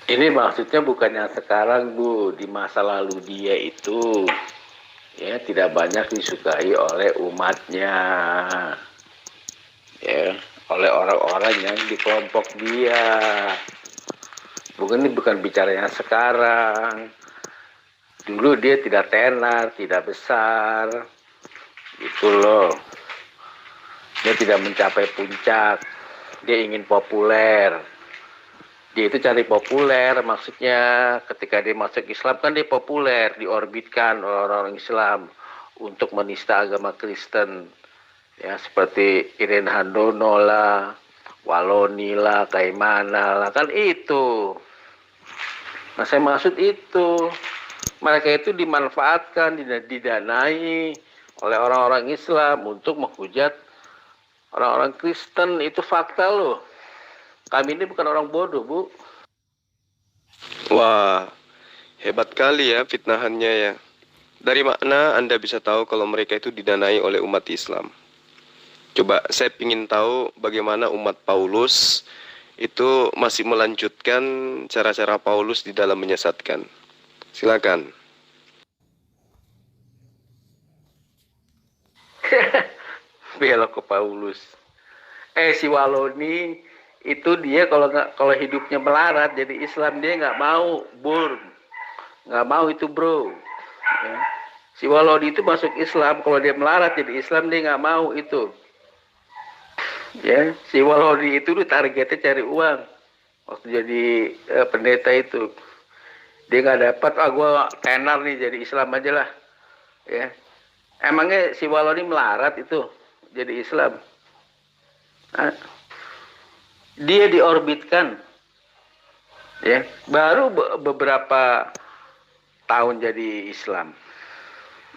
Ini maksudnya bukan yang sekarang, Bu. Di masa lalu dia itu ya tidak banyak disukai oleh umatnya, ya, oleh orang-orang yang di kelompok dia. Bukan, ini bukan bicaranya sekarang. Dulu dia tidak tenar, tidak besar, gitu loh. Dia tidak mencapai puncak. Dia ingin populer. Dia itu cari populer, maksudnya ketika dia masuk Islam kan dia populer, diorbitkan oleh orang-orang Islam untuk menista agama Kristen. Ya, seperti Irene Handono lah, Waloni lah, Kaimana lah, kan itu. Nah, saya maksud itu. Mereka itu dimanfaatkan, didanai oleh orang-orang Islam untuk menghujat orang-orang Kristen. Itu fakta loh. Kami ini bukan orang bodoh, Bu. Wah, hebat kali ya fitnahannya ya. Dari mana Anda bisa tahu kalau mereka itu didanai oleh umat Islam? Coba saya ingin tahu bagaimana umat Paulus itu masih melanjutkan cara-cara Paulus di dalam menyesatkan. Silakan. Belok ke Paulus. Si Waloni itu dia kalau hidupnya melarat jadi Islam dia nggak mau, Bur, nggak mau itu, bro. Ya. Si Waloni itu masuk Islam, kalau dia melarat jadi Islam dia nggak mau itu. Ya, si Waloni itu targetnya cari uang waktu jadi pendeta itu. Dia nggak dapat, gue tenar nih jadi Islam aja lah. Ya, emangnya si Waloni melarat itu jadi Islam? Nah, dia diorbitkan, ya, baru beberapa tahun jadi Islam,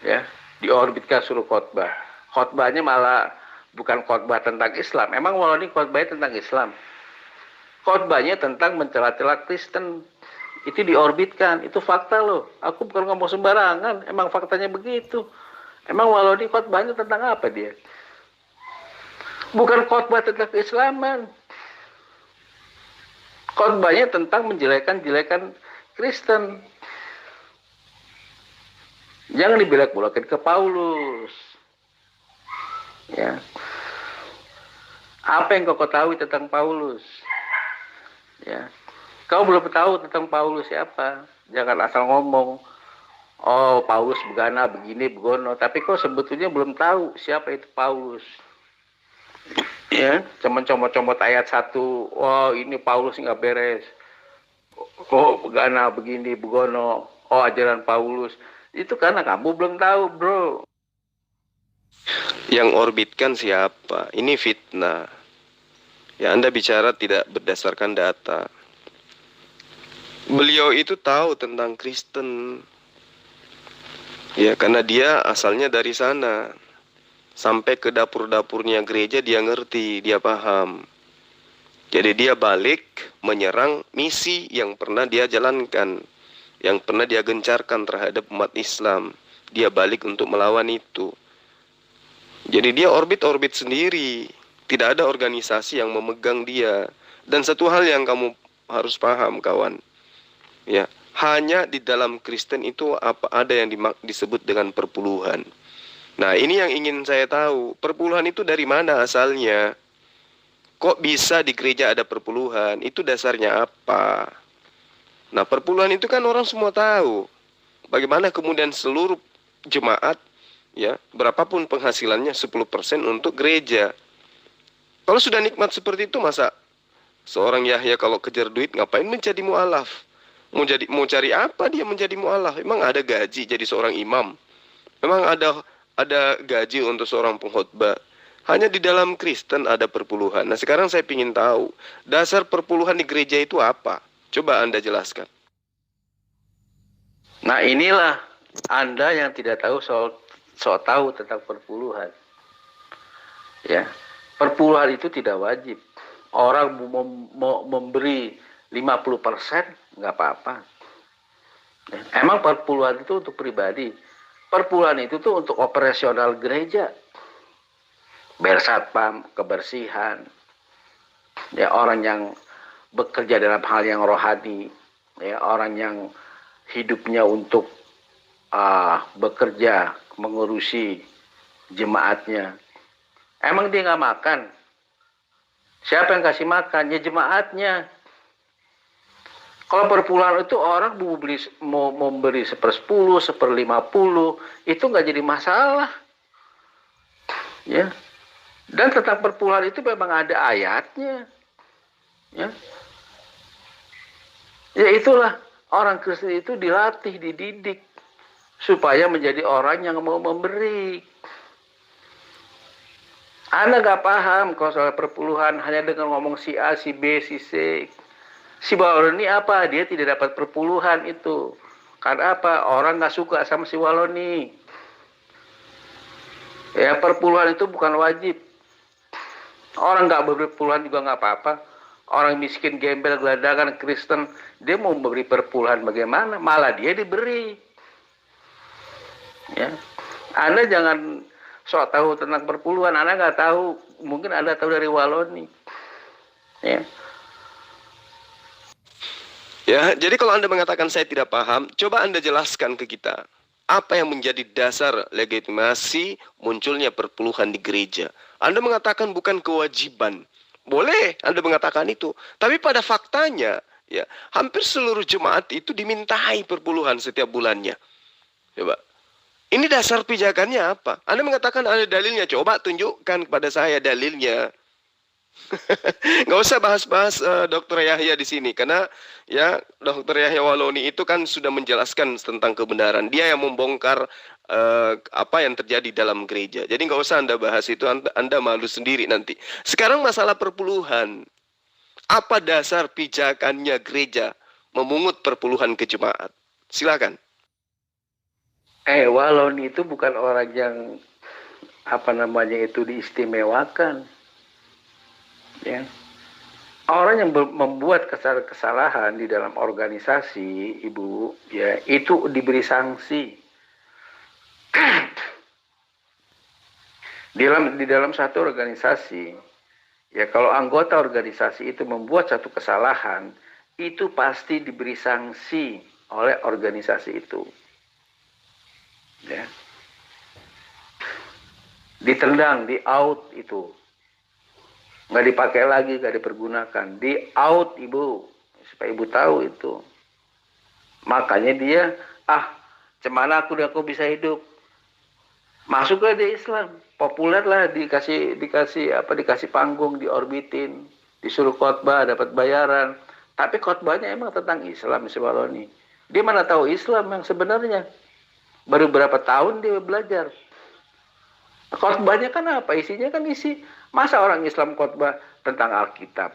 ya, diorbitkan suruh khotbah. Khotbahnya malah bukan khotbah tentang Islam. Emang Waloni khotbahnya tentang Islam? Khotbahnya tentang mencela-cela Kristen. Itu diorbitkan, itu fakta loh. Aku bukan ngomong sembarangan, emang faktanya begitu. Emang Waloni khotbahnya tentang apa dia? Bukan khotbah tentang keislaman. Khotbahnya tentang menjelekan Kristen. Jangan dibelak-belakin ke Paulus. Ya. Apa yang kau tahu tentang Paulus? Ya. Kau belum tahu tentang Paulus siapa? Jangan asal ngomong. Oh, Paulus begana, begini, begono. Tapi kau sebetulnya belum tahu siapa itu Paulus. Ya, cuman comot-comot ayat 1. Oh, ini Paulus nggak beres. Oh, begana, begini, begono. Oh, ajaran Paulus. Itu karena kamu belum tahu, bro. Yang orbitkan siapa? Ini fitnah. Ya, Anda bicara tidak berdasarkan data. Beliau itu tahu tentang Kristen. Ya, karena dia asalnya dari sana. Sampai ke dapur-dapurnya gereja dia ngerti, dia paham. Jadi dia balik menyerang misi yang pernah dia jalankan, yang pernah dia gencarkan terhadap umat Islam. Dia balik untuk melawan itu. Jadi dia orbit-orbit sendiri. Tidak ada organisasi yang memegang dia. Dan satu hal yang kamu harus paham, kawan. Ya, hanya di dalam Kristen itu ada yang disebut dengan perpuluhan. Nah, ini yang ingin saya tahu. Perpuluhan itu dari mana asalnya? Kok bisa di gereja ada perpuluhan? Itu dasarnya apa? Nah, perpuluhan itu kan orang semua tahu. Bagaimana kemudian seluruh jemaat, ya, berapapun penghasilannya 10% untuk gereja. Kalau sudah nikmat seperti itu, masa seorang Yahya kalau kejar duit ngapain menjadi mu'alaf? Mau cari apa dia menjadi mu'alaf? Emang ada gaji jadi seorang imam? Memang ada gaji untuk seorang pengkhotbah? Hanya di dalam Kristen ada perpuluhan. Nah, sekarang saya ingin tahu, dasar perpuluhan di gereja itu apa? Coba Anda jelaskan. Nah, inilah Anda yang tidak tahu soal tahu tentang perpuluhan. Ya, perpuluhan itu tidak wajib. Orang mau memberi 50% nggak apa-apa. Emang perpuluhan itu untuk pribadi. Perpuluhan itu tuh untuk operasional gereja. Bayar satpam, kebersihan. Ya, orang yang bekerja dalam hal yang rohani. ya, orang yang hidupnya untuk bekerja, mengurusi jemaatnya. Emang dia nggak makan? Siapa yang kasih makan? Ya jemaatnya. Kalau perpuluhan itu orang mau memberi 1/10, 1/50, itu nggak jadi masalah. Ya. Dan tentang perpuluhan itu memang ada ayatnya. Ya. Ya itulah, orang Kristen itu dilatih, dididik supaya menjadi orang yang mau memberi. Anda nggak paham kalau soal perpuluhan hanya dengan ngomong si A, si B, si C. Si Waloni apa? Dia tidak dapat perpuluhan itu. Karena apa? Orang nggak suka sama si Waloni. Ya, perpuluhan itu bukan wajib. Orang nggak berpuluhan juga nggak apa-apa. Orang miskin, gembel, gelandangan, Kristen, dia mau memberi perpuluhan bagaimana? Malah dia diberi. Ya, Anda jangan sok tahu tentang perpuluhan. Anda nggak tahu. Mungkin Anda tahu dari Waloni. Ya. Ya, jadi kalau Anda mengatakan saya tidak paham, coba Anda jelaskan ke kita. Apa yang menjadi dasar legitimasi munculnya perpuluhan di gereja? Anda mengatakan bukan kewajiban. Boleh Anda mengatakan itu. Tapi pada faktanya, ya, hampir seluruh jemaat itu dimintai perpuluhan setiap bulannya. Coba. Ini dasar pijakannya apa? Anda mengatakan ada dalilnya. Coba tunjukkan kepada saya dalilnya. Nggak usah bahas-bahas Dr. Yahya di sini, karena ya Dr. Yahya Waloni itu kan sudah menjelaskan tentang kebenaran. Dia yang membongkar apa yang terjadi dalam gereja. Jadi nggak usah Anda bahas itu, anda malu sendiri nanti. Sekarang masalah perpuluhan. Apa dasar pijakannya gereja memungut perpuluhan ke jemaat? Silakan. Waloni itu bukan orang yang itu diistimewakan. Ya. Orang yang membuat kesalahan di dalam organisasi, Ibu, ya, itu diberi sanksi. Di dalam satu organisasi, ya, kalau anggota organisasi itu membuat satu kesalahan, itu pasti diberi sanksi oleh organisasi itu. Ya. Ditendang, di out itu. Nggak dipakai lagi, nggak dipergunakan, di out, Ibu, supaya Ibu tahu itu. Makanya dia, cemana aku bisa hidup, masuklah di Islam, populer lah, dikasih panggung, diorbitin, disuruh khotbah, dapat bayaran. Tapi khotbahnya emang tentang Islam, si Waloni. Dia mana tahu Islam yang sebenarnya, baru berapa tahun dia belajar. Khotbahnya kan apa? Isinya kan masa orang Islam khotbah tentang Alkitab,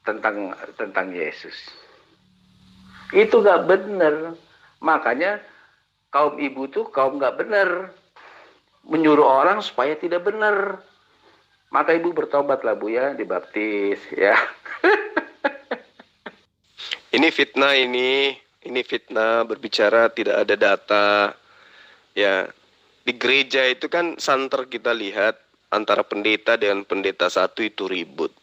tentang Yesus. Itu gak benar. Makanya kaum ibu tuh kaum gak benar, menyuruh orang supaya tidak benar. Maka ibu bertobatlah, Bu, ya, dibaptis, ya. Ini fitnah, ini fitnah, berbicara tidak ada data. Ya, di gereja itu kan santer kita lihat antara pendeta dengan pendeta satu itu ribut.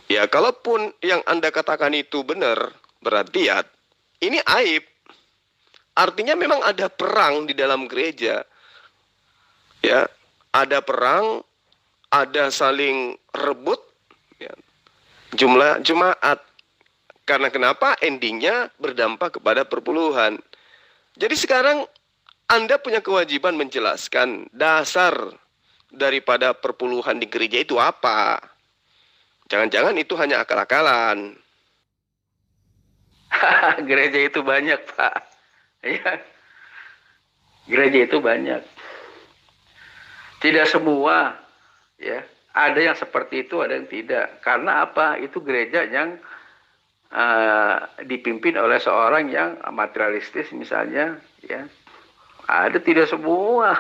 Ya, kalaupun yang Anda katakan itu benar, berarti ya ini aib. Artinya memang ada perang di dalam gereja. Ya, ada perang, ada saling rebut, ya, jumlah jemaat. Karena kenapa? Endingnya berdampak kepada perpuluhan. Jadi sekarang Anda punya kewajiban menjelaskan dasar daripada perpuluhan di gereja itu apa. Jangan-jangan itu hanya akal-akalan. Gereja itu banyak, Pak. Ya. Gereja itu banyak. Tidak semua, ya. Ada yang seperti itu, ada yang tidak. Karena apa? Itu gereja yang dipimpin oleh seorang yang materialistis misalnya, ya. Ada tidak semua.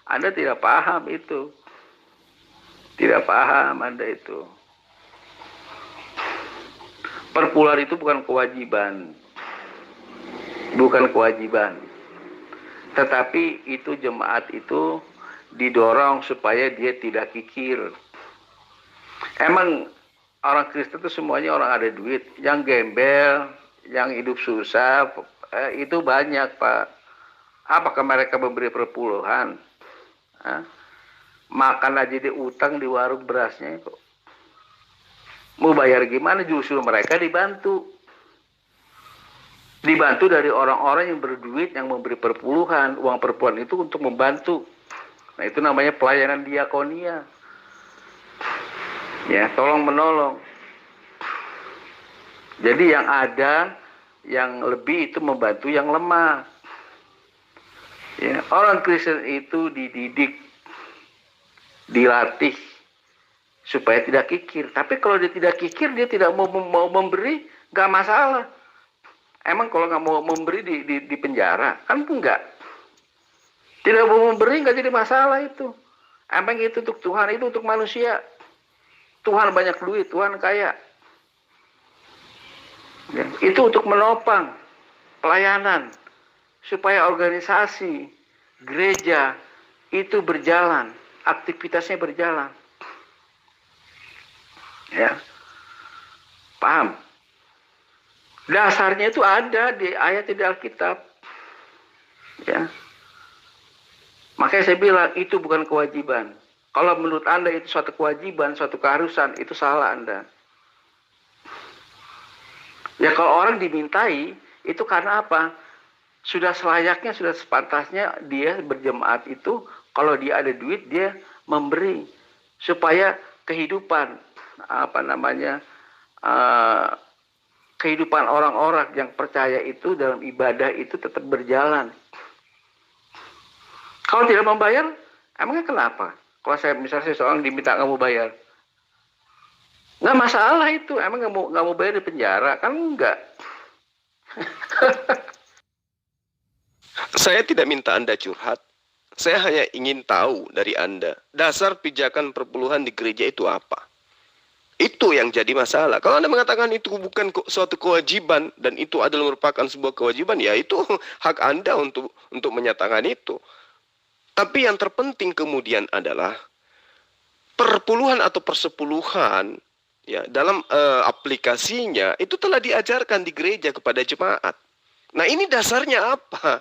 Anda tidak paham itu. Tidak paham Anda itu. Perpuluhan itu bukan kewajiban. Bukan kewajiban. Tetapi itu jemaat itu didorong supaya dia tidak kikir. Emang orang Kristen itu semuanya orang ada duit. Yang gembel, yang hidup susah itu banyak, Pak. Apakah mereka memberi perpuluhan? Hah? Makan aja di utang di warung berasnya kok. Mau bayar gimana? Justru mereka dibantu. Dibantu dari orang-orang yang berduit, yang memberi perpuluhan. Uang perpuluhan itu untuk membantu. Nah, itu namanya pelayanan diakonia. Ya, tolong menolong. Jadi yang ada, yang lebih itu membantu yang lemah. Ya, orang Kristen itu dididik, dilatih supaya tidak kikir. Tapi kalau dia tidak kikir, dia tidak mau memberi, nggak masalah. Emang kalau nggak mau memberi di penjara, kan enggak. Tidak mau memberi nggak jadi masalah itu. Emang itu untuk Tuhan, itu untuk manusia. Tuhan banyak duit, Tuhan kaya. Ya, itu untuk menopang pelayanan supaya organisasi gereja itu berjalan, aktivitasnya berjalan. Ya, paham? Dasarnya itu ada di ayat di Alkitab. Ya, makanya saya bilang itu bukan kewajiban. Kalau menurut Anda itu suatu kewajiban, suatu keharusan, itu salah Anda. Ya kalau orang dimintai, itu karena apa? Sudah selayaknya, sudah sepantasnya dia berjemaat itu, kalau dia ada duit, dia memberi. Supaya kehidupan, kehidupan orang-orang yang percaya itu dalam ibadah itu tetap berjalan. Kalau tidak membayar, emangnya kenapa? Kalau misalnya seseorang diminta nggak mau bayar, nggak masalah itu. Emang nggak mau bayar di penjara? Kan enggak. Saya tidak minta Anda curhat. Saya hanya ingin tahu dari Anda, dasar pijakan perpuluhan di gereja itu apa? Itu yang jadi masalah. Kalau Anda mengatakan itu bukan suatu kewajiban dan itu adalah merupakan sebuah kewajiban, ya itu hak Anda untuk menyatakan itu. Tapi yang terpenting kemudian adalah perpuluhan atau persepuluhan, ya, dalam aplikasinya itu telah diajarkan di gereja kepada jemaat. Nah, ini dasarnya apa?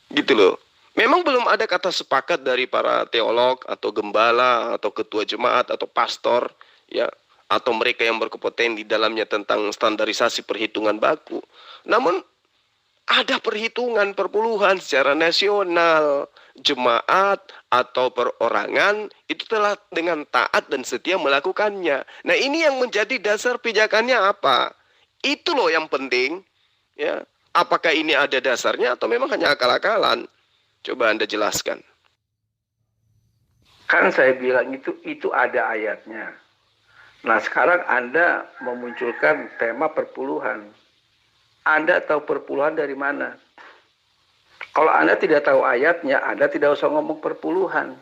Gitu loh. Memang belum ada kata sepakat dari para teolog atau gembala atau ketua jemaat atau pastor, ya, atau mereka yang berkompeten di dalamnya tentang standarisasi perhitungan baku. Namun ada perhitungan perpuluhan secara nasional. Jemaat atau perorangan itu telah dengan taat dan setia melakukannya. Nah, ini yang menjadi dasar pijakannya apa? Itu loh yang penting, ya. Apakah ini ada dasarnya atau memang hanya akal-akalan? Coba Anda jelaskan. Kan saya bilang itu ada ayatnya. Nah, sekarang Anda memunculkan tema perpuluhan. Anda tahu perpuluhan dari mana? Kalau Anda tidak tahu ayatnya, Anda tidak usah ngomong perpuluhan.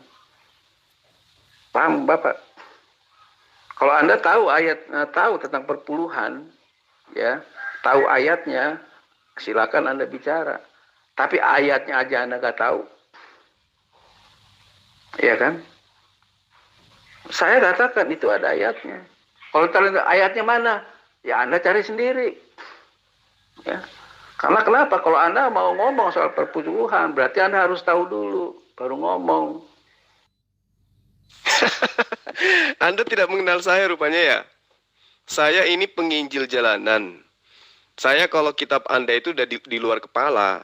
Paham, Bapak? Kalau Anda tahu tentang perpuluhan, ya, tahu ayatnya, silakan Anda bicara. Tapi ayatnya aja Anda nggak tahu, ya kan? Saya katakan itu ada ayatnya. Kalau tahu ayatnya mana, ya Anda cari sendiri. Ya. Karena kenapa? Kalau Anda mau ngomong soal perpuluhan, berarti Anda harus tahu dulu, baru ngomong. Anda tidak mengenal saya rupanya ya. Saya ini penginjil jalanan. Saya kalau kitab Anda itu udah di luar kepala.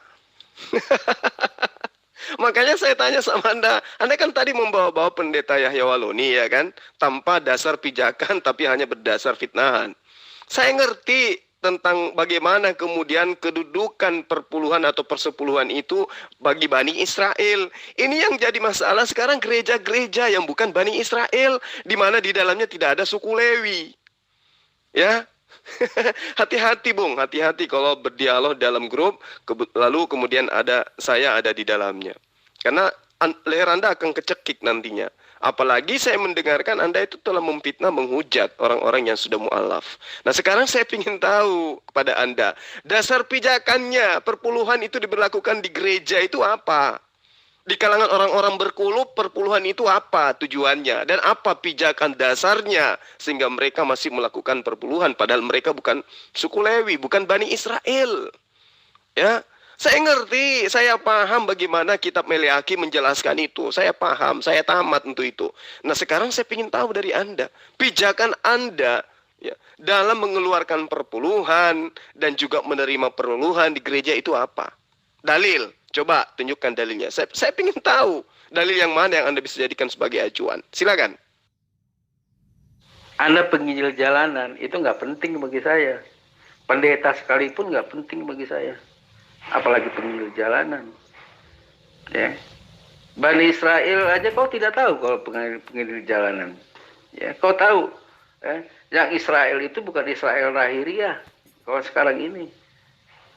Makanya saya tanya sama Anda kan tadi membawa-bawa pendeta Yahya Waloni, ya kan? Tanpa dasar pijakan, tapi hanya berdasar fitnahan. Saya ngerti tentang bagaimana kemudian kedudukan perpuluhan atau persepuluhan itu bagi Bani Israel. Ini yang jadi masalah sekarang, gereja-gereja yang bukan Bani Israel, di mana di dalamnya tidak ada suku Lewi. Ya, hati-hati Bung, hati-hati kalau berdialog dalam grup, lalu kemudian saya ada di dalamnya. Karena leher Anda akan kecekik nantinya. Apalagi saya mendengarkan Anda itu telah memfitnah, menghujat orang-orang yang sudah mu'alaf. Nah, sekarang saya ingin tahu kepada Anda, dasar pijakannya perpuluhan itu diberlakukan di gereja itu apa? Di kalangan orang-orang berkulub, perpuluhan itu apa tujuannya dan apa pijakan dasarnya sehingga mereka masih melakukan perpuluhan padahal mereka bukan suku Lewi, bukan Bani Israel. Ya, saya ngerti, saya paham bagaimana kitab Meleaki menjelaskan itu. Saya paham, saya tamat untuk itu. Nah, sekarang saya ingin tahu dari Anda, pijakan Anda ya, dalam mengeluarkan perpuluhan dan juga menerima perpuluhan di gereja itu apa? Dalil. Coba tunjukkan dalilnya. Saya ingin tahu dalil yang mana yang Anda bisa jadikan sebagai acuan. Silakan. Anda penginjil jalanan itu nggak penting bagi saya. Pendeta sekalipun nggak penting bagi saya. Apalagi penginjil jalanan. Ya. Bani Israel aja kau tidak tahu kalau penginjil jalanan. Ya, kau tahu. Yang Israel itu bukan Israel lahiriah. Kalau sekarang ini.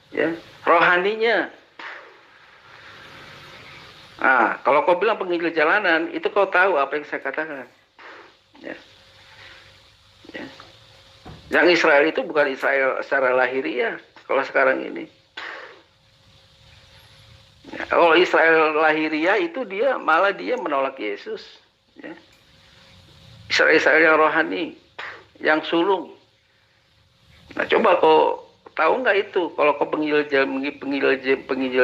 Ya, rohaninya. Nah, kalau kau bilang penginjil jalanan, itu kau tahu apa yang saya katakan. Ya. Ya. Yang Israel itu bukan Israel secara lahiriah, kalau sekarang ini. Ya, kalau Israel lahiriah itu dia menolak Yesus. Ya. Israel yang rohani, yang sulung. Nah, coba kau tahu nggak itu? Kalau kau penginjil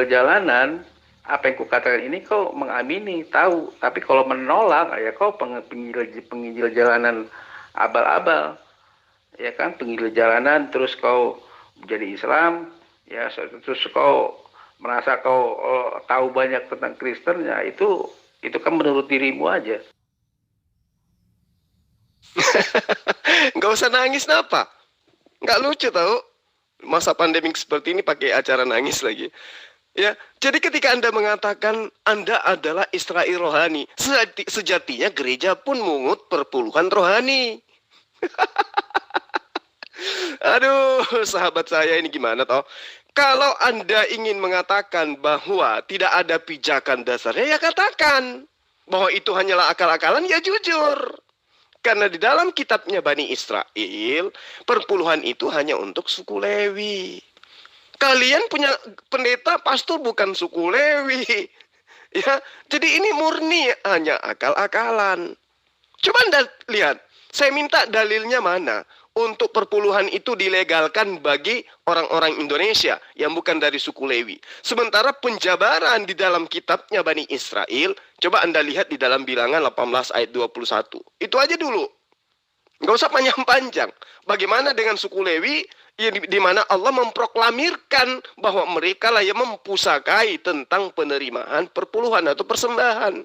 jalanan, apa yang kukatakan ini kau mengamini, tahu. Tapi kalau menolak, ya kau penginjil jalanan abal-abal. Ya kan, penginjil jalanan, terus kau menjadi Islam, ya terus kau merasa kau tahu banyak tentang Kristen, ya itu kan menurut dirimu aja. Nggak usah nangis, napa? Nggak lucu tahu. Masa pandemik seperti ini pakai acara nangis lagi. Ya, jadi ketika Anda mengatakan Anda adalah Israel rohani, sejatinya gereja pun mungut perpuluhan rohani. Aduh, sahabat saya ini gimana toh? Kalau Anda ingin mengatakan bahwa tidak ada pijakan dasarnya, ya katakan bahwa itu hanyalah akal-akalan, ya jujur. Karena di dalam kitabnya Bani Israel, perpuluhan itu hanya untuk suku Lewi. Kalian punya pendeta, pastor bukan suku Lewi. Ya, jadi ini murni hanya akal-akalan. Coba Anda lihat, saya minta dalilnya mana untuk perpuluhan itu dilegalkan bagi orang-orang Indonesia yang bukan dari suku Lewi. Sementara penjabaran di dalam kitabnya Bani Israel, coba Anda lihat di dalam Bilangan 18 ayat 21. Itu aja dulu. Nggak usah panjang-panjang. Bagaimana dengan suku Lewi, di mana Allah memproklamirkan bahwa mereka lah yang mempusakai tentang penerimaan perpuluhan atau persembahan.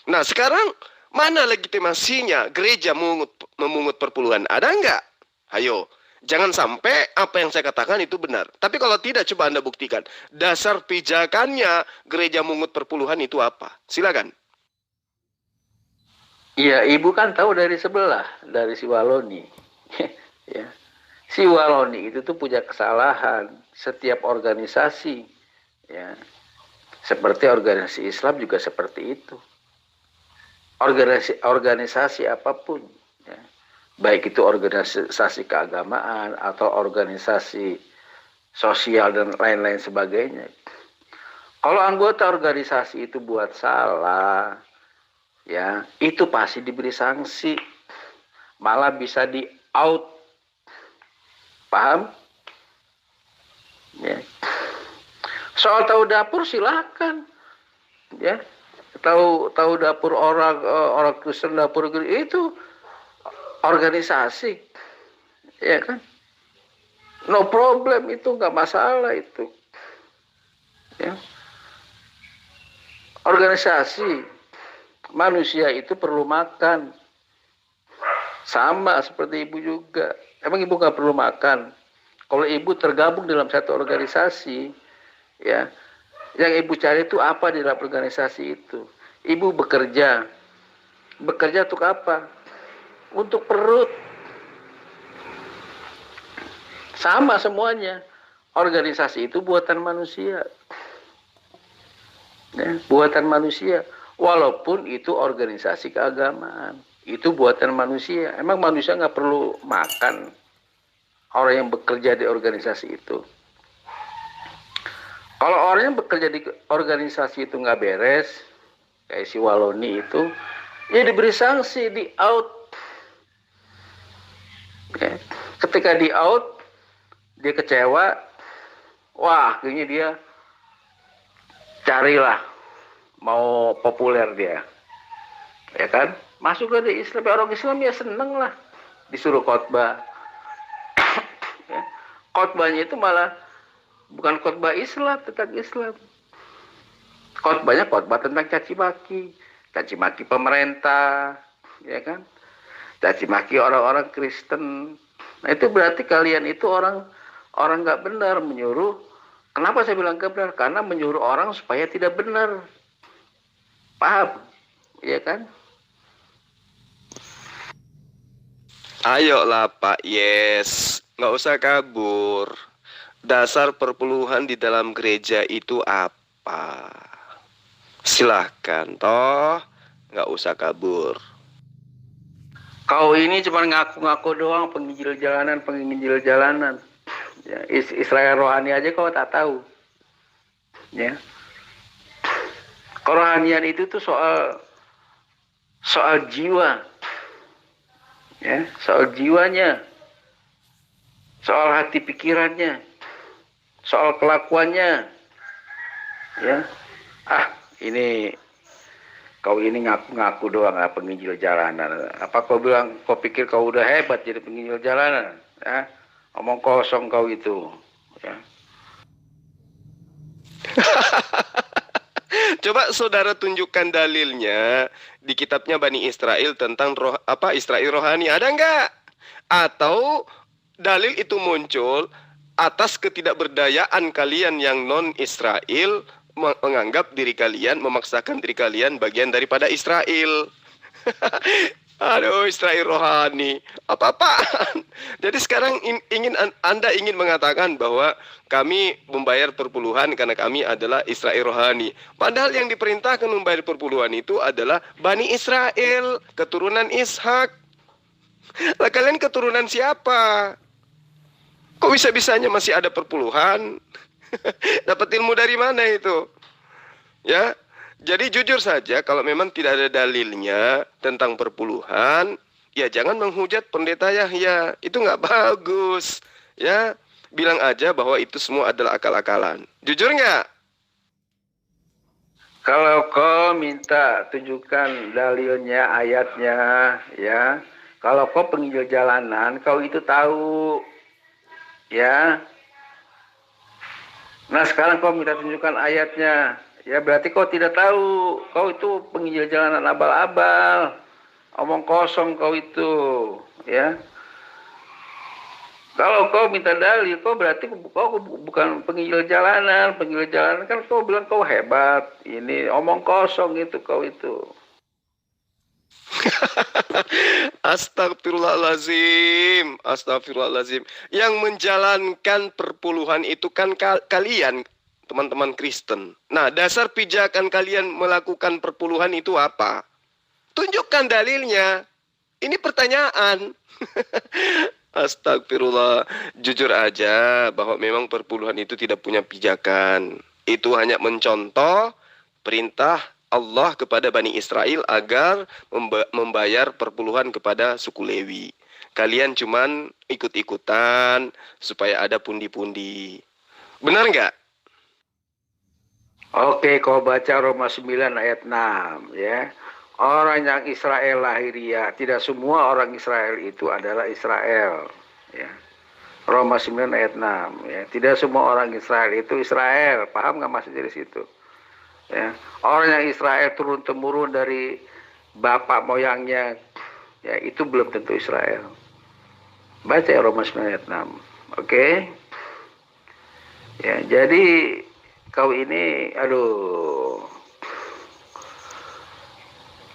Nah, sekarang mana legitimasinya gereja memungut perpuluhan? Ada nggak? Ayo, jangan sampai apa yang saya katakan itu benar. Tapi kalau tidak, coba Anda buktikan. Dasar pijakannya gereja mungut perpuluhan itu apa? Silakan. Iya, ibu kan tahu dari sebelah, dari si Waloni. Ya. Si Waloni itu tuh punya kesalahan. Setiap organisasi, ya, seperti organisasi Islam juga seperti itu. Organisasi apapun, ya, baik itu organisasi keagamaan atau organisasi sosial dan lain-lain sebagainya. Kalau anggota organisasi itu buat salah, ya itu pasti diberi sanksi, malah bisa di out, paham? Ya. Soal tahu dapur silakan, ya tahu dapur orang Kristen, dapur itu organisasi, ya kan? No problem, itu nggak masalah itu, ya. Organisasi manusia itu perlu makan. Sama seperti ibu juga. Emang ibu nggak perlu makan? Kalau ibu tergabung dalam satu organisasi, ya, yang ibu cari itu apa di dalam organisasi itu? Ibu bekerja. Bekerja untuk apa? Untuk perut. Sama semuanya. Organisasi itu buatan manusia. Ya, buatan manusia. Walaupun itu organisasi keagamaan, itu buatan manusia. Emang manusia nggak perlu makan? Orang yang bekerja di organisasi itu. Kalau orangnya bekerja di organisasi itu nggak beres, kayak si Waloni itu, ya diberi sanksi, di out. Ya. Ketika di out, dia kecewa, wah kayaknya dia carilah mau populer dia, ya kan? Masuk ke di Islam, orang Islam ya seneng lah disuruh khotbah. Ya. Khotbahnya itu malah bukan khotbah Islam tentang Islam. Khotbahnya khotbah tentang caci maki pemerintah, ya kan? Caci maki orang-orang Kristen. Nah itu berarti kalian itu orang nggak benar menyuruh. Kenapa saya bilang nggak benar? Karena menyuruh orang supaya tidak benar. Paham? Iya kan? Ayolah Pak Yes, nggak usah kabur. Dasar perpuluhan di dalam gereja itu apa? Silahkan, toh nggak usah kabur. Kau ini cuma ngaku-ngaku doang, penginjil jalanan. Ya, Israel rohani aja kau tak tahu. Ya. Kerohanian itu tuh soal jiwa. Ya, soal jiwanya. Soal hati pikirannya. Soal kelakuannya. Ya. Ini kau ini ngaku-ngaku doang penginjil jalanan. Apa kau pikir kau udah hebat jadi penginjil jalanan? Ya? Omong kosong kau itu. Ya. Coba saudara tunjukkan dalilnya di kitabnya Bani Israel tentang Israel rohani, ada nggak? Atau dalil itu muncul atas ketidakberdayaan kalian yang non-Israel menganggap diri kalian, memaksakan diri kalian bagian daripada Israel. Aduh, Israel rohani, apa-apaan. Jadi sekarang Anda ingin mengatakan bahwa kami membayar perpuluhan karena kami adalah Israel rohani. Padahal yang diperintahkan membayar perpuluhan itu adalah Bani Israel, keturunan Ishak. Lah kalian keturunan siapa? Kok bisa-bisanya masih ada perpuluhan? Dapat ilmu dari mana itu? Ya, jadi jujur saja kalau memang tidak ada dalilnya tentang perpuluhan, ya jangan menghujat pendeta Yahya. Itu nggak bagus. Ya, bilang aja bahwa itu semua adalah akal-akalan. Jujur nggak? Kalau kau minta tunjukkan dalilnya, ayatnya, ya. Kalau kau penginjil jalanan, kau itu tahu, ya. Nah sekarang kau minta tunjukkan ayatnya, ya berarti kau tidak tahu. Kau itu penginjil jalanan abal-abal, omong kosong kau itu, ya. Kalau kau minta dalil, kau berarti kau bukan penginjil jalanan. Penginjil jalanan kan kau bilang kau hebat. Ini omong kosong itu kau itu. Astagfirullahalazim, astagfirullahalazim. Yang menjalankan perpuluhan itu kan kalian, teman-teman Kristen. Nah, dasar pijakan kalian melakukan perpuluhan itu apa? Tunjukkan dalilnya. Ini pertanyaan. Astagfirullah. Jujur aja bahwa memang perpuluhan itu tidak punya pijakan. Itu hanya mencontoh perintah Allah kepada Bani Israel agar membayar perpuluhan kepada suku Lewi. Kalian cuman ikut-ikutan supaya ada pundi-pundi. Benar nggak? Oke, kau baca Roma 9 ayat 6, ya. Orang yang Israel lahiriah, tidak semua orang Israel itu adalah Israel, ya. Roma 9 ayat 6, ya. Tidak semua orang Israel itu Israel. Paham nggak maksud dari situ? Ya. Orang yang Israel turun-temurun dari bapak moyangnya, ya itu belum tentu Israel. Baca Roma 9 ayat 6. Oke? Ya, jadi kau ini, aduh,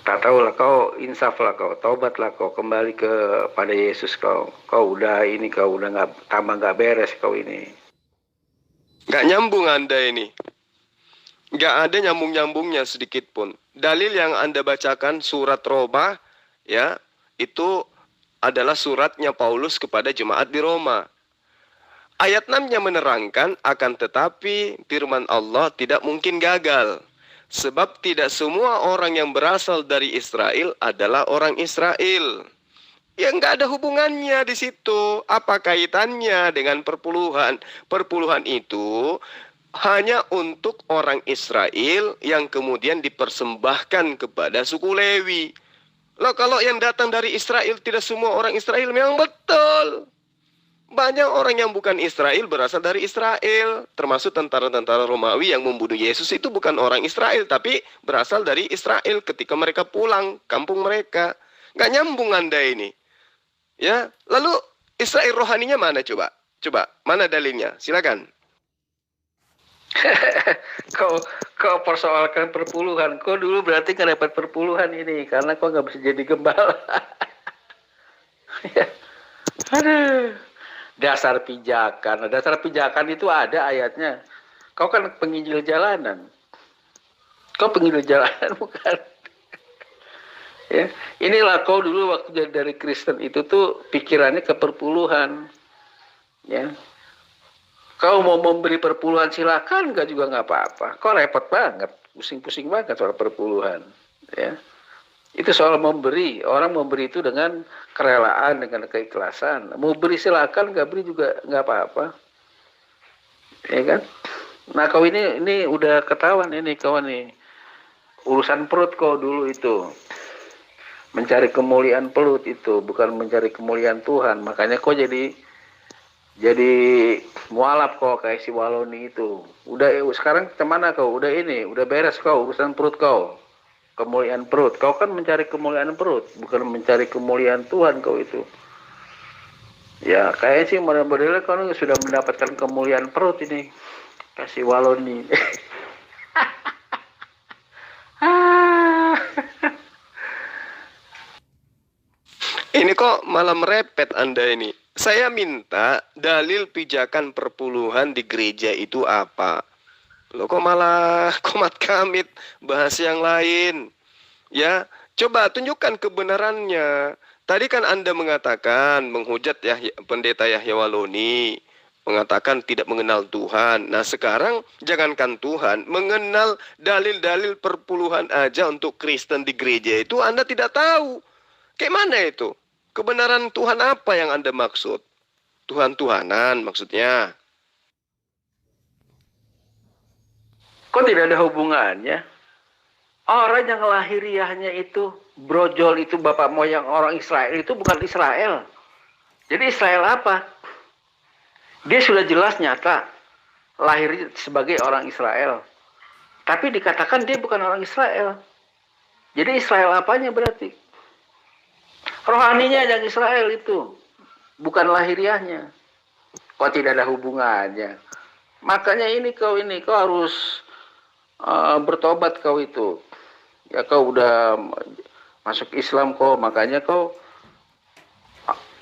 tak tahulah, kau insaflah, kau taubatlah, kau kembali kepada Yesus, kau udah nggak beres kau ini. Nggak nyambung Anda ini. Nggak ada nyambung-nyambungnya sedikit pun. Dalil yang Anda bacakan surat Roma, ya, itu adalah suratnya Paulus kepada jemaat di Roma. Ayat 6-nya menerangkan, akan tetapi firman Allah tidak mungkin gagal. Sebab tidak semua orang yang berasal dari Israel adalah orang Israel. Ya nggak ada hubungannya di situ. Apa kaitannya dengan perpuluhan? Perpuluhan itu hanya untuk orang Israel yang kemudian dipersembahkan kepada suku Lewi. Loh, kalau yang datang dari Israel tidak semua orang Israel, memang betul. Banyak orang yang bukan Israel berasal dari Israel. Termasuk tentara-tentara Romawi yang membunuh Yesus itu bukan orang Israel, tapi berasal dari Israel ketika mereka pulang kampung mereka. Nggak nyambung Anda ini. Ya, lalu Israel rohaninya mana coba? Coba, mana dalilnya? Silakan. Kau persoalkan perpuluhan. Kau dulu berarti nggak dapat perpuluhan ini karena kau nggak bisa jadi gembala. Aduh, dasar pijakan. Dasar pijakan itu ada ayatnya. Kau kan penginjil jalanan. Kau penginjil jalanan bukan? Ya, inilah kau dulu waktu jadi dari Kristen itu tuh pikirannya ke perpuluhan. Ya. Kau mau memberi perpuluhan silakan, enggak juga nggak apa-apa. Kau repot banget, pusing-pusing banget soal perpuluhan. Ya. Itu soal memberi. Orang memberi itu dengan kerelaan, dengan keikhlasan. Mau beri silakan, nggak beri juga nggak apa-apa. Ya kan? Nah kau ini udah ketahuan ini kau nih. Urusan perut kau dulu itu. Mencari kemuliaan perut itu, bukan mencari kemuliaan Tuhan. Makanya kau jadi mualaf kau kayak si Waloni itu. Udah sekarang kemana kau? Udah beres kau urusan perut kau. Kemuliaan perut. Kau kan mencari kemuliaan perut, bukan mencari kemuliaan Tuhan kau itu. Ya, kayaknya sih model-modelnya kau sudah mendapatkan kemuliaan perut ini. Kasih Waloni. Ini kok malah merepet Anda ini. Saya minta dalil pijakan perpuluhan di gereja itu apa? Loh kok malah komat kamit bahas yang lain? Ya, coba tunjukkan kebenarannya. Tadi kan Anda mengatakan, menghujat ya pendeta Yahya Waloni, mengatakan tidak mengenal Tuhan. Nah sekarang jangankan Tuhan, mengenal dalil-dalil perpuluhan aja untuk Kristen di gereja itu Anda tidak tahu. Kayak mana itu? Kebenaran Tuhan apa yang Anda maksud? Tuhan-Tuhanan maksudnya. Kok tidak ada hubungannya? Orang yang lahiriahnya itu, brojol itu bapak moyang orang Israel itu bukan Israel. Jadi Israel apa? Dia sudah jelas nyata lahir sebagai orang Israel. Tapi dikatakan dia bukan orang Israel. Jadi Israel apanya berarti? Rohaninya yang Israel itu, bukan lahiriahnya. Kok tidak ada hubungannya? Makanya kau harus bertobat kau itu. Ya kau udah masuk Islam kau, makanya kau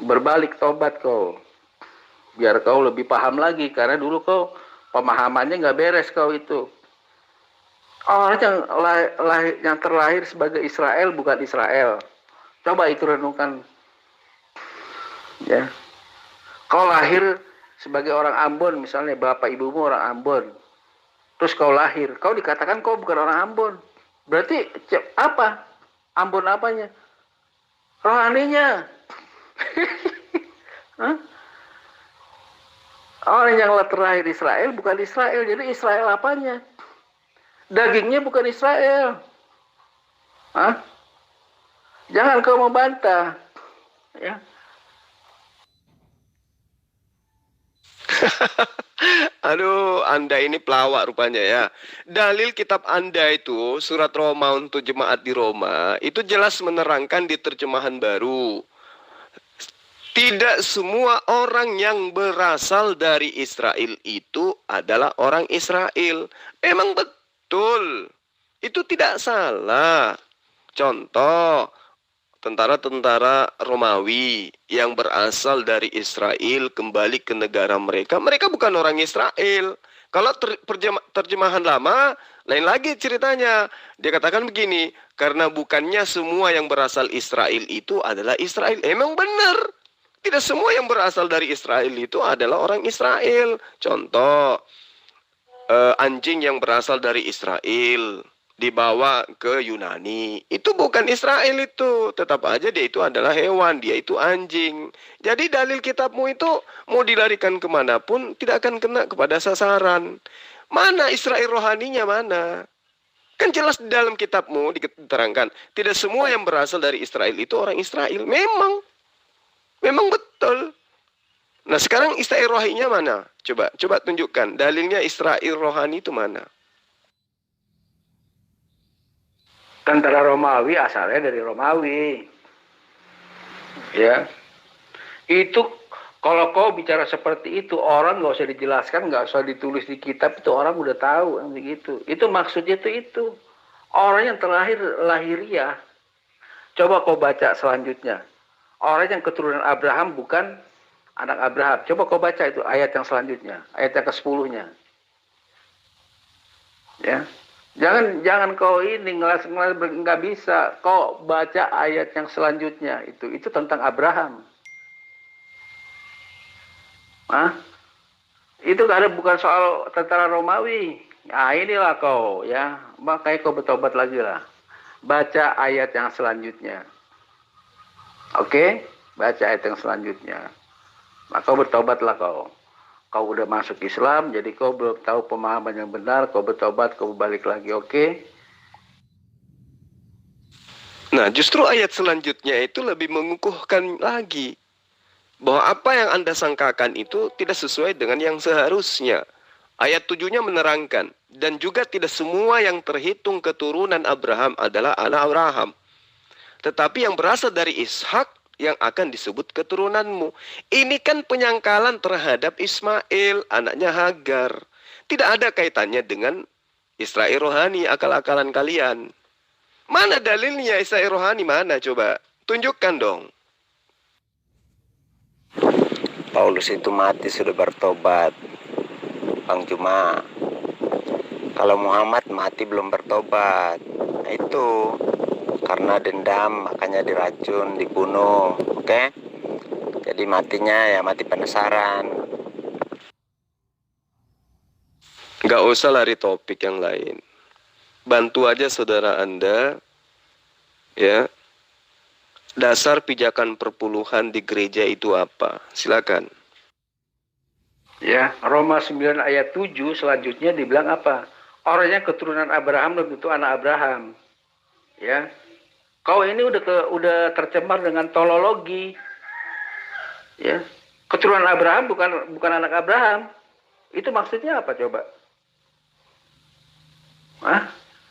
berbalik tobat kau. Biar kau lebih paham lagi, karena dulu kau pemahamannya nggak beres kau itu. Orang yang terlahir sebagai Israel bukan Israel. Coba itu renungkan. Ya. Kau lahir sebagai orang Ambon, misalnya bapak ibumu orang Ambon. Terus kau lahir, kau dikatakan kau bukan orang Ambon. Berarti apa? Ambon apanya? Rohaninya. Orang yang terlahir Israel bukan Israel. Jadi Israel apanya? Dagingnya bukan Israel. Hah? Jangan kau membantah, ya. Aduh, Anda ini pelawak rupanya ya. Dalil kitab Anda itu, surat Roma untuk jemaat di Roma, itu jelas menerangkan di terjemahan baru. Tidak semua orang yang berasal dari Israel itu adalah orang Israel. Memang betul. Itu tidak salah. Contoh, tentara-tententara Romawi yang berasal dari Israel kembali ke negara mereka. Mereka bukan orang Israel. Kalau terjemahan lama, lain lagi ceritanya. Dia katakan begini, karena bukannya semua yang berasal Israel itu adalah Israel. Emang benar. Tidak semua yang berasal dari Israel itu adalah orang Israel. Contoh, anjing yang berasal dari Israel dibawa ke Yunani, itu bukan Israel itu, tetap aja dia itu adalah hewan, dia itu anjing. Jadi dalil kitabmu itu mau dilarikan kemanapun tidak akan kena kepada sasaran. Mana Israel rohaninya mana? Kan jelas di dalam kitabmu diterangkan, tidak semua yang berasal dari Israel itu orang Israel. Memang betul. Nah sekarang Israel rohaninya mana? Coba tunjukkan dalilnya Israel rohani itu mana? Tentara Romawi asalnya dari Romawi. Ya. Itu kalau kau bicara seperti itu, orang nggak usah dijelaskan, nggak usah ditulis di kitab, itu orang udah tahu yang begitu. Itu maksudnya itu. Orang yang terlahir lahiriah. Coba kau baca selanjutnya. Orang yang keturunan Abraham bukan anak Abraham. Coba kau baca itu ayat yang selanjutnya, ayat yang ke-10-nya. Ya. Jangan kau ini ngelas nggak bisa. Kau baca ayat yang selanjutnya itu tentang Abraham. Itu karena bukan soal tentara Romawi. Nah inilah kau ya, makanya kau bertobat lagi lah. Baca ayat yang selanjutnya. Oke? Baca ayat yang selanjutnya. Maka bertobatlah kau. Kau udah masuk Islam, jadi kau belum tahu pemahaman yang benar, kau bertobat, kau balik lagi, oke? Nah, justru ayat selanjutnya itu lebih mengukuhkan lagi bahwa apa yang Anda sangkakan itu tidak sesuai dengan yang seharusnya. Ayat 7-nya menerangkan, dan juga tidak semua yang terhitung keturunan Abraham adalah anak Abraham, tetapi yang berasal dari Ishak yang akan disebut keturunanmu. Ini kan penyangkalan terhadap Ismail, anaknya Hagar. Tidak ada kaitannya dengan Israel rohani, akal-akalan kalian. Mana dalilnya Israel rohani mana coba? Tunjukkan dong. Paulus itu mati sudah bertobat, Bang Juma. Kalau Muhammad mati belum bertobat, nah, itu karena dendam makanya diracun, dibunuh, oke? Jadi matinya ya mati penasaran. Gak usah lari topik yang lain. Bantu aja saudara Anda, ya. Dasar pijakan perpuluhan di gereja itu apa? Silakan. Ya, Roma 9 ayat 7 selanjutnya dibilang apa? Orangnya keturunan Abraham belum tentu anak Abraham. Ya. Kau ini udah tercemar dengan tolologi. Ya. Keturunan Abraham bukan anak Abraham. Itu maksudnya apa coba?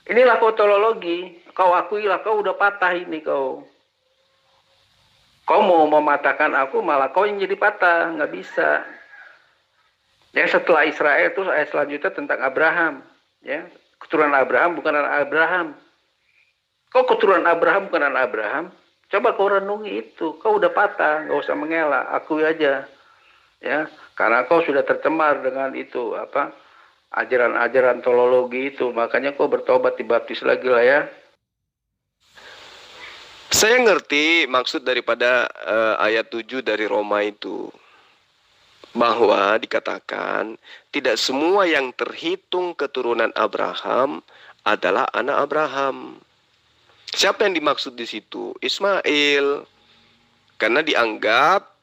Inilah kau tolologi. Kau akuilah kau udah patah ini kau. Kau mau mematahkan aku malah kau yang jadi patah, nggak bisa. Ya setelah Israel itu ayat selanjutnya tentang Abraham. Ya, keturunan Abraham bukan anak Abraham. Kau keturunan Abraham bukan anak Abraham. Coba kau renungi itu. Kau udah patah, nggak usah mengelak. Akui aja. Ya, karena kau sudah tercemar dengan itu ajaran-ajaran teologi itu. Makanya kau bertobat dibaptis lagi lah ya. Saya ngerti maksud daripada ayat 7 dari Roma itu. Bahwa dikatakan tidak semua yang terhitung keturunan Abraham adalah anak Abraham. Siapa yang dimaksud di situ? Ismail. Karena dianggap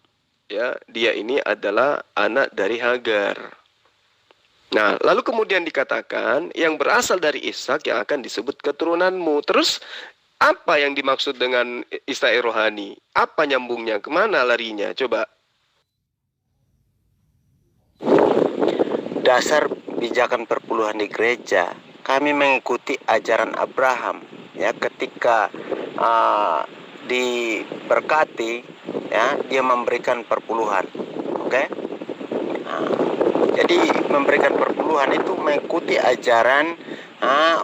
ya dia ini adalah anak dari Hagar. Nah, lalu kemudian dikatakan yang berasal dari Ishak yang akan disebut keturunanmu. Terus apa yang dimaksud dengan Israel rohani? Apa nyambungnya? Kemana larinya? Coba. Dasar pijakan perpuluhan di gereja, kami mengikuti ajaran Abraham. Ya, ketika diberkati, ya dia memberikan perpuluhan, oke? Jadi memberikan perpuluhan itu mengikuti ajaran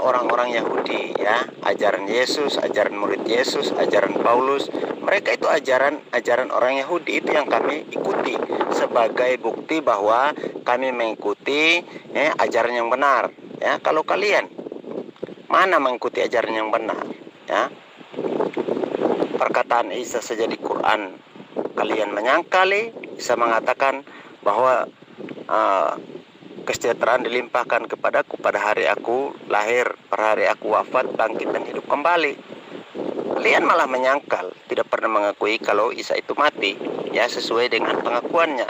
orang-orang Yahudi, ya, ajaran Yesus, ajaran murid Yesus, ajaran Paulus. Mereka itu ajaran orang Yahudi, itu yang kami ikuti sebagai bukti bahwa kami mengikuti ajaran yang benar. Ya, kalau kalian mana mengikuti ajaran yang benar? Ya, perkataan Isa saja di Quran kalian menyangkali, bisa mengatakan bahwa kesejahteraan dilimpahkan kepadaku pada hari aku lahir, pada hari aku wafat, bangkit dan hidup kembali. Kalian malah menyangkal, tidak pernah mengakui kalau Isa itu mati, ya, sesuai dengan pengakuannya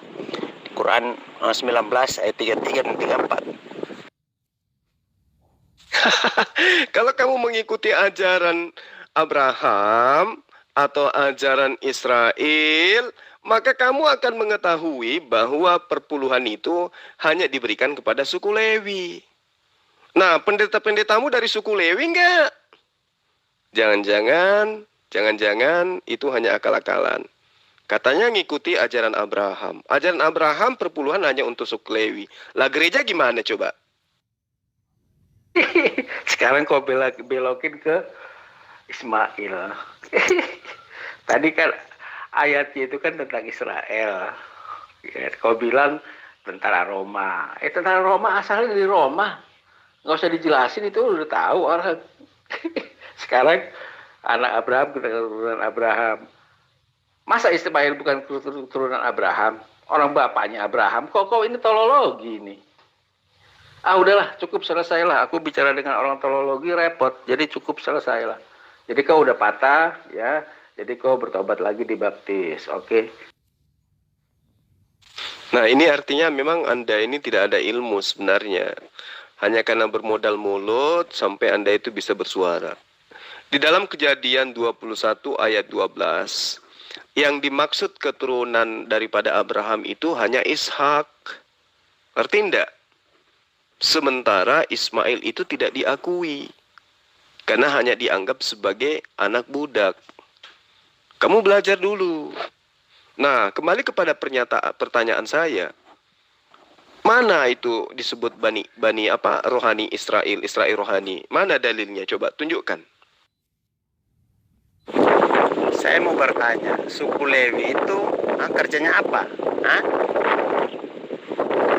di Quran 19 ayat 33 dan 34. Kalau kamu mengikuti ajaran Abraham atau ajaran Israel, maka kamu akan mengetahui bahwa perpuluhan itu hanya diberikan kepada suku Lewi. Nah, pendeta-pendetamu dari suku Lewi enggak? Jangan-jangan itu hanya akal-akalan. Katanya ngikuti ajaran Abraham. Ajaran Abraham perpuluhan hanya untuk suku Lewi. Lah gereja gimana coba? Sekarang kau belokin ke Ismail. Tadi kan ayatnya itu kan tentang Israel. Ya, kau bilang tentara Roma. Tentara Roma asalnya dari Roma. Nggak usah dijelasin, itu udah tahu orang. Sekarang anak Abraham, keturunan Abraham. Masa Ismail bukan keturunan Abraham? Orang bapaknya Abraham. Kok ini tolologi ini? Udahlah, cukup selesailah. Aku bicara dengan orang tolologi repot. Jadi cukup selesailah. Jadi kau udah patah, ya. Jadi kau bertobat lagi dibaptis, oke? Nah, ini artinya memang Anda ini tidak ada ilmu sebenarnya. Hanya karena bermodal mulut sampai Anda itu bisa bersuara. Di dalam Kejadian 21 ayat 12, yang dimaksud keturunan daripada Abraham itu hanya Ishak. Ngerti enggak? Sementara Ismail itu tidak diakui. Karena hanya dianggap sebagai anak budak. Kamu belajar dulu. Nah, kembali kepada pertanyaan saya. Mana itu disebut bani rohani Israel rohani? Mana dalilnya? Coba tunjukkan. Saya mau bertanya, suku Lewi itu kerjanya apa?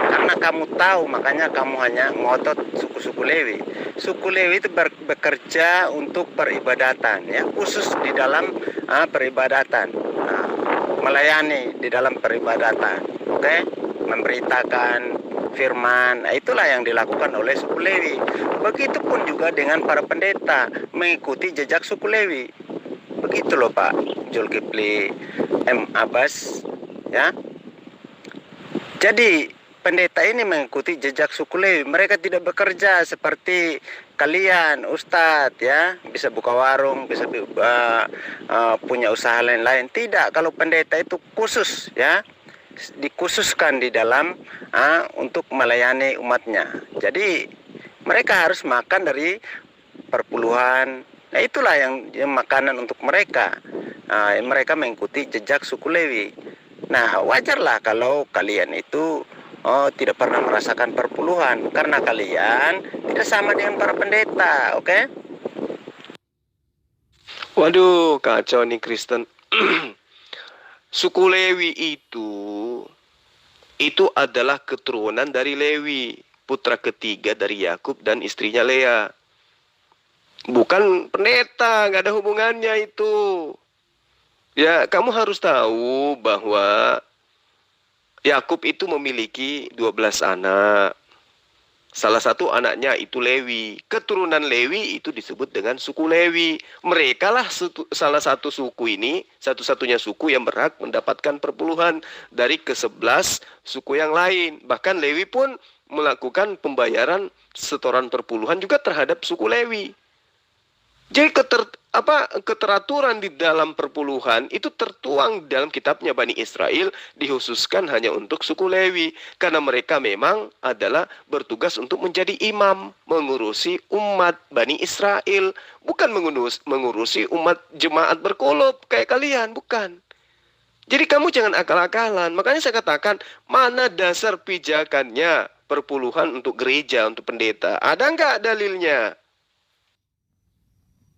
Karena kamu tahu, makanya kamu hanya ngotot suku-suku Lewi. Suku Lewi itu bekerja untuk peribadatan, ya, khusus di dalam peribadatan, melayani di dalam peribadatan, oke? Memberitakan firman, itulah yang dilakukan oleh suku Lewi. Begitupun juga dengan para pendeta, mengikuti jejak suku Lewi. Begitu loh Pak Zulkifli M. Abbas, ya. Jadi pendeta ini mengikuti jejak suku Lewi. Mereka tidak bekerja seperti kalian, Ustadz, ya, bisa buka warung, bisa punya usaha lain-lain. Tidak, kalau pendeta itu khusus, ya, dikhususkan di dalam untuk melayani umatnya. Jadi mereka harus makan dari perpuluhan. Nah, itulah yang makanan untuk mereka. Mereka mengikuti jejak suku Lewi. Nah, wajarlah kalau kalian itu tidak pernah merasakan perpuluhan, karena kalian tidak sama dengan para pendeta, oke? Waduh, kacau nih Kristen. Suku Lewi itu adalah keturunan dari Lewi, putra ketiga dari Yakub dan istrinya Lea. Bukan pendeta, nggak ada hubungannya itu. Ya, kamu harus tahu bahwa Yakub itu memiliki 12 anak. Salah satu anaknya itu Lewi. Keturunan Lewi itu disebut dengan suku Lewi. Mereka lah salah satu suku ini, satu-satunya suku yang berhak mendapatkan perpuluhan dari ke-11 suku yang lain. Bahkan Lewi pun melakukan pembayaran setoran perpuluhan juga terhadap suku Lewi. Jadi keteraturan di dalam perpuluhan itu tertuang dalam kitabnya Bani Israel, dikhususkan hanya untuk suku Lewi. Karena mereka memang adalah bertugas untuk menjadi imam, mengurusi umat Bani Israel. Bukan mengurusi umat jemaat berkolop kayak kalian, bukan. Jadi kamu jangan akal-akalan. Makanya saya katakan, mana dasar pijakannya perpuluhan untuk gereja, untuk pendeta? Ada nggak dalilnya?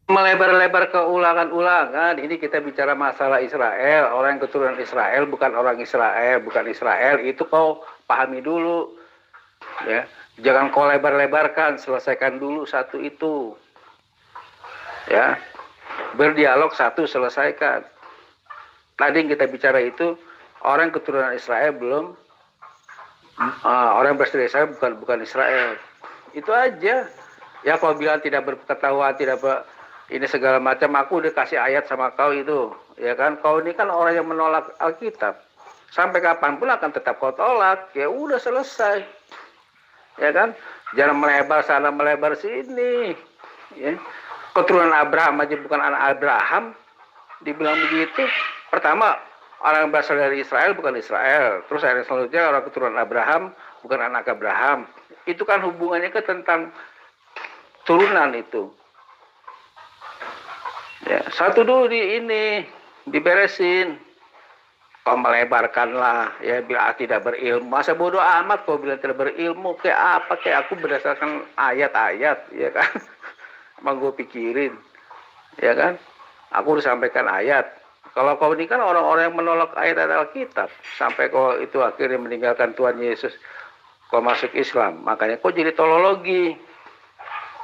Melebar-lebar ke ulangan-ulangan. Ini kita bicara masalah Israel. Orang yang keturunan Israel bukan orang Israel, bukan Israel. Itu kau pahami dulu, ya. Jangan kau lebar-lebarkan, selesaikan dulu satu itu, ya. Berdialog satu, selesaikan. tadi yang kita bicara itu orang keturunan Israel belum, orang yang berasal dari Israel bukan Israel. Itu aja. Ya kalau bilang tidak berpengetahuan, tidak ini segala macam, aku udah kasih ayat sama kau itu, ya kan? Kau ini kan orang yang menolak Alkitab. Sampai kapanpun akan tetap kau tolak. Ya udah selesai. Ya kan? Jangan melebar sana melebar sini. Ya. Keturunan Abraham aja bukan anak Abraham, dibilang begitu. Pertama, orang yang berasal dari Israel bukan Israel. Terus yang selanjutnya orang keturunan Abraham bukan anak Abraham. Itu kan hubungannya ke tentang turunan itu. Ya, satu dulu diberesin. Kau melebarkanlah, ya bila tidak berilmu. Masa bodoh amat kau bilang tidak berilmu, kayak apa, kayak aku berdasarkan ayat-ayat, ya kan? Emang gue pikirin, ya kan? Aku udah sampaikan ayat. Kalau kau ini kan orang-orang yang menolak ayat-ayat Alkitab, sampai kau itu akhirnya meninggalkan Tuhan Yesus, kau masuk Islam, makanya kau jadi tolologi.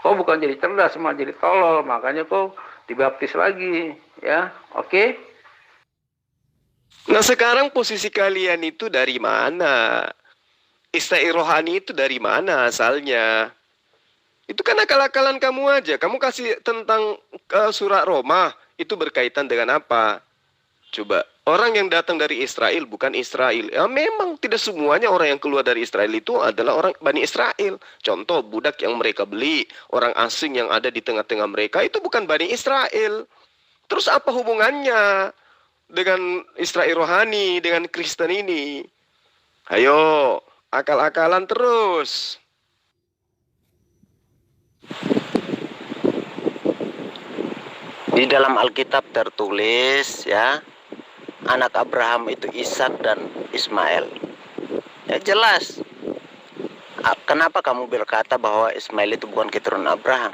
Kau bukan jadi cerdas, malah jadi tolol, makanya kau dibaptis lagi, ya, oke? Nah sekarang posisi kalian itu dari mana? Istai rohani itu dari mana asalnya? Itu kan akal-akalan kamu aja. Kamu kasih tentang surat Roma, itu berkaitan dengan apa? Coba, orang yang datang dari Israel bukan Israel. Ya memang tidak semuanya orang yang keluar dari Israel itu adalah orang Bani Israel. Contoh, budak yang mereka beli, orang asing yang ada di tengah-tengah mereka, itu bukan Bani Israel. Terus apa hubungannya dengan Israel rohani, dengan Kristen ini? Ayo, akal-akalan terus. Di dalam Alkitab tertulis, ya, anak Abraham itu Ishak dan Ismail. Ya jelas. Kenapa kamu berkata bahwa Ismail itu bukan keturunan Abraham?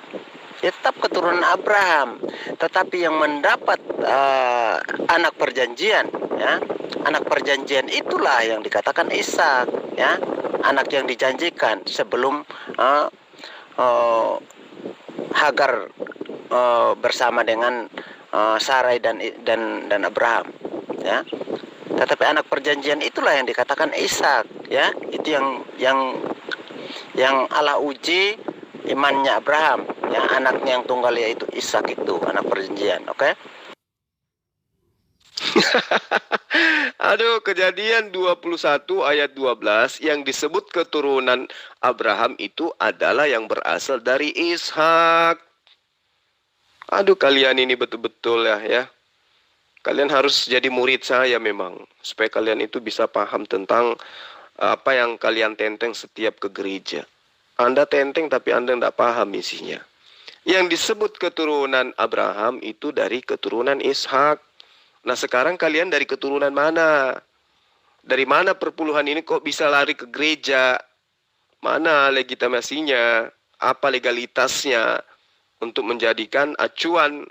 Ya tetap keturunan Abraham, tetapi yang mendapat anak perjanjian, ya, anak perjanjian itulah yang dikatakan Ishak, ya, anak yang dijanjikan sebelum Hagar bersama dengan Sarai dan Abraham, ya. Tetapi anak perjanjian itulah yang dikatakan Ishak, ya. Itu yang Allah uji imannya Abraham, ya, anaknya yang tunggal yaitu Ishak itu anak perjanjian, oke? Aduh, Kejadian 21 ayat 12 yang disebut keturunan Abraham itu adalah yang berasal dari Ishak. Aduh, kalian ini betul-betul ya. Kalian harus jadi murid saya memang, supaya kalian itu bisa paham tentang apa yang kalian tenteng setiap ke gereja. Anda tenteng tapi Anda tidak paham isinya. Yang disebut keturunan Abraham itu dari keturunan Ishak. Nah sekarang kalian dari keturunan mana? Dari mana perpuluhan ini kok bisa lari ke gereja? Mana legitimasinya? Apa legalitasnya untuk menjadikan acuan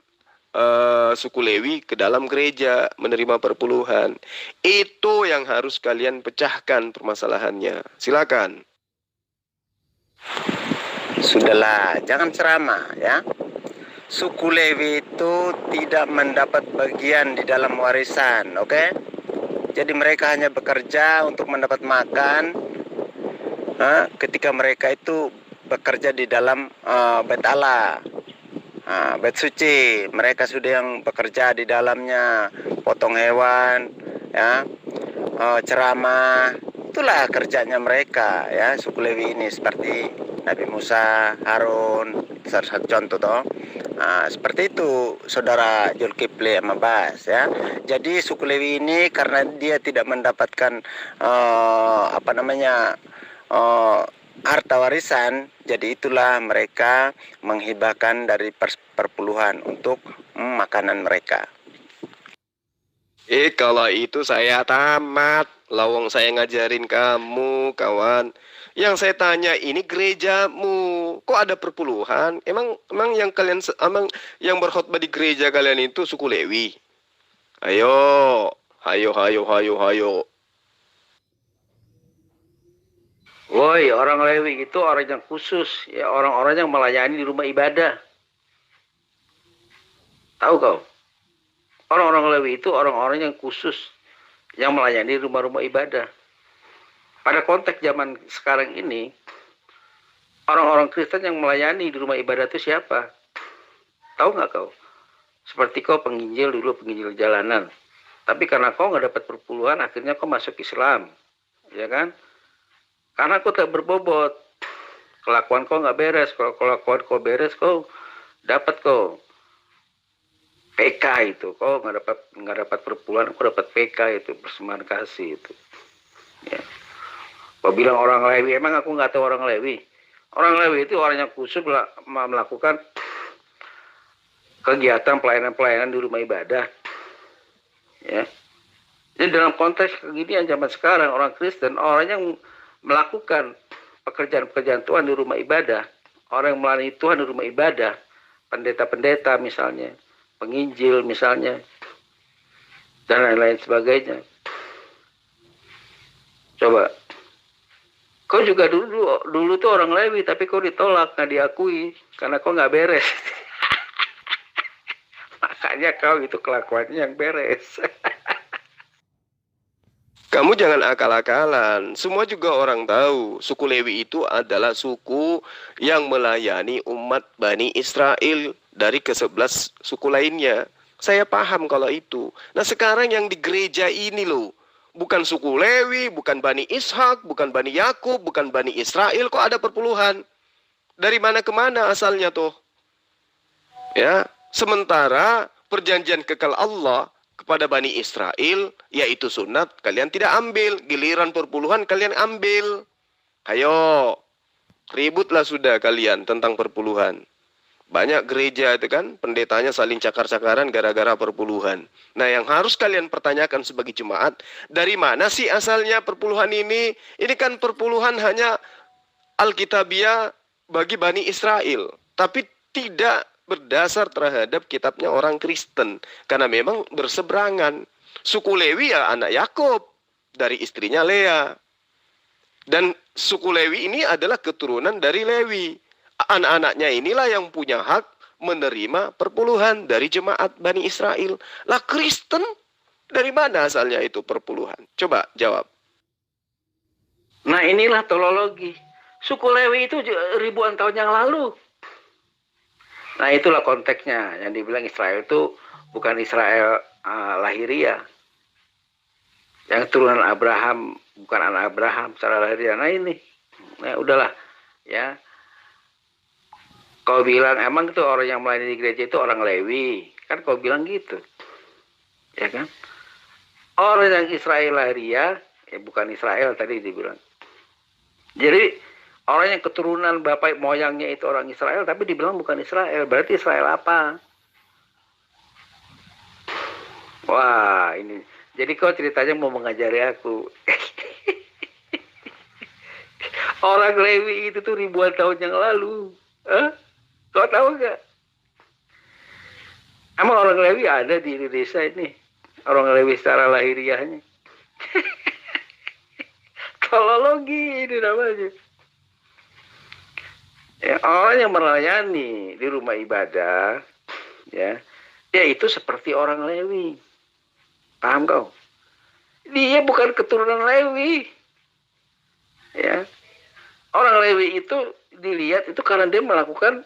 suku Lewi ke dalam gereja menerima perpuluhan? Itu yang harus kalian pecahkan permasalahannya. Silakan. Sudahlah, jangan ceramah, ya. Suku Lewi itu tidak mendapat bagian di dalam warisan, oke? Jadi mereka hanya bekerja untuk mendapat makan ketika mereka itu bekerja di dalam Bait Allah, Bait Suci. Mereka sudah yang bekerja di dalamnya, potong hewan, ya, ceramah. Itulah kerjanya mereka, ya, suku Lewi ini, seperti Nabi Musa, Harun, salah satu contoh toh. Seperti itu saudara Zulkifli sama Bas, ya. Jadi suku Lewi ini karena dia tidak mendapatkan harta warisan, jadi itulah mereka menghibahkan dari perpuluhan untuk makanan mereka. Kalau itu saya tamat. Lawang saya ngajarin kamu, kawan. Yang saya tanya ini gerejamu, kok ada perpuluhan? Emang yang kalian yang berkhotbah di gereja kalian itu suku Lewi? Ayo. Woi, orang Lewi itu orang yang khusus, ya, orang-orang yang melayani di rumah ibadah. Tahu kau? Orang-orang Lewi itu orang-orang yang khusus yang melayani rumah-rumah ibadah. Pada konteks zaman sekarang ini, orang-orang Kristen yang melayani di rumah ibadah itu siapa? Tahu nggak kau? Seperti kau penginjil dulu, penginjil jalanan. Tapi karena kau nggak dapat perpuluhan, akhirnya kau masuk Islam, ya kan? Karena kau tak berbobot, kelakuan kau nggak beres. Kalau kelakuan kau beres, kau dapat kau PK itu. Kau nggak dapat perpuluhan, kau dapat PK itu, persembahan kasih itu. Ya. Kau bilang orang Lewi, emang aku nggak tahu orang Lewi. Orang Lewi itu orang yang khusus melakukan kegiatan pelayanan-pelayanan di rumah ibadah. Ya. Jadi dalam konteks keginian zaman sekarang, orang Kristen, orang yang melakukan pekerjaan-pekerjaan Tuhan di rumah ibadah, orang yang melayani Tuhan di rumah ibadah, pendeta-pendeta misalnya, penginjil misalnya, dan lain-lain sebagainya. Coba, kau juga dulu tuh orang Lewi, tapi kau ditolak, nggak diakui, karena kau nggak beres. Makanya kau itu kelakuannya yang beres. Kamu jangan akal-akalan. Semua juga orang tahu suku Lewi itu adalah suku yang melayani umat Bani Israel dari ke-11 suku lainnya. Saya paham kalau itu. Nah sekarang yang di gereja ini loh, bukan suku Lewi, bukan Bani Ishak, bukan Bani Yakub, bukan Bani Israel, kok ada perpuluhan? Dari mana ke mana asalnya tuh? Ya, sementara perjanjian kekal Allah kepada Bani Israel, yaitu sunat, kalian tidak ambil. Giliran perpuluhan kalian ambil. Ayo, ributlah sudah kalian tentang perpuluhan. Banyak gereja itu kan, pendetanya saling cakar-cakaran gara-gara perpuluhan. Nah yang harus kalian pertanyakan sebagai jemaat, dari mana sih asalnya perpuluhan ini? Ini kan perpuluhan hanya Alkitabiah bagi Bani Israel. Tapi tidak berdasar terhadap kitabnya orang Kristen. Karena memang berseberangan. Suku Lewi ya anak Yakub dari istrinya Lea. Dan suku Lewi ini adalah keturunan dari Lewi. Anak-anaknya inilah yang punya hak menerima perpuluhan dari jemaat Bani Israel. Lah Kristen, dari mana asalnya itu perpuluhan? Coba jawab. Nah inilah teologi. Suku Lewi itu ribuan tahun yang lalu. Nah itulah konteksnya yang dibilang Israel itu bukan Israel lahiriah. Yang turunan Abraham bukan anak Abraham secara lahiriah. Nah ini, nah udahlah ya. Kau bilang emang itu orang yang melayani di gereja itu orang Lewi, kan kau bilang gitu, ya kan? Orang yang Israel lahiriah, ya bukan Israel tadi dibilang. Jadi orang yang keturunan bapak moyangnya itu orang Israel, tapi dibilang bukan Israel. Berarti Israel apa? Wah, ini. Jadi kau ceritanya mau mengajari aku. Orang Lewi itu tuh ribuan tahun yang lalu. Kau tahu nggak? Emang orang Lewi ada di Indonesia ini? Orang Lewi secara lahiriahnya. Teologi ini namanya. Ya, orang yang melayani di rumah ibadah, ya, dia itu seperti orang Lewi. Paham kau? Dia bukan keturunan Lewi. Ya. Orang Lewi itu dilihat itu karena dia melakukan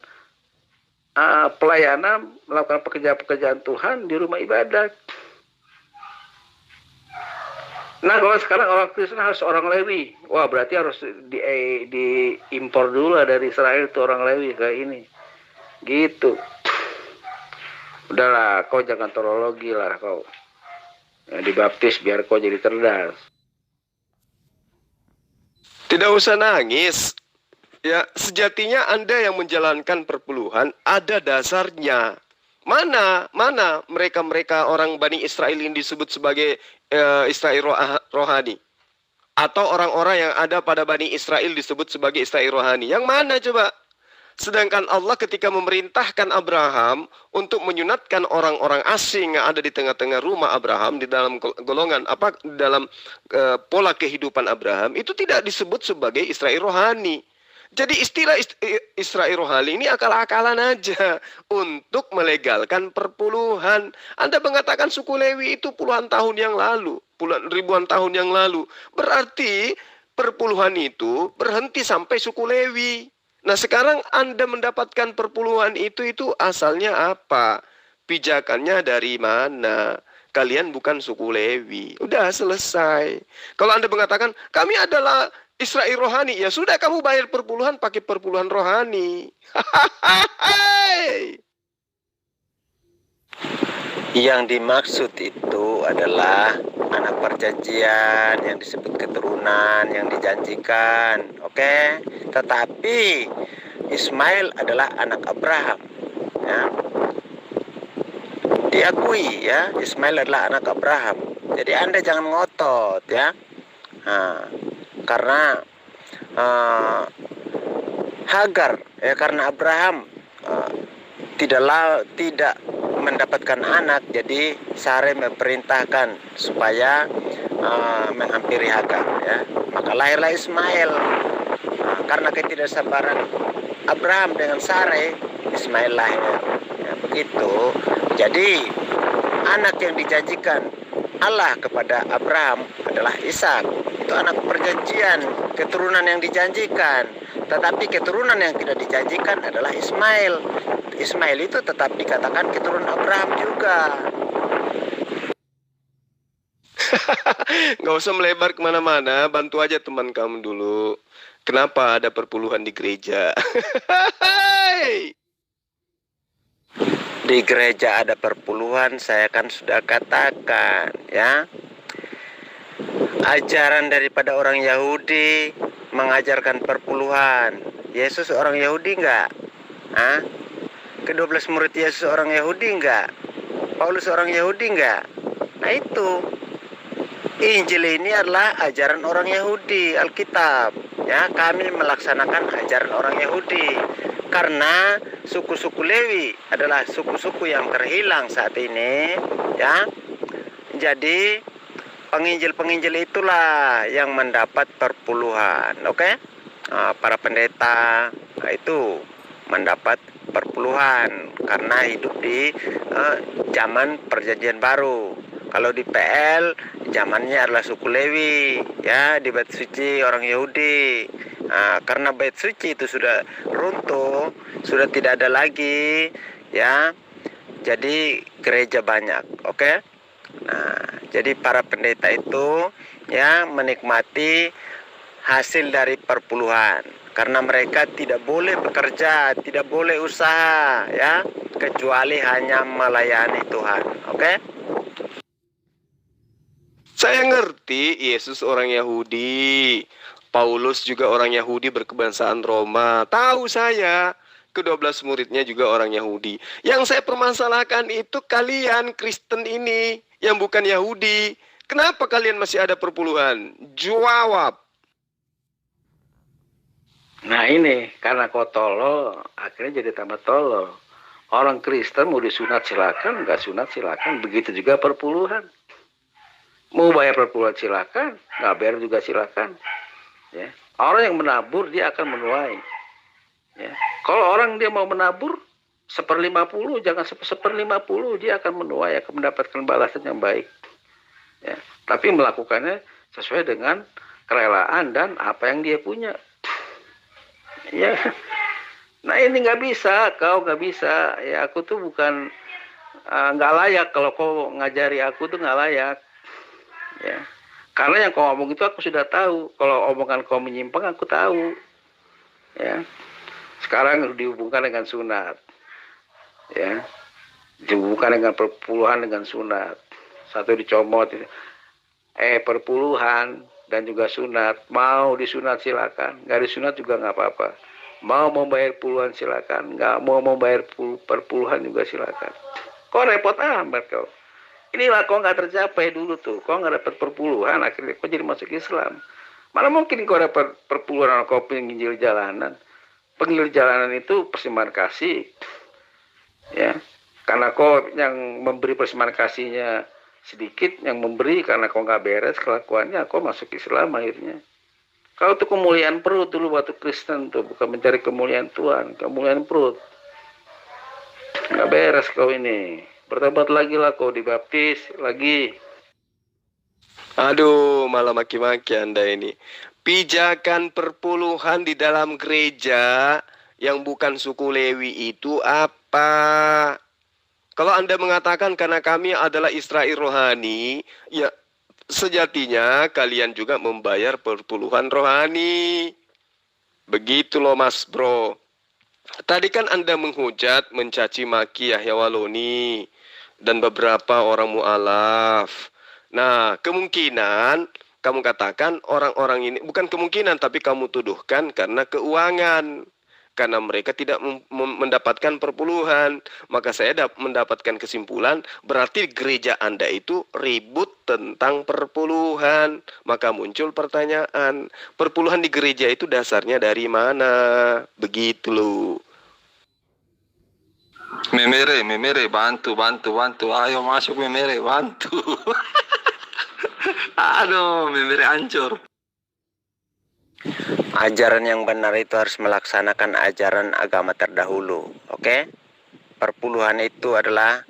pelayanan, melakukan pekerjaan-pekerjaan Tuhan di rumah ibadah. Nah kalau sekarang orang Kristen harus orang Lewi, wah berarti harus diimpor dulu lah dari Israel itu orang Lewi kayak ini, gitu. Udahlah, kau jangan teologi lah kau. Ya, dibaptis biar kau jadi cerdas. Tidak usah nangis. Ya, sejatinya Anda yang menjalankan perpuluhan ada dasarnya. Mana mereka orang Bani Israel yang disebut sebagai Israel rohani? Atau orang-orang yang ada pada Bani Israel disebut sebagai Israel rohani? Yang mana coba? Sedangkan Allah ketika memerintahkan Abraham untuk menyunatkan orang-orang asing yang ada di tengah-tengah rumah Abraham, di dalam golongan dalam pola kehidupan Abraham, itu tidak disebut sebagai Israel rohani. Jadi istilah Isra'i rohani ini akal-akalan aja untuk melegalkan perpuluhan. Anda mengatakan suku Lewi itu puluhan tahun yang lalu, puluhan ribuan tahun yang lalu. Berarti perpuluhan itu berhenti sampai suku Lewi. Nah, sekarang Anda mendapatkan perpuluhan itu asalnya apa? Pijakannya dari mana? Kalian bukan suku Lewi. Udah selesai. Kalau Anda mengatakan kami adalah Isra'i rohani, ya sudah, kamu bayar perpuluhan pakai perpuluhan rohani. Yang dimaksud itu adalah anak perjanjian yang disebut keturunan yang dijanjikan, oke? Tetapi Ismail adalah anak Abraham, ya. Diakui ya, Ismail adalah anak Abraham. Jadi Anda jangan ngotot ya. Nah, karena Hagar ya, karena Abraham tidak mendapatkan anak, jadi Sarai memerintahkan supaya menghampiri Hagar ya. Maka lahirlah Ismail. Karena ketidaksabaran Abraham dengan Sarai, Ismail lahir ya, begitu. Jadi anak yang dijanjikan Allah kepada Abraham adalah Ishak. Itu anak perjanjian, keturunan yang dijanjikan. Tetapi keturunan yang tidak dijanjikan adalah Ismail. Ismail itu tetap dikatakan keturunan Abraham juga. Nggak usah melebar kemana-mana, bantu aja teman kamu dulu. Kenapa ada perpuluhan di gereja? Di gereja ada perpuluhan, saya kan sudah katakan ya. Ajaran daripada orang Yahudi mengajarkan perpuluhan. Yesus orang Yahudi enggak? Ke-12 murid Yesus orang Yahudi enggak? Paulus orang Yahudi enggak? Nah itu, Injil ini adalah ajaran orang Yahudi, Alkitab. Ya, kami melaksanakan ajaran orang Yahudi. Karena suku-suku Lewi adalah suku-suku yang terhilang saat ini, ya. Jadi penginjil-penginjil itulah yang mendapat perpuluhan, oke? Para pendeta itu mendapat perpuluhan karena hidup di zaman perjanjian baru. Kalau di PL zamannya adalah suku Lewi, ya, di Bait Suci orang Yahudi. Karena Bait Suci itu sudah runtuh, sudah tidak ada lagi, ya. Jadi gereja banyak, oke? Nah, jadi para pendeta itu ya menikmati hasil dari perpuluhan karena mereka tidak boleh bekerja, tidak boleh usaha, ya, kecuali hanya melayani Tuhan, oke? Saya ngerti Yesus orang Yahudi, Paulus juga orang Yahudi berkebangsaan Roma. Tahu saya, ke-12 muridnya juga orang Yahudi. Yang saya permasalahkan itu kalian Kristen ini yang bukan Yahudi. Kenapa kalian masih ada perpuluhan? Jawab. Nah ini, karena kau tolol, akhirnya jadi tambah tolol. Orang Kristen mau disunat silakan, nggak sunat silakan. Begitu juga perpuluhan. Mau bayar perpuluhan silakan, nggak bayar juga silakan. Ya. Orang yang menabur dia akan menuai. Ya. Kalau orang dia mau menabur 1/50, jangan 1/50, dia akan menuai, akan mendapatkan balasan yang baik. Ya. Tapi melakukannya sesuai dengan kerelaan dan apa yang dia punya. Ya. Nah ini nggak bisa, kau nggak bisa. Ya aku tuh bukan nggak layak, kalau kau ngajari aku tuh nggak layak. Ya, karena yang kau ngomong itu aku sudah tahu. Kalau omongan kau menyimpang aku tahu. Ya, sekarang dihubungkan dengan sunat. Ya, dihubungkan dengan perpuluhan dengan sunat. Satu dicomot. Perpuluhan dan juga sunat. Mau disunat silakan, nggak disunat juga nggak apa-apa. Mau membayar puluhan silakan, nggak mau membayar perpuluhan juga silakan. Kok repot amat kau? Inilah kau nggak tercapai dulu tuh, kau nggak dapat perpuluhan, akhirnya kau jadi masuk Islam. Mana mungkin kau dapat perpuluhan kalau kau penginjil jalanan? Penginjil jalanan itu persembahan kasih, ya. Karena kau yang memberi persembahan kasihnya sedikit, yang memberi karena kau nggak beres kelakuannya, kau masuk Islam akhirnya. Kau tuh kemuliaan perut dulu waktu Kristen tuh, bukan mencari kemuliaan Tuhan, kemuliaan perut. Nggak beres kau ini. Bertobat lagi lah kau, dibaptis lagi. Aduh, malah maki-maki Anda ini. Pijakan perpuluhan di dalam gereja yang bukan suku Lewi itu apa? Kalau Anda mengatakan karena kami adalah Israel rohani, ya sejatinya kalian juga membayar perpuluhan rohani. Begitu loh Mas Bro. Tadi kan Anda menghujat, mencaci maki Yahya Waloni dan beberapa orang mu'alaf. Nah, kemungkinan kamu katakan orang-orang ini, bukan kemungkinan, tapi kamu tuduhkan karena keuangan. Karena mereka tidak mendapatkan perpuluhan. Maka saya mendapatkan kesimpulan, berarti gereja Anda itu ribut tentang perpuluhan. Maka muncul pertanyaan, perpuluhan di gereja itu dasarnya dari mana? Begitu loh. Memere, bantu. Ayo masuk Memere, bantu. Aduh, Memere hancur. Ajaran yang benar itu harus melaksanakan ajaran agama terdahulu, oke? Perpuluhan itu adalah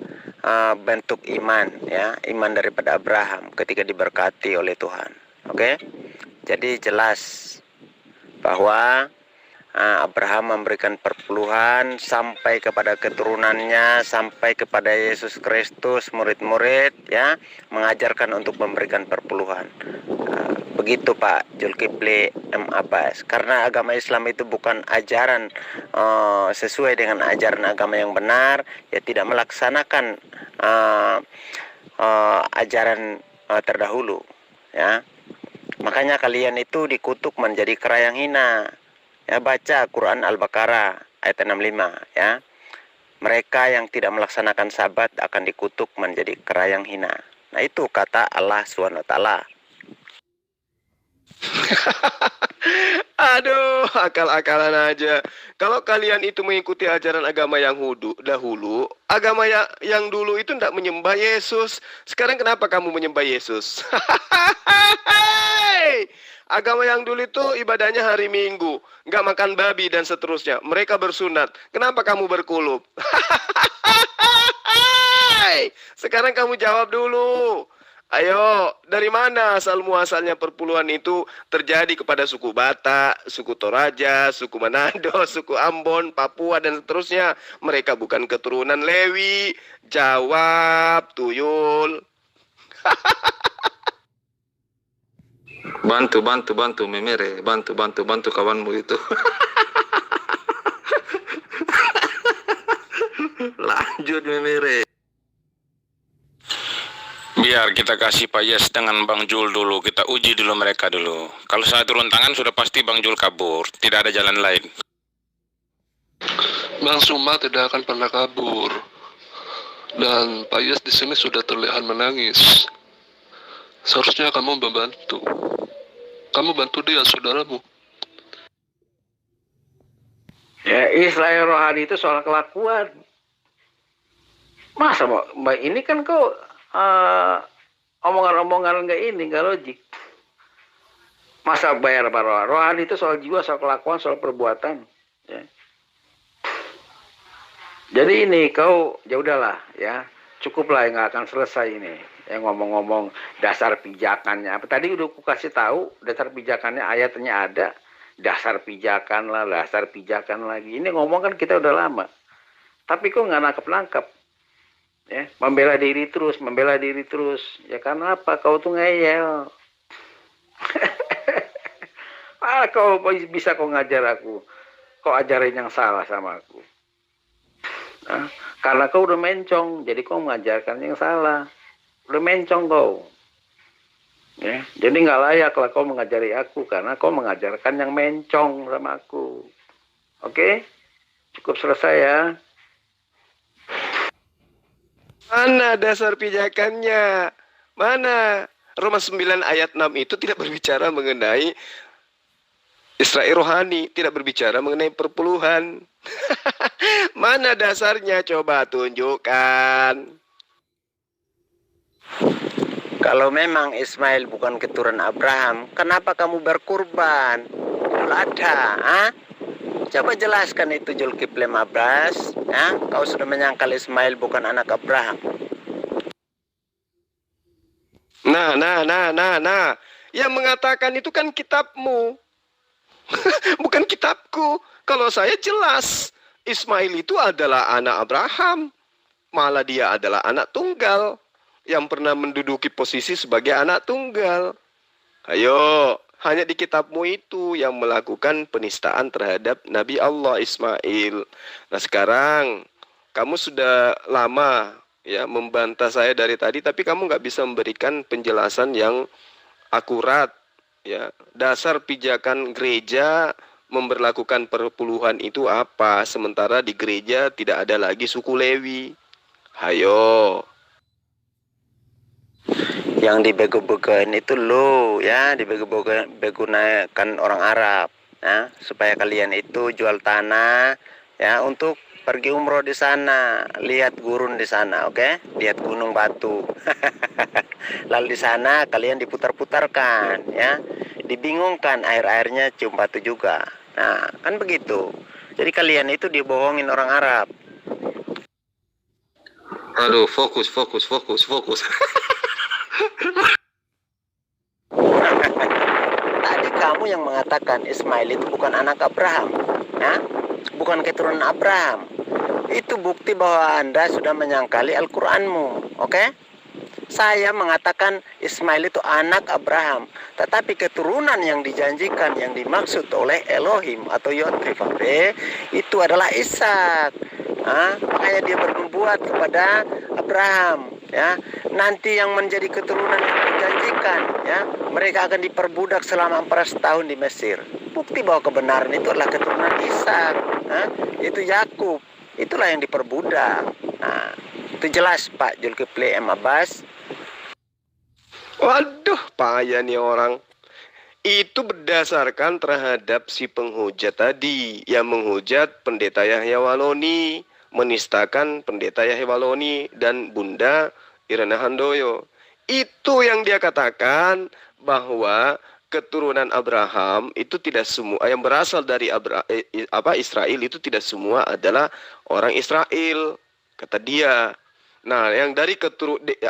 bentuk iman, ya, iman daripada Abraham ketika diberkati oleh Tuhan, oke? Jadi jelas bahwa Abraham memberikan perpuluhan sampai kepada keturunannya, sampai kepada Yesus Kristus, murid-murid, ya, mengajarkan untuk memberikan perpuluhan. Begitu Pak Zulkifli M. Abbas. Karena agama Islam itu bukan ajaran sesuai dengan ajaran agama yang benar, ya tidak melaksanakan ajaran terdahulu, ya. Makanya kalian itu dikutuk menjadi kera yang hina. Ya, baca Quran Al-Baqarah ayat 65, ya. Mereka yang tidak melaksanakan sabat akan dikutuk menjadi kera yang hina. Nah, itu kata Allah SWT. Aduh, akal-akalan aja. Kalau kalian itu mengikuti ajaran agama yang dahulu, agama yang dulu itu tidak menyembah Yesus. Sekarang kenapa kamu menyembah Yesus? Agama yang dulu itu ibadahnya hari Minggu, nggak makan babi dan seterusnya. Mereka bersunat. Kenapa kamu berkulup? Sekarang kamu jawab dulu. Ayo, dari mana asal muasalnya perpuluhan itu terjadi kepada suku Batak, suku Toraja, suku Manado, suku Ambon, Papua, dan seterusnya? Mereka bukan keturunan Lewi. Jawab, tuyul. Bantu Memere, bantu kawanmu itu. Lanjut Memere. Biar kita kasih Pak Yes dengan Bang Jul dulu, kita uji dulu mereka dulu. Kalau saya turun tangan sudah pasti Bang Jul kabur, tidak ada jalan lain. Bang Suma tidak akan pernah kabur. Dan Pak Yes di sini sudah terlihat menangis. Seharusnya kamu membantu. Kamu bantu dia, saudaramu. Ya, Israel rohani itu soal kelakuan. Masa Mbak ini kan kau omongan-omongan nggak logik. Masa bayar apa rohani itu soal jiwa, soal kelakuan, soal perbuatan. Ya. Jadi ini kau ya udahlah ya, cukuplah, nggak akan selesai ini. Yang ngomong-ngomong dasar pijakannya apa tadi udah aku kasih tahu, dasar pijakannya ayatnya ada, dasar pijakan lah, dasar pijakan lagi. Ini ngomong kan kita udah lama, tapi kok nggak nangkep ya, membela diri terus ya. Karena apa? Kau tuh ngeyel. Kau bisa kau ngajar aku, kau ajarin yang salah sama aku. Karena kau udah mencong, jadi kau mengajarkan yang salah. Udah mencong kau, ya. Jadi nggak layak lah kau mengajari aku, karena kau mengajarkan yang mencong sama aku. Oke? Cukup selesai ya. Mana dasar pijakannya? Mana? Roma 9 ayat 6 itu tidak berbicara mengenai Israel rohani, tidak berbicara mengenai perpuluhan. Mana dasarnya? Coba tunjukkan. Kalau memang Ismail bukan keturunan Abraham, kenapa kamu berkurban? Idul Adha, ah? Coba jelaskan itu Zulkifli Abbas, ya? Kau sudah menyangkal Ismail bukan anak Abraham. Nah. Yang mengatakan itu kan kitabmu. Bukan kitabku. Kalau saya jelas, Ismail itu adalah anak Abraham. Malah dia adalah anak tunggal yang pernah menduduki posisi sebagai anak tunggal. Ayo, hanya di kitabmu itu yang melakukan penistaan terhadap Nabi Allah Ismail. Nah sekarang, kamu sudah lama ya membantah saya dari tadi, tapi kamu nggak bisa memberikan penjelasan yang akurat. Ya, dasar pijakan gereja memberlakukan perpuluhan itu apa? Sementara di gereja tidak ada lagi suku Lewi. Hayo. Yang dibego-begoin itu lo, ya, dibego-begokan orang Arab, ya, supaya kalian itu jual tanah, ya, untuk pergi umroh di sana, lihat gurun di sana, oke? Lihat gunung batu. Lalu di sana kalian diputar-putarkan, ya, dibingungkan, air-airnya cium batu juga. Nah, kan begitu. Jadi kalian itu dibohongin orang Arab. Aduh, fokus. Tadi kamu yang mengatakan Ismail itu bukan anak Abraham, ya? Bukan keturunan Abraham. Itu bukti bahwa Anda sudah menyangkali Al-Quranmu, oke? Saya mengatakan Ismail itu anak Abraham, tetapi keturunan yang dijanjikan, yang dimaksud oleh Elohim atau Yod-Heh-Vav-Heh itu adalah Ishak. Makanya dia bernubuat kepada Abraham, ya. Nanti yang menjadi keturunan yang dijanjikan, ya, mereka akan diperbudak selama 400 tahun di Mesir. Bukti bahwa kebenaran itu adalah keturunan Ishak, itu Yakub. Itulah yang diperbudak. Nah, itu jelas Pak Zulkifli Abbas. Waduh, payah nih orang. Itu berdasarkan terhadap si penghujat tadi yang menghujat Pendeta Yahya Waloni, menistakan Pendeta Yahya Waloni dan Bunda Irena Handoyo. Itu yang dia katakan bahwa keturunan Abraham itu tidak semua yang berasal dari Israel itu tidak semua adalah orang Israel, kata dia. Nah, yang dari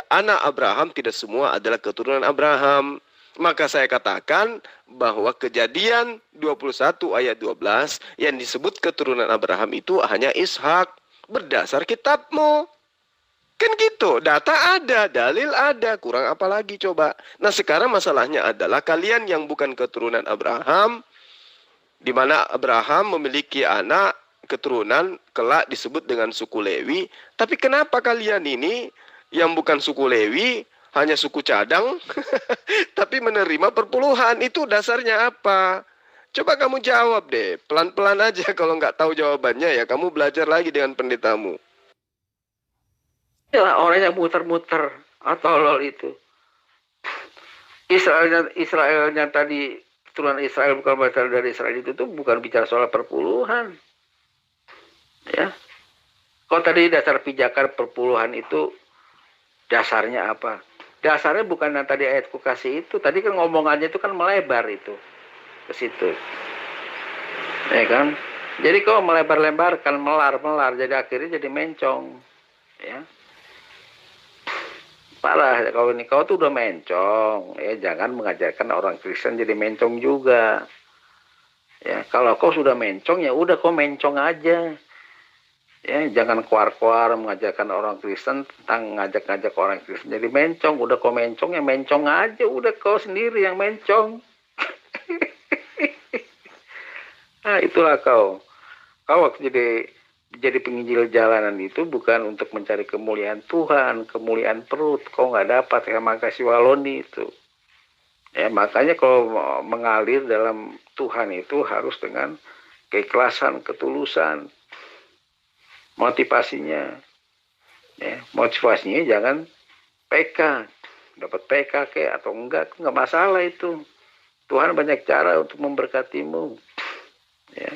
anak Abraham tidak semua adalah keturunan Abraham. Maka saya katakan bahwa Kejadian 21 ayat 12 yang disebut keturunan Abraham itu hanya Ishak berdasar kitabmu. Kan gitu, data ada, dalil ada, kurang apa lagi coba. Nah sekarang masalahnya adalah kalian yang bukan keturunan Abraham, di mana Abraham memiliki anak keturunan kelak disebut dengan suku Lewi. Tapi kenapa kalian ini yang bukan suku Lewi, hanya suku cadang, tapi menerima perpuluhan? Itu dasarnya apa? Coba kamu jawab deh, pelan-pelan aja. Kalau nggak tahu jawabannya ya kamu belajar lagi dengan pendetamu. Itulah orang yang muter-muter atau lol itu. Israelnya tadi, keturunan Israel bukan berasal dari Israel itu tuh bukan bicara soal perpuluhan. Ya. Kalau tadi dasar pijakan perpuluhan itu dasarnya apa? Dasarnya bukan yang tadi ayatku kasih itu. Tadi kan ngomongannya itu kan melebar itu ke situ. Ya kan? Jadi kalau melebar-lebarkan, melar, jadi akhirnya jadi mencong. Ya. Parah, kalau ini kau tuh udah mencong, ya jangan mengajarkan orang Kristen jadi mencong juga. Ya, kalau kau sudah mencong ya udah kau mencong aja. Ya, jangan keluar-keluar mengajarkan orang Kristen tentang ngajak-ngajak orang Kristen jadi mencong. Udah kau mencong ya mencong aja, udah kau sendiri yang mencong. Nah, itulah kau. Kau waktu jadi penginjil jalanan itu bukan untuk mencari kemuliaan Tuhan, kemuliaan perut. Kau nggak dapat sama kasih Waloni itu. Ya, makanya kalau mengalir dalam Tuhan itu harus dengan keikhlasan, ketulusan. Motivasinya, ya, motivasinya jangan PK, dapat PK kayak atau enggak masalah itu. Tuhan banyak cara untuk memberkatimu, ya.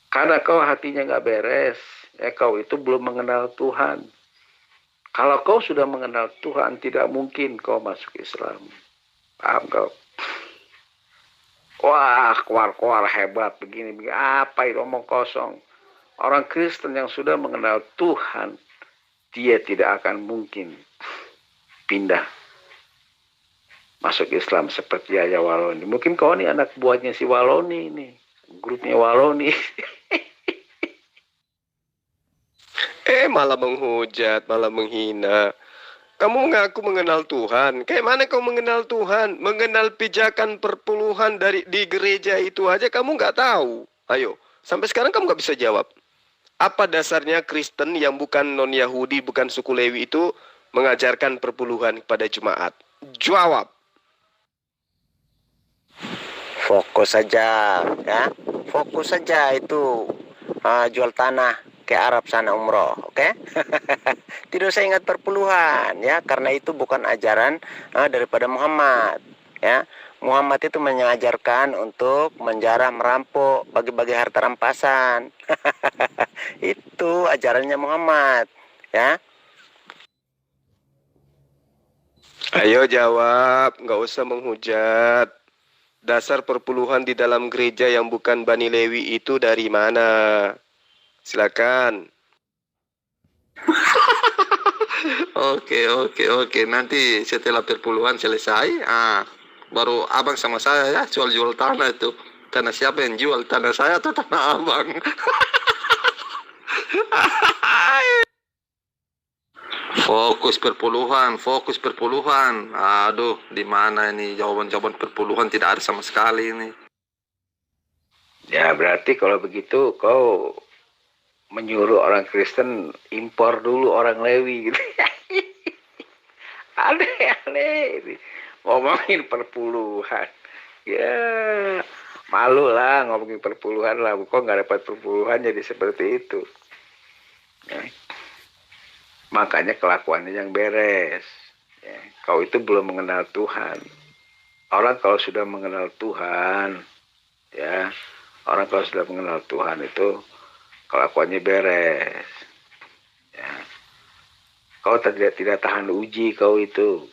Karena kau hatinya nggak beres, ya kau itu belum mengenal Tuhan. Kalau kau sudah mengenal Tuhan, tidak mungkin kau masuk Islam. Paham kau? Wah, keluar-keluar hebat begini, begini. Apa itu omong kosong? Orang Kristen yang sudah mengenal Tuhan, dia tidak akan mungkin pindah masuk Islam seperti Yaya Waloni. Mungkin kau ini anak buahnya si Waloni ini, grupnya Waloni. Malah menghujat, malah menghina. Kamu mengaku mengenal Tuhan. Kayak mana kau mengenal Tuhan? Mengenal pijakan perpuluhan di gereja itu aja kamu nggak tahu. Ayo, sampai sekarang kamu nggak bisa jawab. Apa dasarnya Kristen yang bukan non-Yahudi, bukan suku Lewi itu mengajarkan perpuluhan kepada jemaat? Jawab. Fokus saja, ya. Fokus saja itu jual tanah ke Arab sana umroh, oke? Tidak usah ingat perpuluhan, ya, karena itu bukan ajaran daripada Muhammad, ya. Muhammad itu mengajarkan untuk menjarah, merampok, bagi-bagi harta rampasan. Itu ajarannya Muhammad, ya. Ayo jawab, nggak usah menghujat. Dasar perpuluhan di dalam gereja yang bukan Bani Lewi itu dari mana? Silakan. Oke. Nanti setelah perpuluhan selesai, baru abang sama saya ya jual tanah itu. Tanah siapa yang jual? Tanah saya atau tanah abang? Fokus perpuluhan. Aduh, di mana ini jawaban-jawaban perpuluhan tidak ada sama sekali ini. Ya berarti kalau begitu kau menyuruh orang Kristen impor dulu orang Lewi gitu. Aneh. Ngomongin perpuluhan. Ya, malu lah ngomongin perpuluhan lah. Kok nggak dapat perpuluhan jadi seperti itu. Ya. Makanya kelakuannya yang beres. Ya. Kau itu belum mengenal Tuhan. Orang kalau sudah mengenal Tuhan, ya, orang kalau sudah mengenal Tuhan itu kelakuannya beres. Ya. Kau tidak tahan uji kau itu.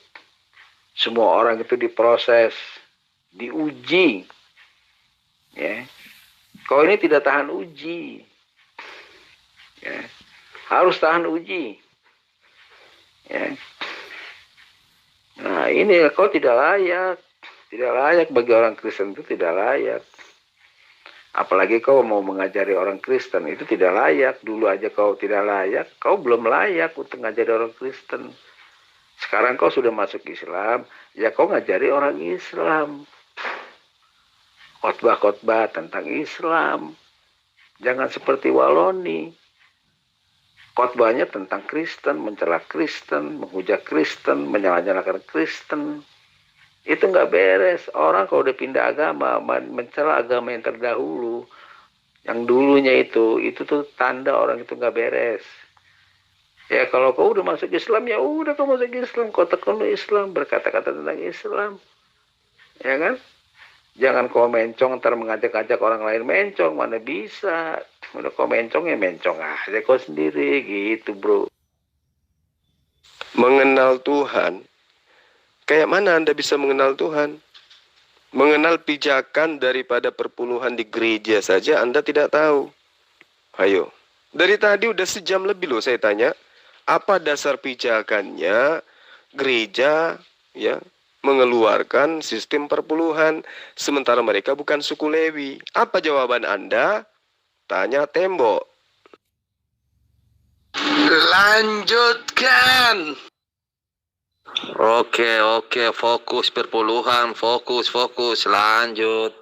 Semua orang itu diproses, diuji. Ya. Kau ini tidak tahan uji. Ya. Harus tahan uji. Ya. Nah ini kau tidak layak. Tidak layak bagi orang Kristen itu tidak layak. Apalagi kau mau mengajari orang Kristen, itu tidak layak. Dulu aja kau tidak layak, kau belum layak untuk mengajari orang Kristen. Sekarang kau sudah masuk Islam, ya kau ngajari orang Islam. Khotbah-khotbah tentang Islam. Jangan seperti Waloni. Khotbahnya tentang Kristen, mencela Kristen, menghujat Kristen, menyala-nyalakan Kristen. Itu nggak beres. Orang kalau udah pindah agama, mencela agama yang terdahulu, yang dulunya itu tuh tanda orang itu nggak beres. Ya kalau kau udah masuk Islam, ya udah kau masuk Islam, kau tekun Islam, berkata-kata tentang Islam, ya kan? Jangan kau mencong, ntar mengajak-ajak orang lain mencong, mana bisa? Udah kau mencong ya mencong aja kau sendiri, gitu bro. Mengenal Tuhan. Kayak mana Anda bisa mengenal Tuhan? Mengenal pijakan daripada perpuluhan di gereja saja Anda tidak tahu. Ayo, dari tadi udah sejam lebih loh saya tanya. Apa dasar pijakannya gereja ya mengeluarkan sistem perpuluhan sementara mereka bukan suku Lewi? Apa jawaban Anda? Tanya tembok. Lanjutkan. Oke, fokus perpuluhan, fokus, lanjut.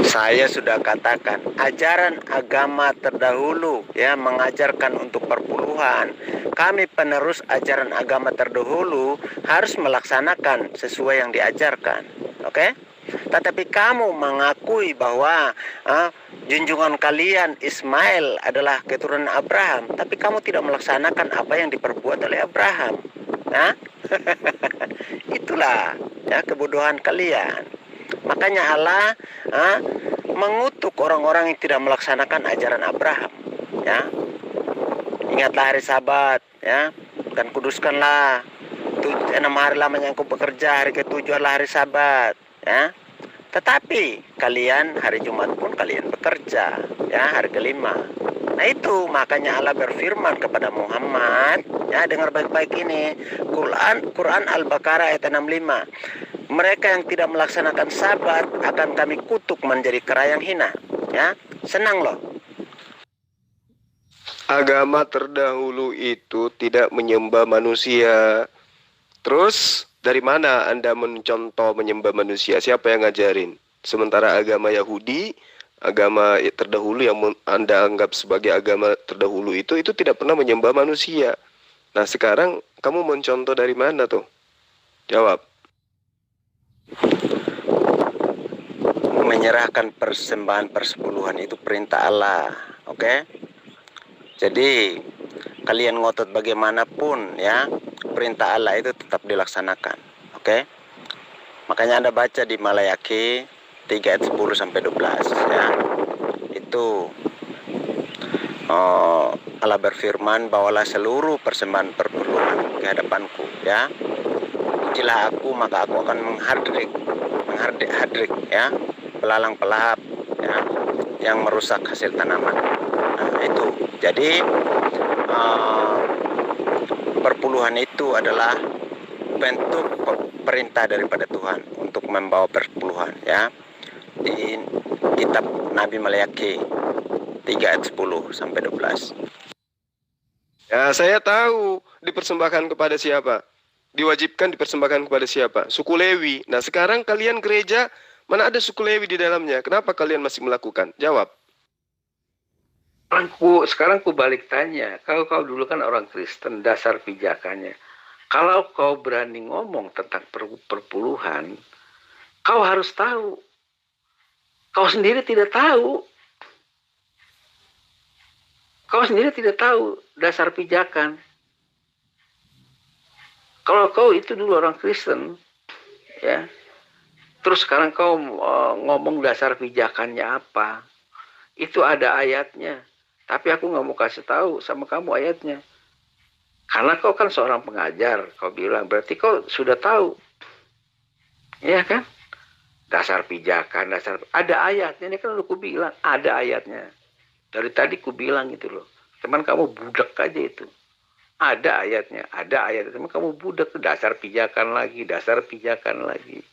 Saya sudah katakan, ajaran agama terdahulu ya mengajarkan untuk perpuluhan. Kami penerus ajaran agama terdahulu harus melaksanakan sesuai yang diajarkan. Oke? Tetapi kamu mengakui bahwa junjungan kalian Ismail adalah keturunan Abraham, tapi kamu tidak melaksanakan apa yang diperbuat oleh Abraham. Itulah ya kebodohan kalian. Makanya Allah mengutuk orang-orang yang tidak melaksanakan ajaran Abraham, ya. Ingatlah hari Sabat, ya, dan kuduskanlah 6 hari lamanya engkau bekerja, hari ke-7 adalah hari Sabat, ya. Tetapi kalian hari Jumat pun kalian bekerja, ya, hari ke-5. Nah itu makanya Allah berfirman kepada Muhammad, ya, dengar baik-baik ini, Quran Al-Baqarah ayat 65. Mereka yang tidak melaksanakan Sabat akan kami kutuk menjadi kera yang hina, ya. Senang loh. Agama terdahulu itu tidak menyembah manusia. Terus dari mana Anda mencontoh menyembah manusia? Siapa yang ngajarin? Sementara agama Yahudi, agama terdahulu yang Anda anggap sebagai agama terdahulu itu tidak pernah menyembah manusia. Nah sekarang kamu mencontoh dari mana tuh? Jawab. Menyerahkan persembahan persepuluhan itu perintah Allah, oke? Jadi kalian ngotot bagaimanapun, ya, perintah Allah itu tetap dilaksanakan, oke? Makanya Anda baca di Malayaki 3 ayat 10 sampai 12, ya. Itu Allah berfirman, bawalah seluruh persembahan perpuluhan ke hadapanku, ya. Pujilah aku, maka aku akan menghadrik, ya, belalang pelahap, ya, yang merusak hasil tanaman. Nah, itu. Jadi perpuluhan itu adalah bentuk perintah daripada Tuhan untuk membawa perpuluhan, ya. Di kitab Nabi Malayaki 3 ayat 10 sampai 12. Ya saya tahu dipersembahkan kepada siapa. Diwajibkan dipersembahkan kepada siapa? Suku Lewi. Nah sekarang kalian gereja, mana ada suku Lewi di dalamnya? Kenapa kalian masih melakukan? Jawab. Sekarang ku balik tanya, kau dulu kan orang Kristen, dasar pijakannya. Kalau kau berani ngomong tentang perpuluhan, kau harus tahu. Kau sendiri tidak tahu. Kau sendiri tidak tahu dasar pijakan. Kalau kau itu dulu orang Kristen, ya, terus sekarang kau ngomong dasar pijakannya apa? Itu ada ayatnya. Tapi aku nggak mau kasih tahu sama kamu ayatnya. Karena kau kan seorang pengajar, kau bilang, berarti kau sudah tahu. Iya kan? Dasar pijakan, ada ayatnya. Ini kan udah ku bilang, ada ayatnya. Dari tadi ku bilang itu loh. Cuman kamu budak aja itu. Ada ayatnya, ada ayatnya. Cuman kamu budak, dasar pijakan lagi, dasar pijakan lagi.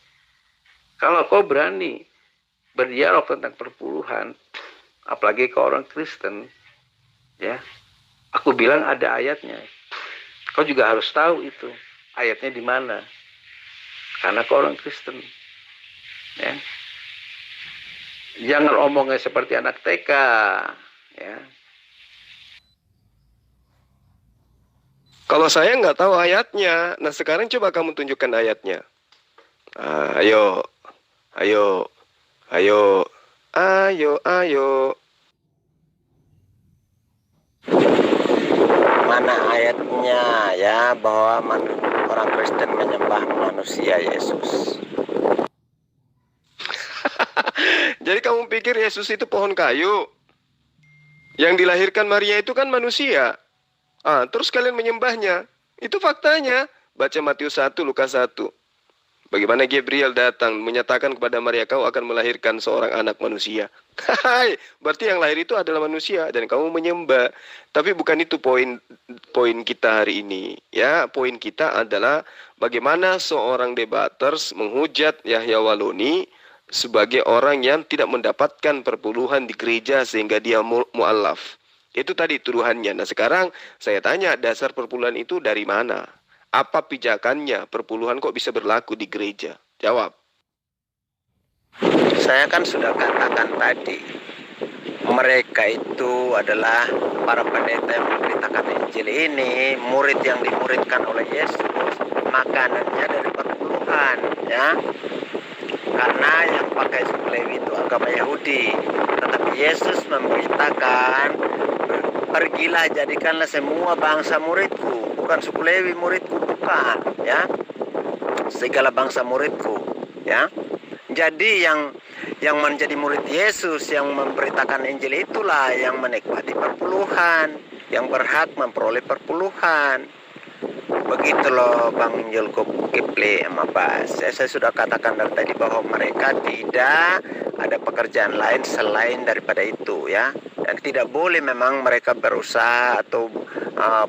Kalau kau berani berdialog tentang perpuluhan, apalagi kau orang Kristen, ya, aku bilang ada ayatnya. Kau juga harus tahu itu ayatnya di mana. Karena kau orang Kristen, ya. Jangan omongnya seperti anak TK, ya. Kalau saya nggak tahu ayatnya, nah sekarang coba kamu tunjukkan ayatnya. Ayo. Mana ayatnya, ya, bahwa orang Kristen menyembah manusia Yesus? Jadi kamu pikir Yesus itu pohon kayu? Yang dilahirkan Maria itu kan manusia. Terus kalian menyembahnya. Itu faktanya. Baca Matius 1, Lukas 1. Bagaimana Gabriel datang menyatakan kepada Maria, kau akan melahirkan seorang anak manusia. Berarti yang lahir itu adalah manusia dan kamu menyembah. Tapi bukan itu poin kita hari ini. Ya, poin kita adalah bagaimana seorang debaters menghujat Yahya Waloni sebagai orang yang tidak mendapatkan perpuluhan di gereja sehingga dia mu'alaf. Itu tadi tuduhannya. Nah sekarang saya tanya, dasar perpuluhan itu dari mana? Apa pijakannya? Perpuluhan kok bisa berlaku di gereja? Jawab. Saya kan sudah katakan tadi, mereka itu adalah para pendeta yang memberitakan Injil ini, murid yang dimuridkan oleh Yesus, makanannya dari perpuluhan, ya. Karena yang pakai suku Lewi itu agama Yahudi, tetapi Yesus memberitakan, pergilah jadikanlah semua bangsa muridku, bukan suku Lewi muridku, bukan, ya, segala bangsa muridku, ya. Jadi yang menjadi murid Yesus, yang memberitakan Injil itulah yang menikmati perpuluhan, yang berhak memperoleh perpuluhan. Begitu loh Bang Zulkifli sama Bas. Saya sudah katakan dari tadi bahwa mereka tidak ada pekerjaan lain selain daripada itu ya. Dan tidak boleh memang mereka berusaha atau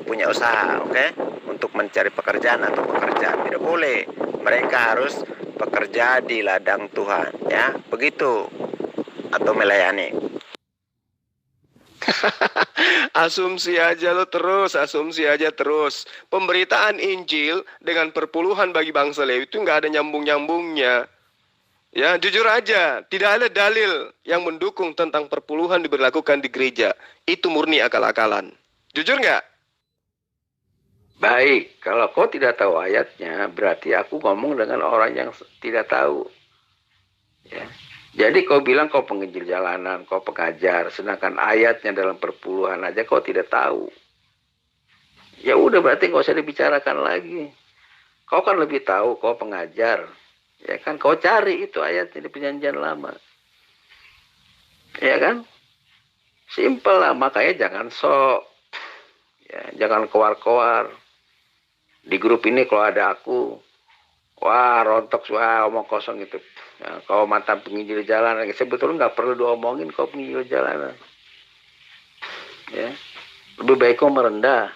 punya usaha, oke? Untuk mencari pekerjaan atau pekerjaan. Tidak boleh. Mereka harus bekerja di ladang Tuhan ya. Begitu. Atau melayani. Asumsi aja lo terus, asumsi aja terus. Pemberitaan Injil dengan perpuluhan bagi bangsa Lewi itu nggak ada nyambung-nyambungnya. Ya, jujur aja, tidak ada dalil yang mendukung tentang perpuluhan diberlakukan di gereja. Itu murni akal-akalan. Jujur nggak? Baik, kalau kau tidak tahu ayatnya, berarti aku ngomong dengan orang yang tidak tahu. Ya. Jadi kau bilang kau penginjil jalanan, kau pengajar, sedangkan ayatnya dalam perpuluhan aja kau tidak tahu. Ya udah berarti nggak usah dibicarakan lagi. Kau kan lebih tahu, kau pengajar. Ya kan, kau cari itu ayatnya di Perjanjian Lama. Ya kan? Simpel lah, makanya jangan sok. Ya, jangan koar-koar. Di grup ini kalau ada aku, wah rontok, wah omong kosong itu. Ya, kau mantan penginjil jalanan, sebetulnya nggak perlu diomongin kau penginjil jalanan. Ya, lebih baik kau merendah.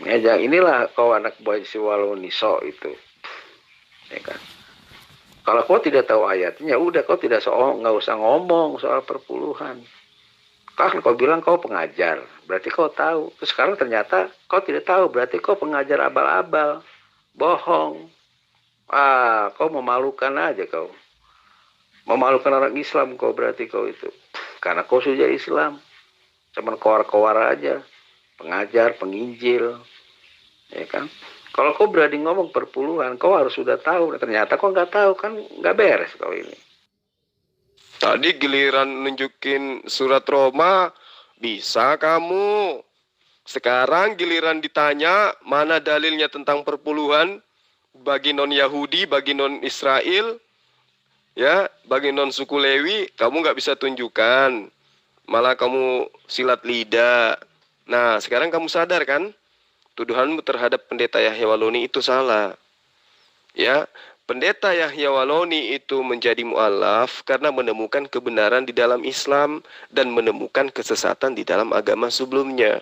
Ya, inilah kau anak buah si Waloniso itu. Ya kan? Kalau kau tidak tahu ayatnya, udah kau nggak usah ngomong soal perpuluhan. Kan kau bilang kau pengajar, berarti kau tahu. Terus sekarang ternyata kau tidak tahu, berarti kau pengajar abal-abal, bohong. Kau memalukan aja kau. Memalukan orang Islam kau berarti kau itu. Karena kau sudah Islam. Cuman koar-koar aja. Pengajar, penginjil. Ya kan? Kalau kau berani ngomong perpuluhan, kau harus sudah tahu. Ternyata kau nggak tahu, kan nggak beres kau ini. Tadi giliran nunjukin surat Roma, bisa kamu. Sekarang giliran ditanya mana dalilnya tentang perpuluhan, bagi non-Yahudi, bagi non-Israel, ya, bagi non-suku Lewi, kamu nggak bisa tunjukkan. Malah kamu silat lidah. Nah, sekarang kamu sadar kan? Tuduhanmu terhadap pendeta Yahya Waloni itu salah. Ya, pendeta Yahya Waloni itu menjadi mu'alaf karena menemukan kebenaran di dalam Islam dan menemukan kesesatan di dalam agama sebelumnya.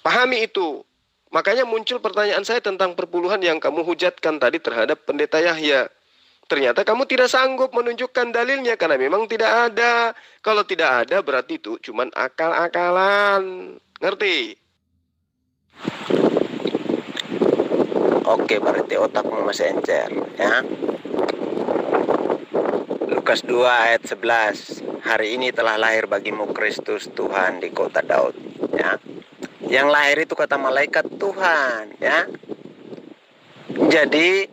Pahami itu. Makanya muncul pertanyaan saya tentang perpuluhan yang kamu hujatkan tadi terhadap pendeta Yahya. Ternyata kamu tidak sanggup menunjukkan dalilnya karena memang tidak ada. Kalau tidak ada berarti itu cuma akal-akalan. Ngerti? Oke, berarti otakmu masih encer ya. Lukas 2 ayat 11. Hari ini telah lahir bagimu Kristus Tuhan di kota Daud ya. Yang lahir itu kata malaikat Tuhan ya. Jadi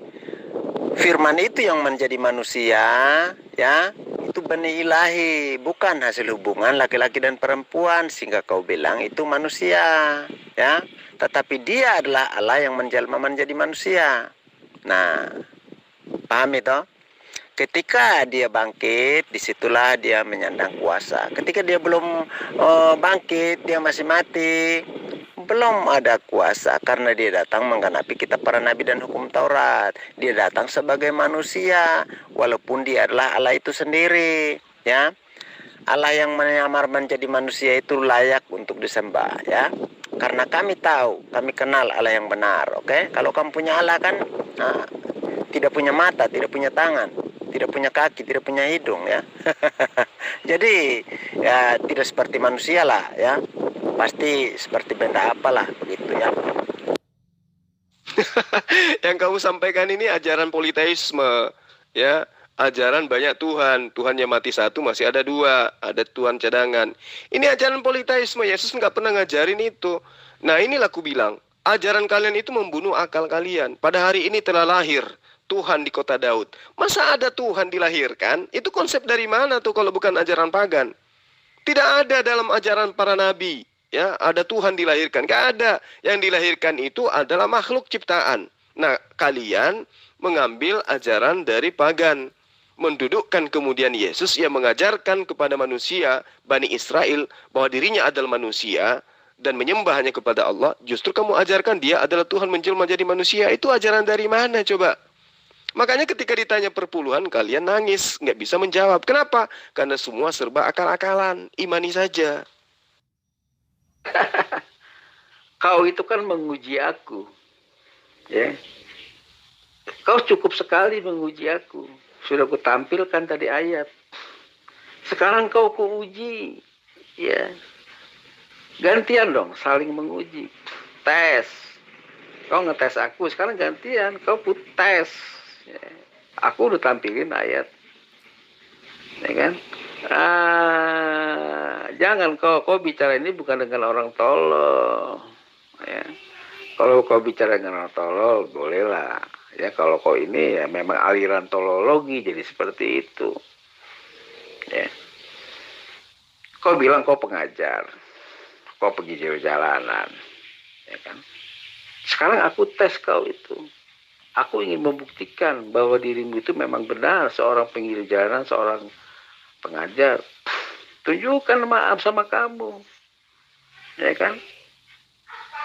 firman itu yang menjadi manusia ya, itu benih ilahi, bukan hasil hubungan laki-laki dan perempuan sehingga kau bilang itu manusia ya. Tetapi dia adalah Allah yang menjelma menjadi manusia. Nah, paham itu? Ketika dia bangkit, disitulah dia menyandang kuasa. Ketika dia belum bangkit, dia masih mati, belum ada kuasa karena dia datang menggenapi kitab para nabi dan hukum Taurat. Dia datang sebagai manusia, walaupun dia adalah Allah itu sendiri, ya. Allah yang menyamar menjadi manusia itu layak untuk disembah, ya. Karena kami tahu, kami kenal Allah yang benar, oke? Kalau kamu punya Allah kan, tidak punya mata, tidak punya tangan, tidak punya kaki, tidak punya hidung, ya. Jadi ya tidak seperti manusia lah, ya. Pasti seperti benda apalah begitu, ya. Yang kamu sampaikan ini ajaran politeisme, ya. Ajaran banyak Tuhan, Tuhan yang mati satu masih ada dua, ada Tuhan cadangan. Ini ajaran politeisme, Yesus nggak pernah ngajarin itu. Nah inilah aku bilang, ajaran kalian itu membunuh akal kalian. Pada hari ini telah lahir Tuhan di kota Daud. Masa ada Tuhan dilahirkan? Itu konsep dari mana tuh kalau bukan ajaran pagan? Tidak ada dalam ajaran para nabi. Ya, ada Tuhan dilahirkan. Gak ada. Yang dilahirkan itu adalah makhluk ciptaan. Nah, kalian mengambil ajaran dari pagan. mendudukkan kemudian Yesus yang mengajarkan kepada manusia, Bani Israel, bahwa dirinya adalah manusia dan menyembah hanya kepada Allah, justru kamu ajarkan dia adalah Tuhan menjelma jadi manusia. Itu ajaran dari mana coba? Makanya ketika ditanya perpuluhan, kalian nangis, nggak bisa menjawab. Kenapa? Karena semua serba akal-akalan, imani saja. Kau itu kan menguji aku, ya. Kau cukup sekali menguji aku. Sudah kutampilkan tadi ayat. Sekarang kau kuuji, ya. Gantian dong, saling menguji. Tes. Kau ngetes aku, sekarang gantian, kau tes. Ya. Aku udah tampilin ayat, ya kan? Jangan kau bicara ini bukan dengan orang tolol, ya. Kalau kau bicara dengan orang tolol, bolehlah. Ya kalau kau ini ya memang aliran tolologi, jadi seperti itu. Ya. Kau bilang kau pengajar, kau penginjil jalanan, ya kan? Sekarang aku tes kau itu. Aku ingin membuktikan bahwa dirimu itu memang benar seorang penginjil jalanan, seorang pengajar. Tunjukkan maaf sama kamu, ya kan?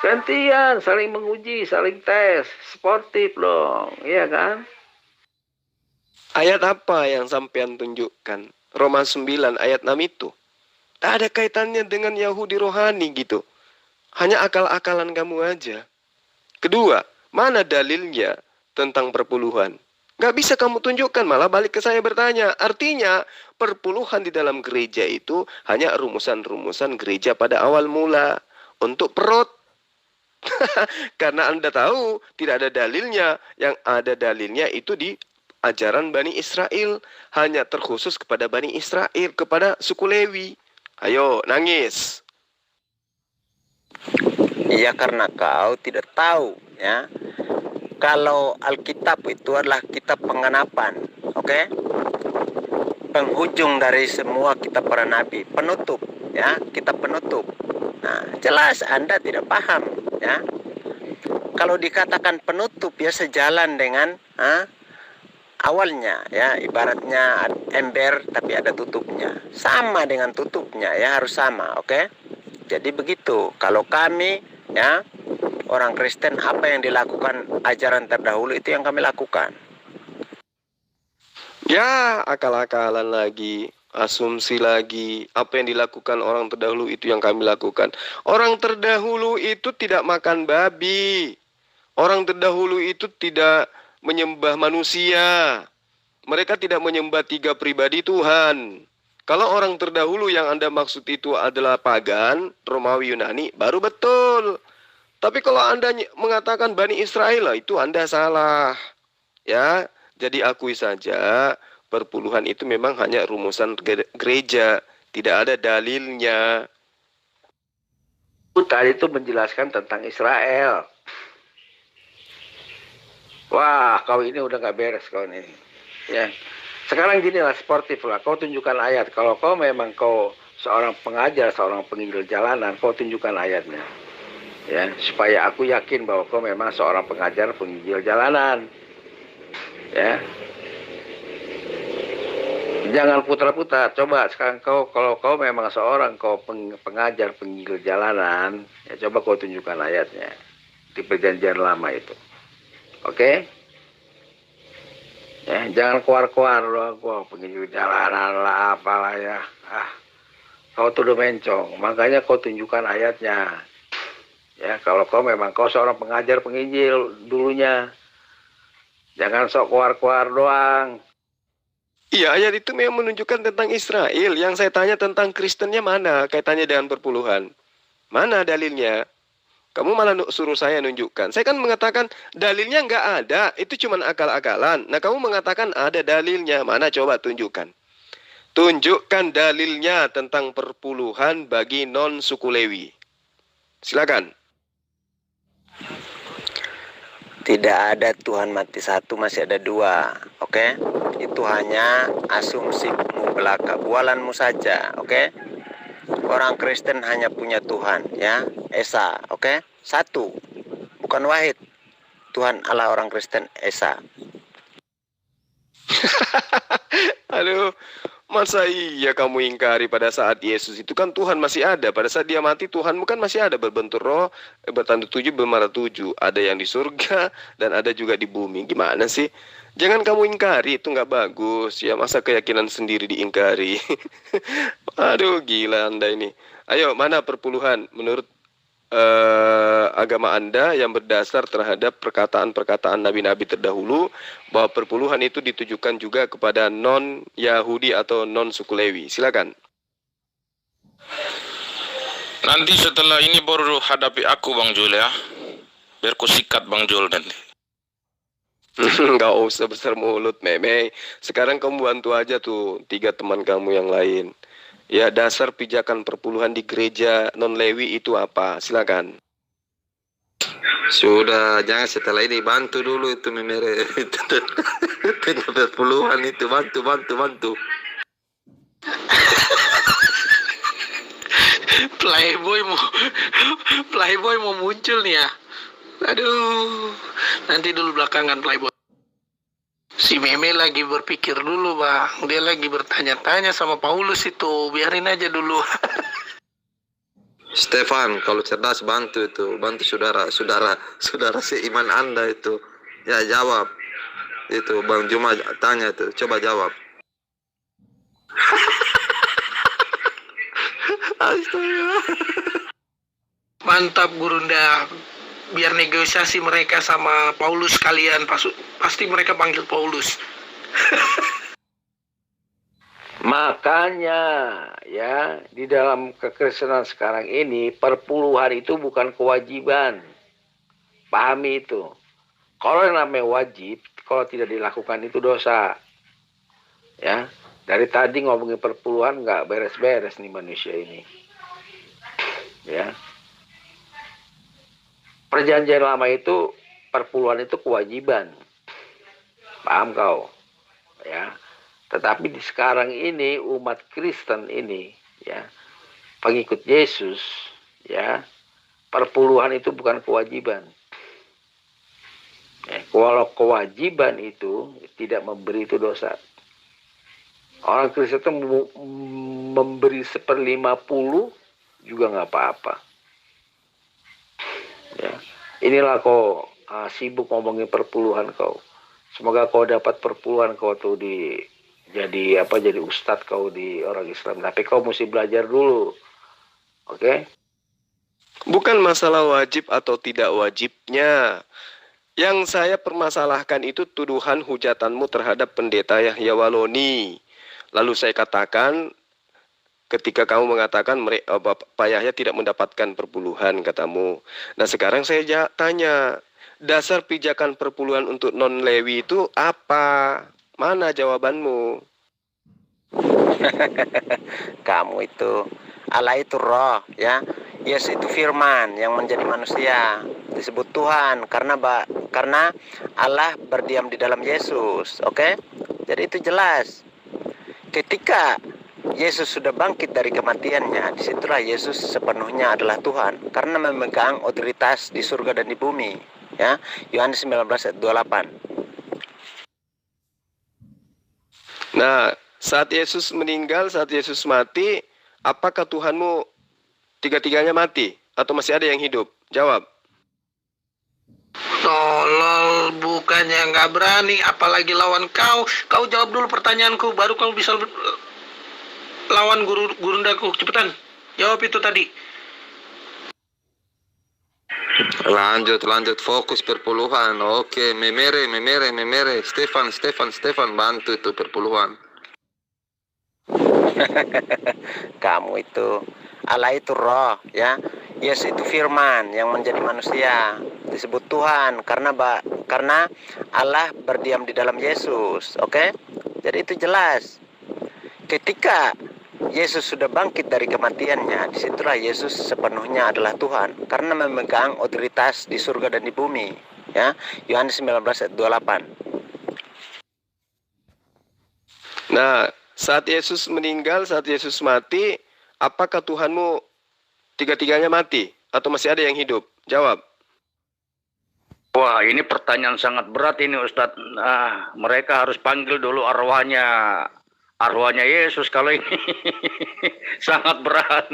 Gantian, saling menguji, saling tes, sportif dong, ya kan? Ayat apa yang sampean tunjukkan? Roma 9 ayat 6 itu. Tak ada kaitannya dengan Yahudi rohani gitu. Hanya akal-akalan kamu aja. Kedua, mana dalilnya tentang perpuluhan? Gak bisa kamu tunjukkan, malah balik ke saya bertanya. Artinya, perpuluhan di dalam gereja itu hanya rumusan-rumusan gereja pada awal mula. Untuk perut. Karena Anda tahu, tidak ada dalilnya. Yang ada dalilnya itu di ajaran Bani Israel. Hanya terkhusus kepada Bani Israel, kepada suku Lewi. Ayo, nangis. Iya, karena kau tidak tahu, ya. Kalau Alkitab itu adalah kitab penggenapan, oke? Penghujung dari semua kitab para nabi, penutup, ya, kitab penutup. Nah, jelas Anda tidak paham, ya. Kalau dikatakan penutup, ya sejalan dengan awalnya, ya, ibaratnya ember tapi ada tutupnya. Sama dengan tutupnya, ya, harus sama, oke? Jadi begitu. Kalau kami, ya, orang Kristen, apa yang dilakukan ajaran terdahulu itu yang kami lakukan. Ya, akal-akalan lagi, asumsi lagi. Apa yang dilakukan orang terdahulu itu yang kami lakukan. Orang terdahulu itu tidak makan babi. Orang terdahulu itu tidak menyembah manusia. Mereka tidak menyembah 3 pribadi Tuhan. Kalau orang terdahulu yang Anda maksud itu adalah pagan, Romawi, Yunani, baru betul. Tapi kalau Anda mengatakan Bani Israel, itu Anda salah. Ya, jadi akui saja perpuluhan itu memang hanya rumusan gereja, tidak ada dalilnya. Tadi itu menjelaskan tentang Israel. Wah, kau ini udah gak beres kau ini. Ya. Sekarang gini lah, sportif lah. Kau tunjukkan ayat. Kalau kau memang kau seorang pengajar, seorang penginjil jalanan, kau tunjukkan ayatnya. Ya, supaya aku yakin bahwa kau memang seorang pengajar penginjil jalanan. Ya. Jangan putar-putar. Coba sekarang kalau kau memang seorang pengajar penginjil jalanan, ya coba kau tunjukkan ayatnya di perjanjian lama itu. Oke? Ya, jangan keluar-keluar doang, gua penginjil jalanan lah apalah ya. Kau tuh udah mencong. Makanya kau tunjukkan ayatnya. Ya, kalau kau memang kau seorang pengajar penginjil dulunya, jangan sok keluar-keluar doang. Iya, ayat itu memang menunjukkan tentang Israel. Yang saya tanya tentang Kristennya mana kaitannya dengan perpuluhan? Mana dalilnya? Kamu malah suruh saya nunjukkan. Saya kan mengatakan dalilnya nggak ada. Itu cuma akal-akalan. Nah, kamu mengatakan ada dalilnya. Mana coba tunjukkan. Tunjukkan dalilnya tentang perpuluhan bagi non-suku Lewi. Silakan. Tidak ada Tuhan mati satu, masih ada 2, oke? Itu hanya asumsimu belaka, bualanmu saja, oke? Orang Kristen hanya punya Tuhan, ya, Esa, oke? 1, bukan wahid. Tuhan Allah orang Kristen Esa. Aduh, masa iya kamu ingkari pada saat Yesus itu kan Tuhan masih ada. Pada saat dia mati Tuhanmu kan masih ada berbentuk roh, bertanda 7, bermara 7. Ada yang di surga dan ada juga di bumi. Gimana sih? Jangan kamu ingkari, itu nggak bagus. Ya masa keyakinan sendiri diingkari. Aduh, gila Anda ini. Ayo, mana perpuluhan menurut agama Anda yang berdasar terhadap perkataan-perkataan nabi-nabi terdahulu bahwa perpuluhan itu ditujukan juga kepada non-Yahudi atau non-suku Lewi. Silakan. Nanti setelah ini baru hadapi aku Bang Jul ya. Biar ku sikat Bang Jul nanti. Nggak usah besar mulut, Meme. Sekarang kamu bantu aja tuh 3 teman kamu yang lain. Ya, dasar pijakan perpuluhan di gereja non-Lewi itu apa? Silakan. Sudah, jangan setelah ini bantu dulu itu memere tentang perpuluhan itu, bantu. Playboy mau muncul nih ya. Aduh, nanti dulu belakangan Playboy. Si Meme lagi berpikir dulu Bang. Dia lagi bertanya-tanya sama Paulus itu. Biarin aja dulu. Stefan, kalau cerdas bantu itu, bantu saudara seiman Anda itu. Ya jawab. Itu Bang Juma tanya itu, coba jawab. Astaga. Mantap Gurunda. Biar negosiasi mereka sama Paulus kalian. Pasti mereka panggil Paulus. Makanya ya di dalam kekristenan sekarang ini perpuluhan itu bukan kewajiban. Pahami itu. Kalau yang namanya wajib, kalau tidak dilakukan itu dosa. Ya, dari tadi ngomongin perpuluhan nggak beres-beres nih manusia ini. Ya. Perjanjian lama itu perpuluhan itu kewajiban. Paham kau? Ya. Tetapi di sekarang ini umat Kristen ini ya, pengikut Yesus ya, perpuluhan itu bukan kewajiban. Ya, kalau kewajiban itu tidak memberi itu dosa. Orang Kristen itu memberi 1/50 juga nggak apa-apa. Ya. Inilah kau sibuk ngomongin perpuluhan kau. Semoga kau dapat perpuluhan kau tuh jadi ustadz kau di orang Islam. Tapi kau mesti belajar dulu. Oke? Bukan masalah wajib atau tidak wajibnya. Yang saya permasalahkan itu tuduhan hujatanmu terhadap pendeta Yahya Waloni. Lalu saya katakan, ketika kamu mengatakan Pak Yahya tidak mendapatkan perpuluhan katamu. Nah sekarang saya tanya, dasar pijakan perpuluhan untuk non-Lewi itu apa? Mana jawabanmu? Kamu itu, Allah itu roh ya. Yesus itu firman yang menjadi manusia. Disebut Tuhan karena Allah berdiam di dalam Yesus. Oke? Jadi itu jelas. Ketika Yesus sudah bangkit dari kematiannya, disitulah Yesus sepenuhnya adalah Tuhan karena memegang otoritas di surga dan di bumi. Ya, Yohanes 19 ayat 28. Nah, saat Yesus meninggal, saat Yesus mati, apakah Tuhanmu tiga-tiganya mati atau masih ada yang hidup? Jawab. Tolol, bukannya nggak berani, apalagi lawan kau. Kau jawab dulu pertanyaanku, baru kau bisa lawan gurundaku. Cepetan, jawab itu tadi. Lanjut, fokus perpuluhan. Oke, memere. Stefan, bantu itu perpuluhan. Kamu itu, Allah itu roh ya. Yesus itu firman yang menjadi manusia. Disebut Tuhan karena Allah berdiam di dalam Yesus. Oke? Jadi itu jelas. Ketika Yesus sudah bangkit dari kematiannya, disitulah Yesus sepenuhnya adalah Tuhan karena memegang otoritas di surga dan di bumi. Ya, Yohanes 19 ayat 28. Nah, saat Yesus meninggal, saat Yesus mati, apakah Tuhanmu tiga-tiganya mati atau masih ada yang hidup? Jawab. Wah, ini pertanyaan sangat berat ini Ustadz. Mereka harus panggil dulu arwahnya Yesus kalau ini sangat berat.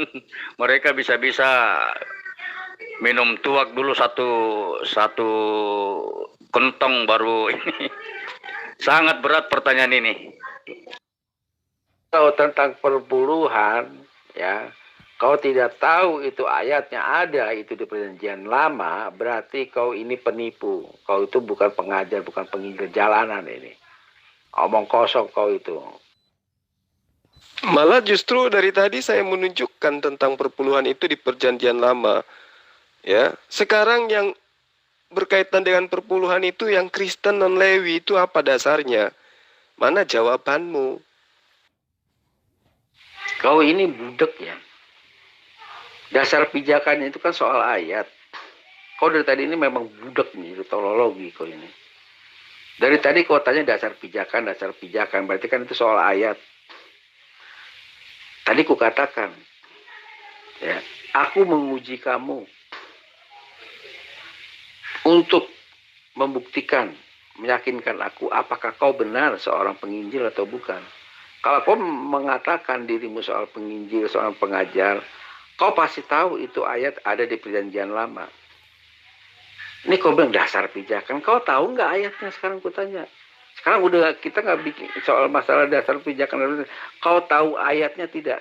Mereka bisa-bisa minum tuak dulu satu kentong baru ini. Sangat berat pertanyaan ini. Kalau tentang perpuluhan, ya, kau tidak tahu itu ayatnya ada itu di perjanjian lama, berarti kau ini penipu. Kau itu bukan pengajar, bukan penginjil jalanan ini. Omong kosong kau itu. Malah justru dari tadi saya menunjukkan tentang perpuluhan itu di perjanjian lama. Ya, sekarang yang berkaitan dengan perpuluhan itu yang Kristen non Lewi itu apa dasarnya? Mana jawabanmu? Kau ini budak ya. Dasar pijakannya itu kan soal ayat. Kau dari tadi ini memang budak nih, teologi kau ini. Dari tadi kau tanya dasar pijakan, berarti kan itu soal ayat. Tadi ku katakan, ya, aku menguji kamu untuk membuktikan, meyakinkan aku apakah kau benar seorang penginjil atau bukan. Kalau kau mengatakan dirimu soal penginjil, soal pengajar, kau pasti tahu itu ayat ada di perjanjian lama. Ini kau bilang dasar pijakan, kau tahu nggak ayatnya sekarang ku tanya. Sekarang udah kita nggak bikin soal masalah dasar pijakan, kau tahu ayatnya tidak?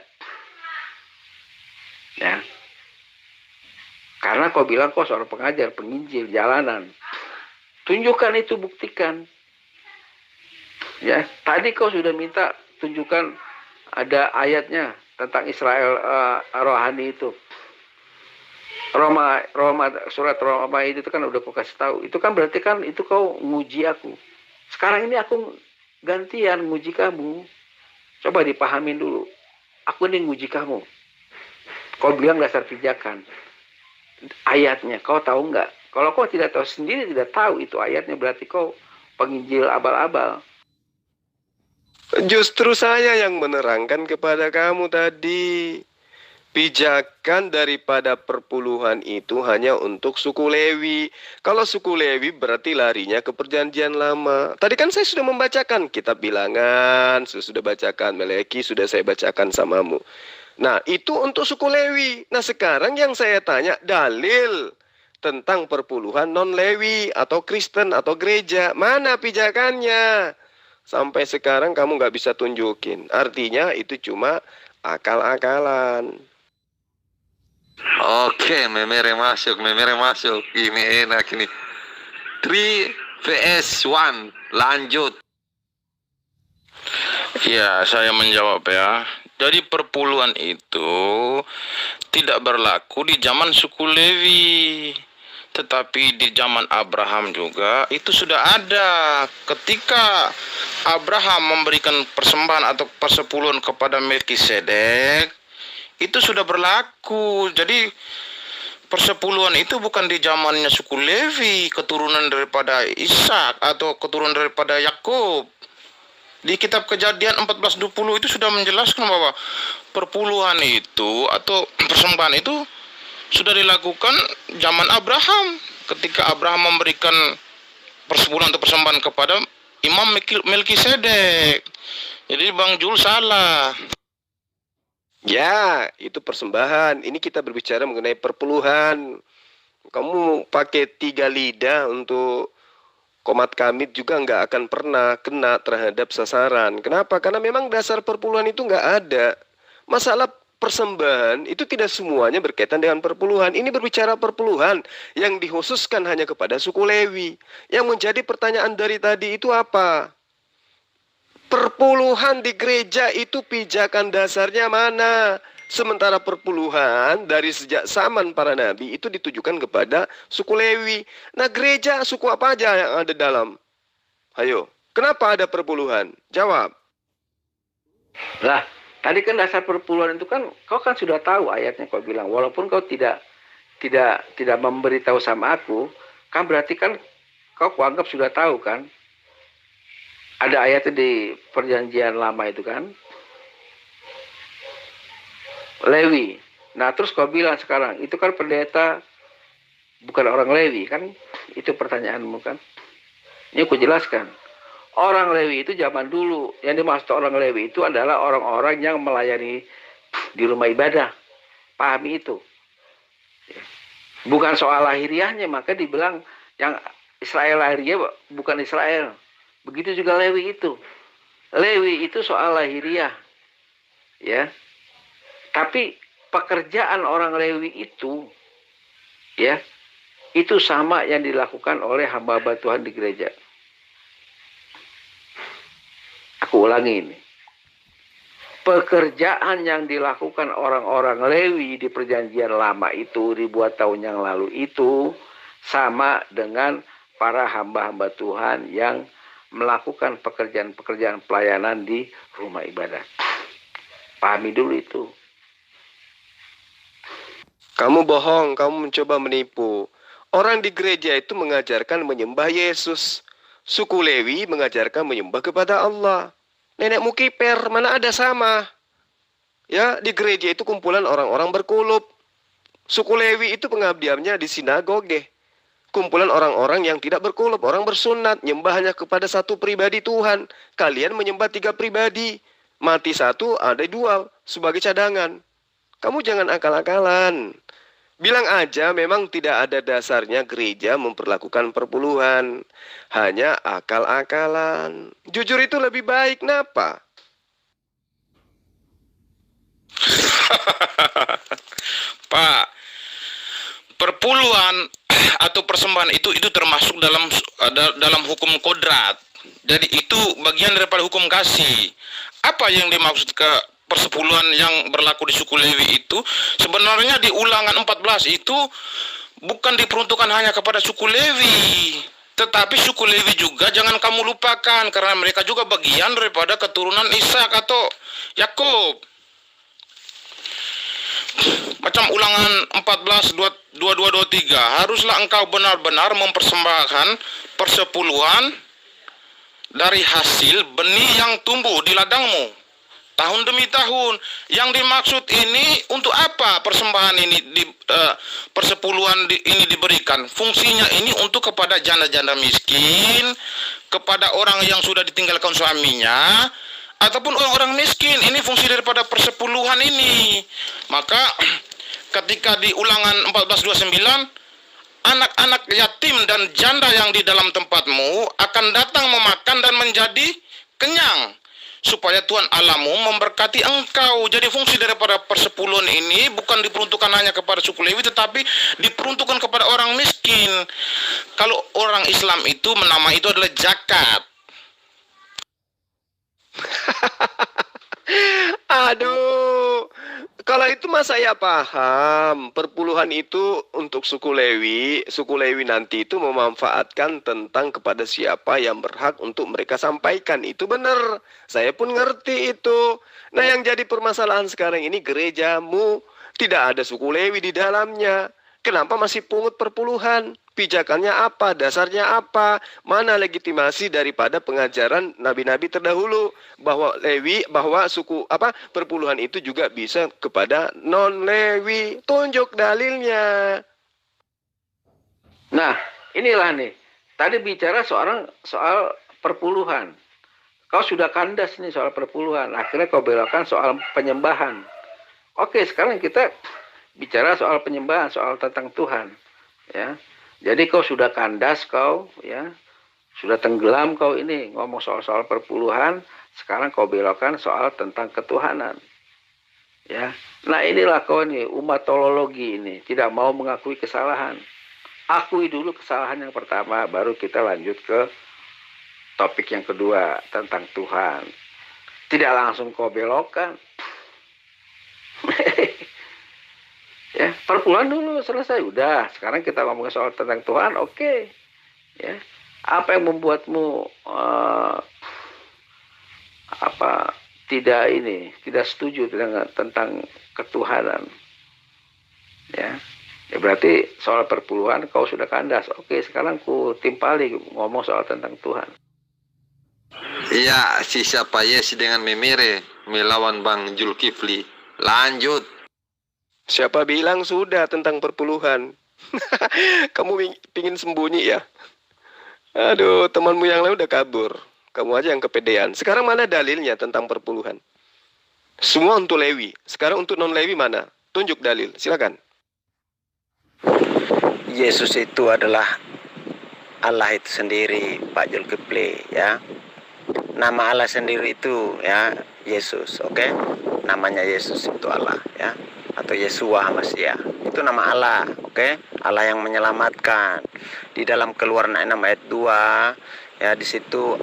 Ya. Karena kau bilang kau seorang pengajar, penginjil, jalanan. Tunjukkan itu, buktikan. Ya, tadi kau sudah minta tunjukkan ada ayatnya tentang Israel rohani itu. Surat Roma itu kan udah kau kasih tahu. Itu kan berarti kan itu kau nguji aku. Sekarang ini aku gantian nguji kamu. Coba dipahamin dulu. Aku ini nguji kamu. Kau bilang dasar pijakan. Ayatnya, kau tahu nggak? Kalau kau tidak tahu sendiri, tidak tahu itu ayatnya, berarti kau penginjil abal-abal. Justru saya yang menerangkan kepada kamu tadi. Pijakan daripada perpuluhan itu hanya untuk suku Lewi. Kalau suku Lewi berarti larinya ke perjanjian lama. Tadi kan saya sudah membacakan kitab bilangan, sudah bacakan Meleki, sudah saya bacakan samamu. Nah, itu untuk suku Lewi. Nah, sekarang yang saya tanya dalil tentang perpuluhan non-Lewi atau Kristen atau gereja. Mana pijakannya? Sampai sekarang kamu nggak bisa tunjukin. Artinya itu cuma akal-akalan. Oke, memere masuk. Ini enak ini. 3 vs 1, lanjut. Ya, saya menjawab ya. Jadi perpuluhan itu tidak berlaku di zaman suku Lewi, tetapi di zaman Abraham juga itu sudah ada. Ketika Abraham memberikan persembahan atau persepuluhan kepada Melkisedek, itu sudah berlaku. Jadi persepuluhan itu bukan di zamannya suku Lewi, keturunan daripada Ishak atau keturunan daripada Yakub. Di kitab Kejadian 14:20 itu sudah menjelaskan bahwa perpuluhan itu atau persembahan itu sudah dilakukan zaman Abraham, ketika Abraham memberikan persepuluhan atau persembahan kepada Imam Melkisedek. Jadi Bang Jul salah. Ya, itu persembahan. Ini kita berbicara mengenai perpuluhan. Kamu pakai 3 lidah untuk komat kamit juga nggak akan pernah kena terhadap sasaran. Kenapa? Karena memang dasar perpuluhan itu nggak ada. Masalah persembahan itu tidak semuanya berkaitan dengan perpuluhan. Ini berbicara perpuluhan yang dikhususkan hanya kepada suku Lewi. Yang menjadi pertanyaan dari tadi itu apa? Perpuluhan di gereja itu pijakan dasarnya mana? Sementara perpuluhan dari sejak zaman para nabi itu ditujukan kepada suku Lewi. Nah, gereja suku apa aja yang ada dalam? Ayo, kenapa ada perpuluhan? Jawab. Lah, tadi kan dasar perpuluhan itu kan kau kan sudah tahu ayatnya, kau bilang walaupun kau tidak memberitahu sama aku, kan berarti kan kau kuanggap sudah tahu kan? Ada ayatnya di perjanjian lama itu kan? Lewi. Nah, terus kau bilang sekarang, itu kan pendeta bukan orang Lewi, kan itu pertanyaanmu kan. Ini aku jelaskan. Orang Lewi itu zaman dulu, yang dimaksud orang Lewi itu adalah orang-orang yang melayani di rumah ibadah. Pahami itu. Bukan soal lahiriahnya, maka dibilang yang Israel lahiriah bukan Israel. Begitu juga Lewi itu. Lewi itu soal lahiriah. Ya. Tapi pekerjaan orang Lewi itu, ya, itu sama yang dilakukan oleh hamba-hamba Tuhan di gereja. Aku ulangi ini. Pekerjaan yang dilakukan orang-orang Lewi di perjanjian lama itu ribuan tahun yang lalu itu sama dengan para hamba-hamba Tuhan yang melakukan pekerjaan-pekerjaan pelayanan di rumah ibadah. Pahami dulu itu. Kamu bohong, kamu mencoba menipu. Orang di gereja itu mengajarkan menyembah Yesus. Suku Lewi mengajarkan menyembah kepada Allah. Nenekmu kiper, mana ada sama. Ya, di gereja itu kumpulan orang-orang berkulub. Suku Lewi itu pengabdiannya di sinagoge. Kumpulan orang-orang yang tidak berkulub, orang bersunat, nyembah hanya kepada satu pribadi Tuhan. Kalian menyembah 3 pribadi. Mati 1, ada 2 sebagai cadangan. Kamu jangan akal-akalan. Bilang aja memang tidak ada dasarnya gereja memperlakukan perpuluhan. Hanya akal-akalan. Jujur itu lebih baik, kenapa? Pak, perpuluhan atau persembahan itu termasuk dalam hukum kodrat. Jadi itu bagian daripada hukum kasih. Apa yang dimaksud ke persepuluhan yang berlaku di suku Lewi itu sebenarnya di Ulangan 14 itu bukan diperuntukkan hanya kepada suku Lewi, tetapi suku Lewi juga jangan kamu lupakan karena mereka juga bagian daripada keturunan Ishak atau Yakub. Macam Ulangan 14 22-23, haruslah engkau benar-benar mempersembahkan persepuluhan dari hasil benih yang tumbuh di ladangmu tahun demi tahun. Yang dimaksud ini untuk apa persembahan ini persepuluhan ini diberikan? Fungsinya ini untuk kepada janda-janda miskin, kepada orang yang sudah ditinggalkan suaminya, ataupun orang-orang miskin. Ini fungsi daripada persepuluhan ini. Maka ketika di Ulangan 14:29, anak-anak yatim dan janda yang di dalam tempatmu akan datang memakan dan menjadi kenyang, supaya Tuhan Allahmu memberkati engkau. Jadi fungsi daripada persepuluhan ini bukan diperuntukkan hanya kepada suku Lewi, tetapi diperuntukkan kepada orang miskin. Kalau orang Islam itu nama itu adalah zakat. Aduh, kalau itu mah saya paham. Perpuluhan itu untuk suku Lewi. Suku Lewi nanti itu memanfaatkan tentang kepada siapa yang berhak untuk mereka sampaikan. Itu benar. Saya pun ngerti itu. Nah, yang jadi permasalahan sekarang ini gerejamu tidak ada suku Lewi di dalamnya. Kenapa masih pungut perpuluhan? Pijakannya apa? Dasarnya apa? Mana legitimasi daripada pengajaran nabi-nabi terdahulu bahwa suku perpuluhan itu juga bisa kepada non Lewi? Tunjuk dalilnya. Nah, inilah nih. Tadi bicara soal perpuluhan. Kau sudah kandas nih soal perpuluhan. Akhirnya kau belokkan soal penyembahan. Oke, sekarang kita bicara soal penyembahan, soal tentang Tuhan. Ya. Jadi kau sudah kandas kau, ya, sudah tenggelam kau ini ngomong soal perpuluhan. Sekarang kau belokkan soal tentang ketuhanan, ya. Nah inilah kau nih umatologi ini tidak mau mengakui kesalahan. Akui dulu kesalahan yang pertama, baru kita lanjut ke topik yang kedua tentang Tuhan. Tidak langsung kau belokkan. Ya, perpuluhan dulu selesai, udah. Sekarang kita ngomongin soal tentang Tuhan, oke. Ya, apa yang membuatmu tidak setuju tentang ketuhanan? Ya, berarti soal perpuluhan kau sudah kandas. Oke, sekarang ku timpali ngomong soal tentang Tuhan. Iya, si siapa Yes dengan Memere melawan Bang Julkifli. Lanjut. Siapa bilang sudah tentang perpuluhan? Kamu pingin sembunyi ya? Aduh, temanmu yang lain udah kabur. Kamu aja yang kepedean. Sekarang mana dalilnya tentang perpuluhan? Semua untuk Lewi. Sekarang untuk non-Lewi mana? Tunjuk dalil, silakan. Yesus itu adalah Allah itu sendiri, Pak Zulkifli, ya. Nama Allah sendiri itu ya Yesus, oke? Namanya Yesus itu Allah, ya. Atau Yesua Masya. Itu nama Allah, oke? Allah yang menyelamatkan. Di dalam Keluaran 6 ayat 2, ya, di situ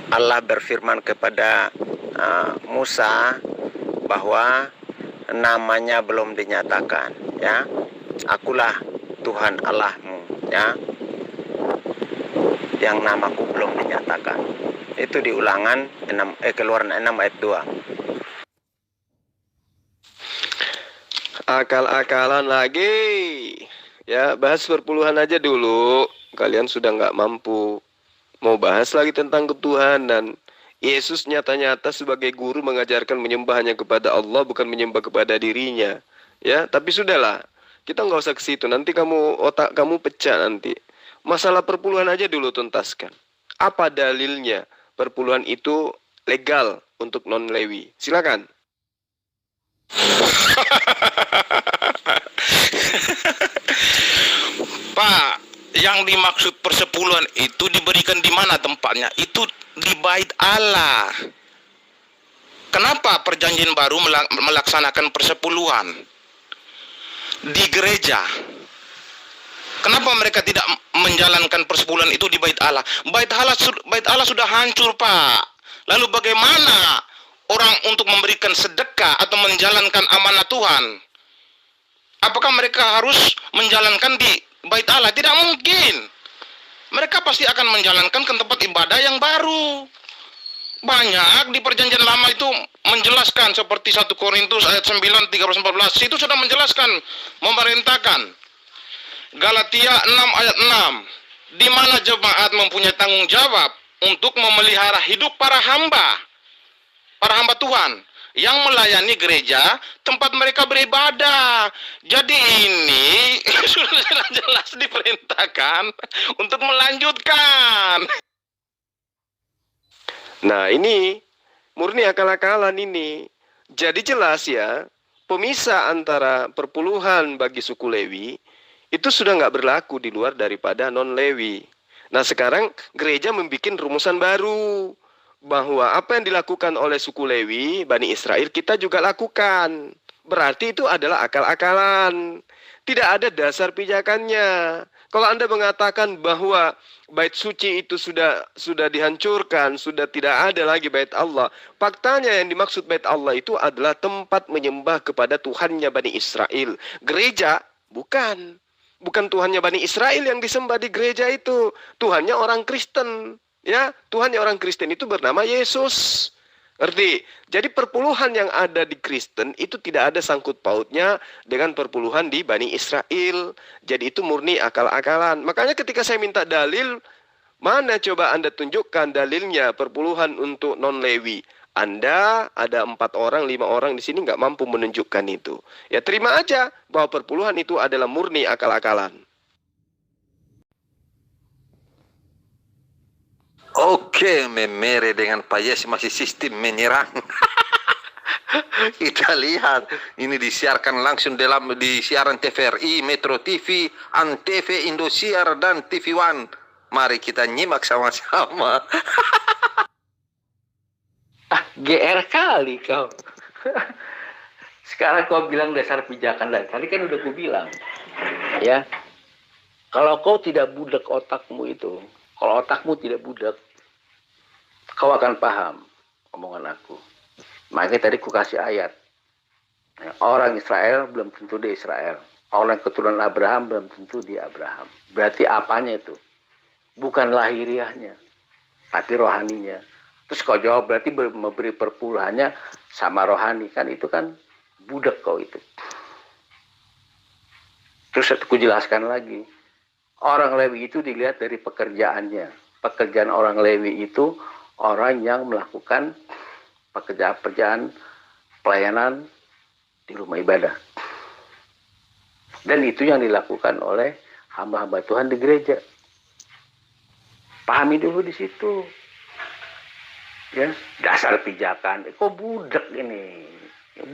Allah berfirman kepada Musa bahwa namanya belum dinyatakan, ya. Akulah Tuhan Allahmu, ya, yang namaku belum dinyatakan. Itu di Ulangan 6, Keluaran 6 ayat 2. Akal-akalan lagi. Ya, bahas perpuluhan aja dulu. Kalian sudah nggak mampu. Mau bahas lagi tentang ketuhanan. Yesus nyata-nyata sebagai guru mengajarkan menyembah hanya kepada Allah, bukan menyembah kepada dirinya. Ya, tapi sudahlah. Kita nggak usah ke situ. Nanti otak kamu pecah nanti. Masalah perpuluhan aja dulu tuntaskan. Apa dalilnya perpuluhan itu legal untuk non-Lewi? Silakan. Pak, yang dimaksud persepuluhan itu diberikan di mana tempatnya? Itu di bait Allah. Kenapa perjanjian baru melaksanakan persepuluhan di gereja? Kenapa mereka tidak menjalankan persepuluhan itu di bait Allah? Bait Allah sudah hancur, Pak. Lalu bagaimana orang untuk memberikan sedekah atau menjalankan amanah Tuhan? Apakah mereka harus menjalankan di bait Allah? Tidak mungkin. Mereka pasti akan menjalankan ke tempat ibadah yang baru. Banyak di perjanjian lama itu menjelaskan, seperti 1 Korintus ayat 9, 13-14. Itu sudah menjelaskan, memerintahkan. Galatia 6 ayat 6, di mana jemaat mempunyai tanggung jawab untuk memelihara hidup para hamba Tuhan yang melayani gereja tempat mereka beribadah. Jadi ini sudah jelas diperintahkan untuk melanjutkan. Nah, ini murni akal-akalan ini. Jadi jelas ya, pemisah antara perpuluhan bagi suku Lewi itu sudah nggak berlaku di luar daripada non-Lewi. Nah, sekarang gereja membuat rumusan baru bahwa apa yang dilakukan oleh suku Lewi, Bani Israel, kita juga lakukan. Berarti itu adalah akal-akalan. Tidak ada dasar pijakannya. Kalau Anda mengatakan bahwa bait suci itu sudah dihancurkan, sudah tidak ada lagi bait Allah, faktanya yang dimaksud bait Allah itu adalah tempat menyembah kepada Tuhannya Bani Israel. Gereja bukan. Bukan Tuhannya Bani Israel yang disembah di gereja itu. Tuhannya orang Kristen. Ya, Tuhannya orang Kristen itu bernama Yesus. Ngerti? Jadi perpuluhan yang ada di Kristen itu tidak ada sangkut pautnya dengan perpuluhan di Bani Israel. Jadi itu murni akal-akalan. Makanya ketika saya minta dalil, mana coba Anda tunjukkan dalilnya perpuluhan untuk non-Lewi? Anda ada 4 orang, 5 orang di sini nggak mampu menunjukkan itu. Ya terima aja bahwa perpuluhan itu adalah murni akal-akalan. Oke, memere dengan Pak Yes masih sistem menyerang. Kita lihat ini disiarkan langsung di siaran TVRI, Metro TV, Antv, Indosiar dan TV One. Mari kita nyimak sama-sama. GR kali kau. Sekarang kau bilang dasar pijakan, dan tadi kan udah ku bilang, ya, kalau kau tidak budak otakmu itu, kalau otakmu tidak budak, kau akan paham omongan aku. Makanya tadi ku kasih ayat, ya, orang Israel belum tentu dia Israel, orang keturunan Abraham belum tentu dia Abraham. Berarti apanya itu? Bukan lahiriahnya, tapi rohaninya. Terus kau jawab berarti memberi perpuluhannya sama rohani, kan itu kan budak kau itu. Terus aku jelaskan lagi, orang Lewi itu dilihat dari pekerjaannya. Pekerjaan orang Lewi itu orang yang melakukan pekerjaan pelayanan di rumah ibadah. Dan itu yang dilakukan oleh hamba-hamba Tuhan di gereja. Pahami dulu di situ. Ya, dasar pijakan. Kok budak ini?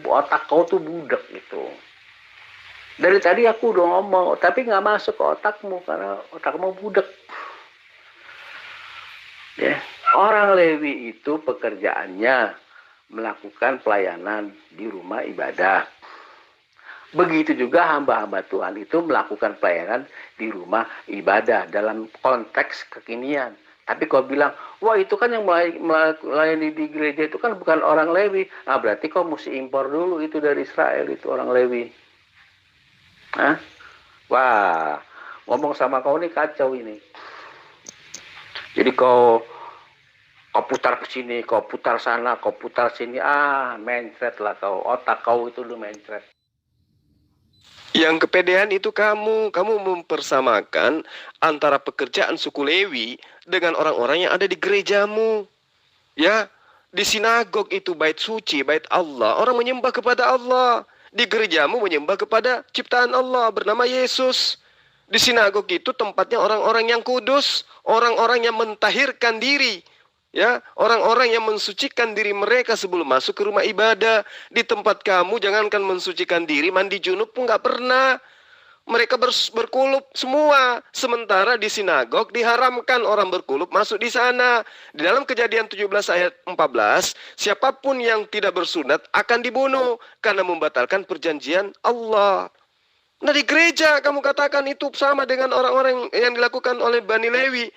Otak kau tuh budak gitu. Dari tadi aku udah ngomong, tapi nggak masuk ke otakmu karena otakmu budak. Ya, orang Lewi itu pekerjaannya melakukan pelayanan di rumah ibadah. Begitu juga hamba-hamba Tuhan itu melakukan pelayanan di rumah ibadah dalam konteks kekinian. Tapi kau bilang, wah itu kan yang melayani di gereja itu kan bukan orang Lewi. Nah berarti kau mesti impor dulu itu dari Israel, itu orang Lewi. Hah? Wah, ngomong sama kau ini kacau ini. Jadi kau putar ke sini, kau putar sana, kau putar sini. Mencret lah kau. Otak kau itu lu mencret. Yang kepedean itu kamu mempersamakan antara pekerjaan suku Lewi dengan orang-orang yang ada di gerejamu. Ya, di sinagog itu bait suci, bait Allah. Orang menyembah kepada Allah. Di gerejamu menyembah kepada ciptaan Allah bernama Yesus. Di sinagog itu tempatnya orang-orang yang kudus, orang-orang yang mentahirkan diri. Ya, orang-orang yang mensucikan diri mereka sebelum masuk ke rumah ibadah. Di tempat kamu jangankan mensucikan diri, mandi junub pun nggak pernah. Mereka berkulup semua. Sementara di sinagog diharamkan orang berkulup masuk di sana. Di dalam Kejadian 17 ayat 14, siapapun yang tidak bersunat akan dibunuh karena membatalkan perjanjian Allah. Nah di gereja kamu katakan itu sama dengan orang-orang yang dilakukan oleh Bani Lewi.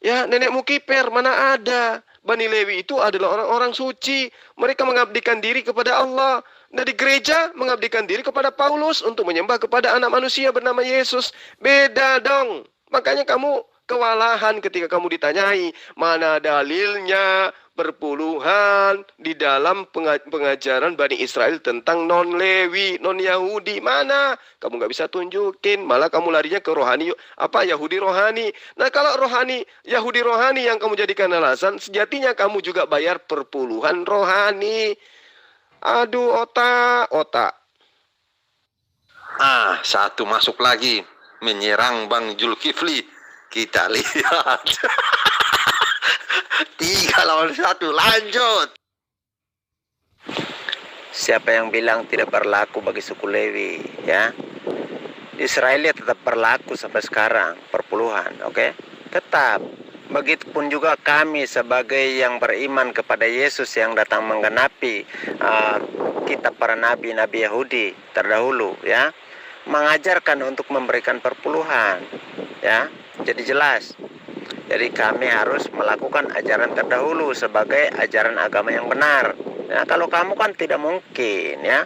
Ya, nenekmu kiper, mana ada. Bani Lewi itu adalah orang-orang suci. Mereka mengabdikan diri kepada Allah. Nah di gereja mengabdikan diri kepada Paulus untuk menyembah kepada anak manusia bernama Yesus. Beda dong. Makanya kamu kewalahan ketika kamu ditanyai, mana dalilnya perpuluhan di dalam pengajaran Bani Israel tentang non-Lewi, non-Yahudi. Mana? Kamu nggak bisa tunjukin. Malah kamu larinya ke rohani, Yahudi rohani. Nah kalau rohani, Yahudi rohani yang kamu jadikan alasan, sejatinya kamu juga bayar perpuluhan rohani. Aduh, otak. Satu masuk lagi menyerang Bang Zulkifli. Kita lihat. 3 lawan 1, lanjut. Siapa yang bilang tidak berlaku bagi suku Lewi, ya? Israel tetap berlaku sampai sekarang, perpuluhan, oke? Tetap. Begitupun juga kami sebagai yang beriman kepada Yesus yang datang menggenapi kitab para nabi-nabi Yahudi terdahulu, ya, mengajarkan untuk memberikan perpuluhan, ya. Jadi jelas. Jadi kami harus melakukan ajaran terdahulu sebagai ajaran agama yang benar. Nah, kalau kamu kan tidak mungkin, ya,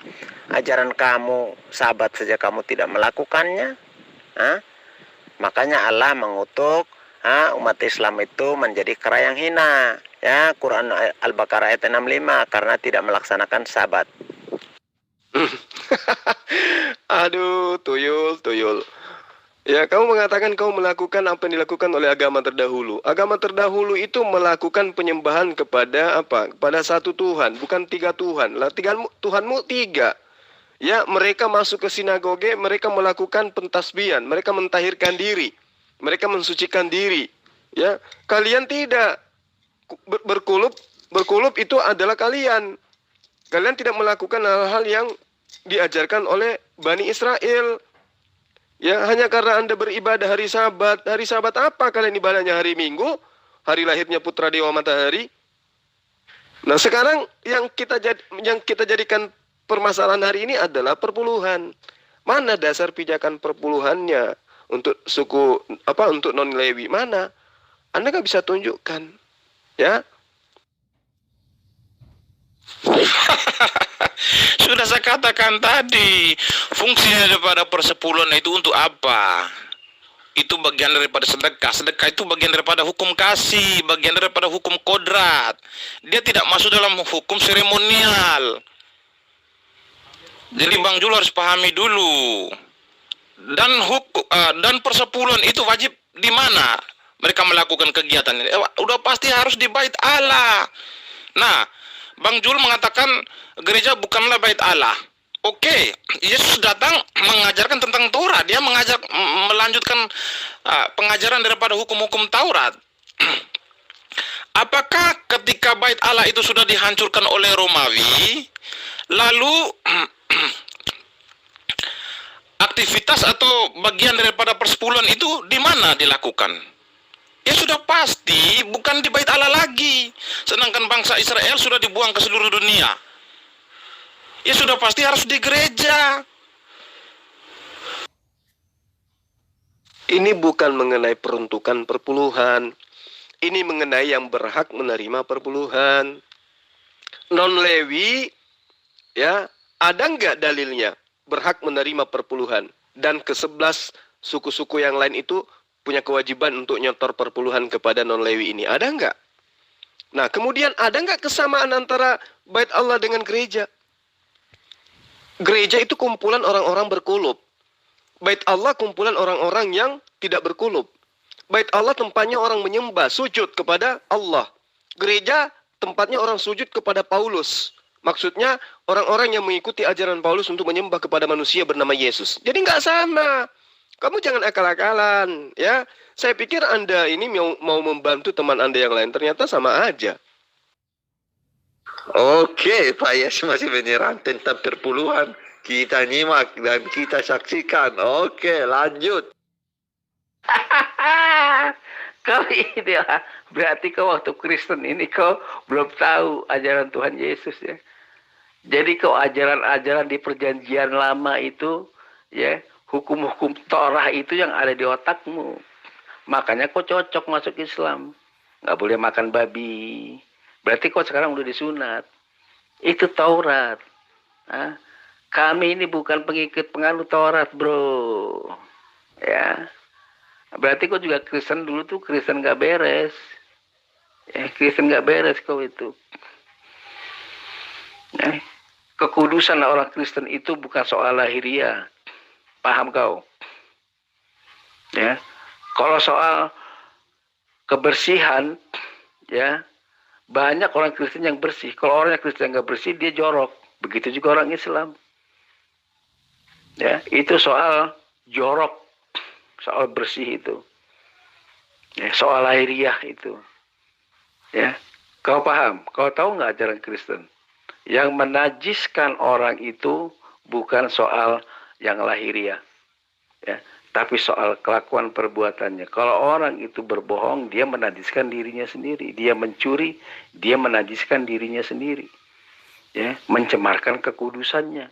ajaran kamu sabat saja kamu tidak melakukannya. Makanya Allah mengutuk umat Islam itu menjadi kera yang hina, ya. Quran Al-Baqarah ayat 65 karena tidak melaksanakan sabat. Aduh, tuyul. Ya, kamu mengatakan kamu melakukan apa yang dilakukan oleh agama terdahulu. Agama terdahulu itu melakukan penyembahan kepada apa? Kepada satu Tuhan, bukan 3 Tuhan. Lah, Tuhanmu 3. Ya, mereka masuk ke sinagoge, mereka melakukan pentasbihan, mereka mentahirkan diri, mereka mensucikan diri. Ya, kalian tidak berkulup itu adalah kalian. Kalian tidak melakukan hal-hal yang diajarkan oleh Bani Israel. Ya, hanya karena Anda beribadah hari Sabat. Hari Sabat apa kalian ibadahnya? Hari Minggu, hari lahirnya putra dewa matahari. Nah, sekarang yang kita jadikan permasalahan hari ini adalah perpuluhan. Mana dasar pijakan perpuluhannya untuk suku untuk non Lewi? Mana? Anda nggak bisa tunjukkan, ya? Sudah saya katakan tadi, fungsinya daripada persepuluhan itu untuk apa? Itu bagian daripada sedekah. Sedekah itu bagian daripada hukum kasih, bagian daripada hukum kodrat. Dia tidak masuk dalam hukum seremonial. Jadi Bang Jul harus pahami dulu. Dan persepuluhan itu wajib di mana mereka melakukan kegiatan ini? Udah pasti harus di bait Allah. Nah, Bang Jul mengatakan gereja bukanlah bait Allah. Oke, Yesus datang mengajarkan tentang Taurat. Dia melanjutkan pengajaran daripada hukum-hukum Taurat. Apakah ketika bait Allah itu sudah dihancurkan oleh Romawi, lalu aktivitas atau bagian daripada persepuluhan itu di mana dilakukan? Ya sudah pasti bukan di bait Allah lagi. Sedangkan bangsa Israel sudah dibuang ke seluruh dunia. Ya sudah pasti harus di gereja. Ini bukan mengenai peruntukan perpuluhan. Ini mengenai yang berhak menerima perpuluhan. Non-Lewi, ya, ada nggak dalilnya berhak menerima perpuluhan? Dan ke-11 suku-suku yang lain itu punya kewajiban untuk nyetor perpuluhan kepada non-Lewi ini. Ada nggak? Nah, kemudian ada nggak kesamaan antara bait Allah dengan gereja? Gereja itu kumpulan orang-orang berkulub. Bait Allah kumpulan orang-orang yang tidak berkulub. Bait Allah tempatnya orang menyembah, sujud kepada Allah. Gereja tempatnya orang sujud kepada Paulus. Maksudnya orang-orang yang mengikuti ajaran Paulus untuk menyembah kepada manusia bernama Yesus. Jadi nggak sama. Kamu jangan akal-akalan, ya. Saya pikir Anda ini mau membantu teman Anda yang lain, ternyata sama aja. Oke, Pak Yes masih menyerang tentang perpuluhan. Kita nyimak dan kita saksikan. Oke, lanjut. Kau ini lah, berarti kau waktu Kristen ini kau belum tahu ajaran Tuhan Yesus ya. Jadi kau ajaran-ajaran di perjanjian lama itu, ya, hukum-hukum Torah itu yang ada di otakmu. Makanya kau cocok masuk Islam. Nggak boleh makan babi. Berarti kau sekarang udah disunat. Itu Taurat. Hah? Kami ini bukan pengikut penganut Taurat, bro. Ya. Berarti kau juga Kristen dulu tuh Kristen gak beres. Ya, Kristen gak beres kau itu. Ya. Kekudusan orang Kristen itu bukan soal lahiriah. Paham kau? Ya. Kalau soal kebersihan, ya, banyak orang Kristen yang bersih. Kalau orang Kristen nggak bersih, dia jorok. Begitu juga orang Islam. Ya, itu soal jorok, soal bersih itu. Ya, soal lahiriah itu. Ya, kau paham? Kau tahu nggak ajaran Kristen? Yang menajiskan orang itu bukan soal yang lahiriah, ya, tapi soal kelakuan perbuatannya. Kalau orang itu berbohong, dia menajiskan dirinya sendiri. Dia mencuri, dia menajiskan dirinya sendiri. Ya, mencemarkan kekudusannya.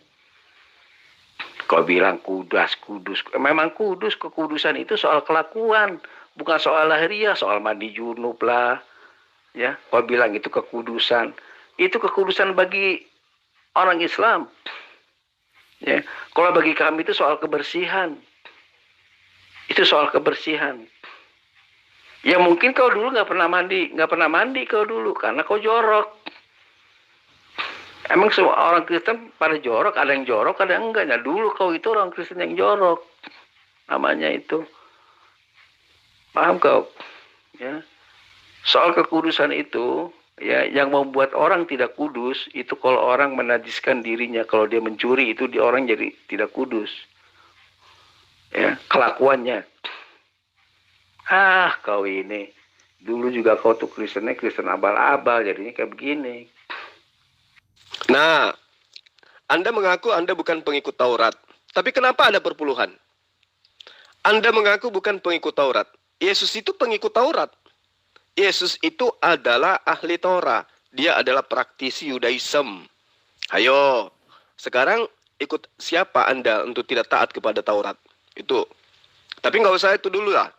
Kau bilang kudus. Memang kudus, kekudusan itu soal kelakuan, bukan soal lahiriah, soal mandi junub lah. Ya, kau bilang itu kekudusan. Itu kekudusan bagi orang Islam. Ya, kalau bagi kami itu soal kebersihan. Itu soal kebersihan. Ya mungkin kau dulu nggak pernah mandi kau dulu karena kau jorok. Emang semua orang Kristen pada jorok, ada yang jorok, ada yang enggak. Nah dulu kau itu orang Kristen yang jorok, namanya itu. Paham kau? Ya. Soal kekudusan itu, ya, yang membuat orang tidak kudus itu kalau orang menajiskan dirinya. Kalau dia mencuri itu orang jadi tidak kudus. Ya, kelakuannya. Kau ini dulu juga kau tuh Kristennya Kristen abal-abal, jadinya kayak begini. Nah, Anda mengaku Anda bukan pengikut Taurat. Tapi kenapa ada perpuluhan? Anda mengaku bukan pengikut Taurat. Yesus itu pengikut Taurat. Yesus itu adalah ahli Torah. Dia adalah praktisi Yudaism. Ayo, sekarang ikut siapa Anda untuk tidak taat kepada Taurat? Itu. Tapi nggak usah itu dulu lah.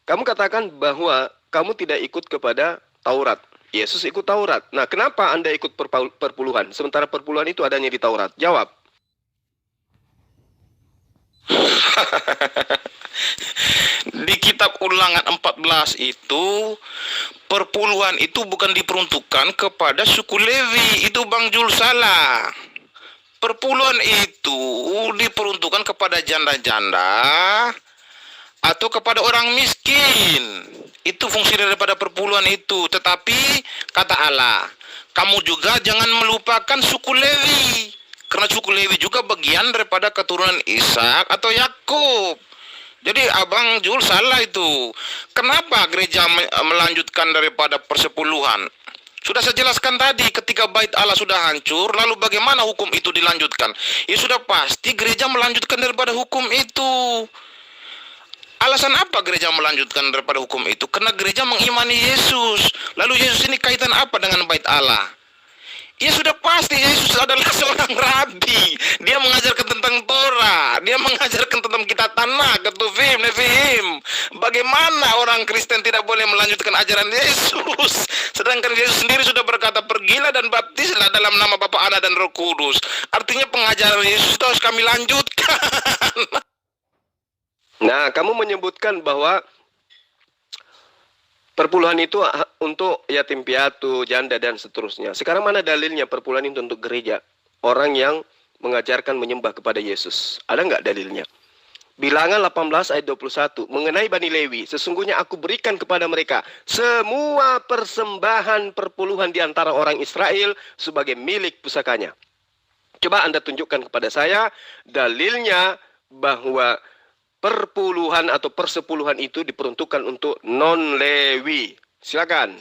Kamu katakan bahwa kamu tidak ikut kepada Taurat. Yesus ikut Taurat. Nah, kenapa Anda ikut perpuluhan? Sementara perpuluhan itu adanya di Taurat. Jawab. Di kitab Ulangan 14 itu, perpuluhan itu bukan diperuntukkan kepada suku Lewi. Itu Bang Jul salah. Perpuluhan itu diperuntukkan kepada janda-janda atau kepada orang miskin. Itu fungsi daripada perpuluhan itu. Tetapi kata Allah, kamu juga jangan melupakan suku Lewi. Karena suku Lewi juga bagian daripada keturunan Ishak atau Yakub. Jadi Abang Jul salah itu. Kenapa gereja melanjutkan daripada persepuluhan? Sudah saya jelaskan tadi, ketika bait Allah sudah hancur, lalu bagaimana hukum itu dilanjutkan? Ya sudah pasti gereja melanjutkan daripada hukum itu. Alasan apa gereja melanjutkan daripada hukum itu? Karena gereja mengimani Yesus. Lalu Yesus ini kaitan apa dengan bait Allah? Ya sudah pasti Yesus adalah seorang rabi. Dia mengajarkan tentang Torah. Dia mengajarkan tentang kitab Tanakh, Ketuvim, Neviim. Bagaimana orang Kristen tidak boleh melanjutkan ajaran Yesus? Sedangkan Yesus sendiri sudah berkata, pergilah dan baptislah dalam nama Bapa, Anak dan Roh Kudus. Artinya pengajaran Yesus itu harus kami lanjutkan. Nah, kamu menyebutkan bahwa perpuluhan itu untuk yatim piatu, janda, dan seterusnya. Sekarang mana dalilnya perpuluhan itu untuk gereja? Orang yang mengajarkan menyembah kepada Yesus. Ada nggak dalilnya? Bilangan 18 ayat 21. Mengenai Bani Lewi, sesungguhnya aku berikan kepada mereka semua persembahan perpuluhan di antara orang Israel sebagai milik pusakanya. Coba Anda tunjukkan kepada saya dalilnya bahwa perpuluhan atau persepuluhan itu diperuntukkan untuk non-Lewi. Silakan.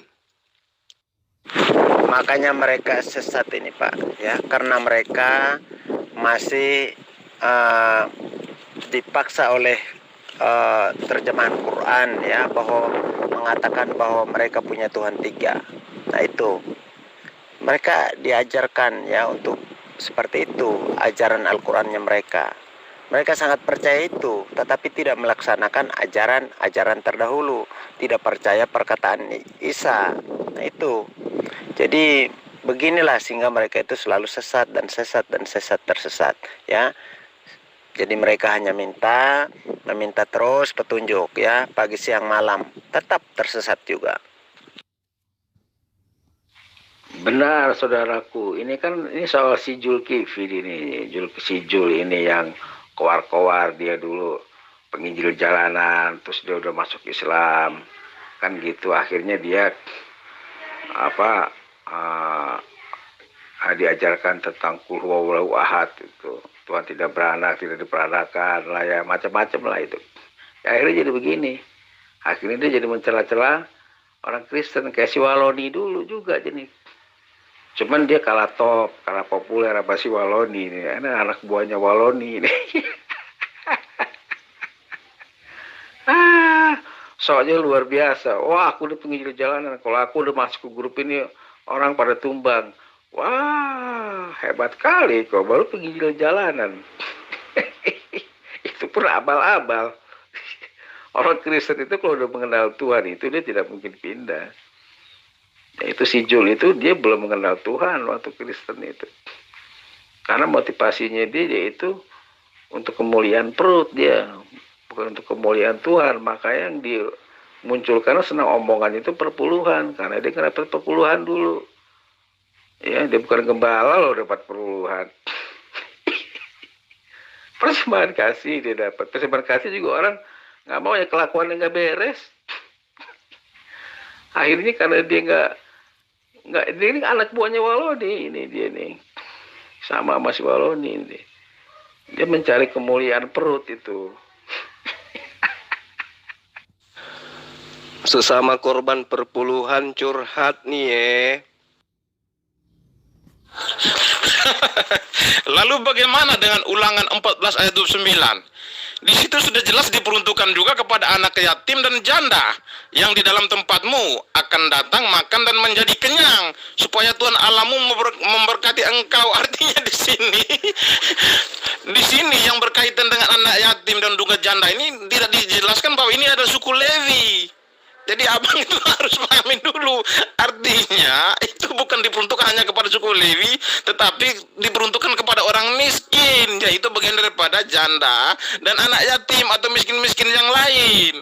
Makanya mereka sesat ini Pak, ya, karena mereka masih dipaksa oleh terjemahan Quran, ya, bahwa mengatakan bahwa mereka punya Tuhan tiga. Nah itu mereka diajarkan ya untuk seperti itu ajaran Al-Qurannya mereka. Mereka sangat percaya itu, tetapi tidak melaksanakan ajaran-ajaran terdahulu. Tidak percaya perkataan Isa. Nah itu. Jadi beginilah sehingga mereka itu selalu sesat dan sesat dan sesat tersesat. Ya. Jadi mereka hanya meminta terus petunjuk ya, pagi siang malam. Tetap tersesat juga. Benar saudaraku, ini soal si Zulkifli ini, si Jul ini yang kowar-kowar, dia dulu penginjil jalanan, terus dia udah masuk Islam, kan gitu. Akhirnya dia diajarkan tentang Qul huwallahu ahad itu, Tuhan tidak beranak, tidak diperanakan lah ya, macam-macam lah itu. Ya, akhirnya jadi begini. Akhirnya dia jadi mencela-cela orang Kristen kayak si Waloni dulu juga jadi. Cuman dia kalah top, kalah populer apa si Waloni ini. Ini anak buahnya Waloni ini. Soalnya luar biasa. Wah, aku udah penginjil jalanan. Kalau aku udah masuk ke grup ini, orang pada tumbang. Wah, hebat kali kok, baru penginjil jalanan. Itu pun abal-abal. Orang Kristen itu kalau udah mengenal Tuhan itu dia tidak mungkin pindah. Ya, itu si Jul itu dia belum mengenal Tuhan waktu Kristen itu. Karena motivasinya dia yaitu untuk kemuliaan perut dia, bukan untuk kemuliaan Tuhan. Maka yang dimunculkan senang omongan itu perpuluhan, karena dia kena perpuluhan dulu. Ya, dia bukan gembala loh dapat perpuluhan. Persembahan kasih dia dapat. Persembahan kasih juga orang nggak mau ya, kelakuannya nggak beres. Akhirnya karena dia nggak dia ini anak buahnya Waloni ini, dia nih sama si Waloni ini. Dia mencari kemuliaan perut itu. Sesama korban perpuluhan curhat nih ya. Lalu bagaimana dengan Ulangan 14 ayat 29? Di situ sudah jelas diperuntukkan juga kepada anak yatim dan janda yang di dalam tempatmu akan datang makan dan menjadi kenyang supaya Tuhan Allahmu memberkati engkau. Artinya di sini yang berkaitan dengan anak yatim dan juga janda ini tidak dijelaskan bahwa ini adalah suku Lewi. Jadi abang itu harus pahami dulu. Artinya itu bukan diperuntukkan hanya kepada suku Lewi, tetapi diperuntukkan kepada orang miskin, yaitu bagian daripada janda dan anak yatim atau miskin-miskin yang lain.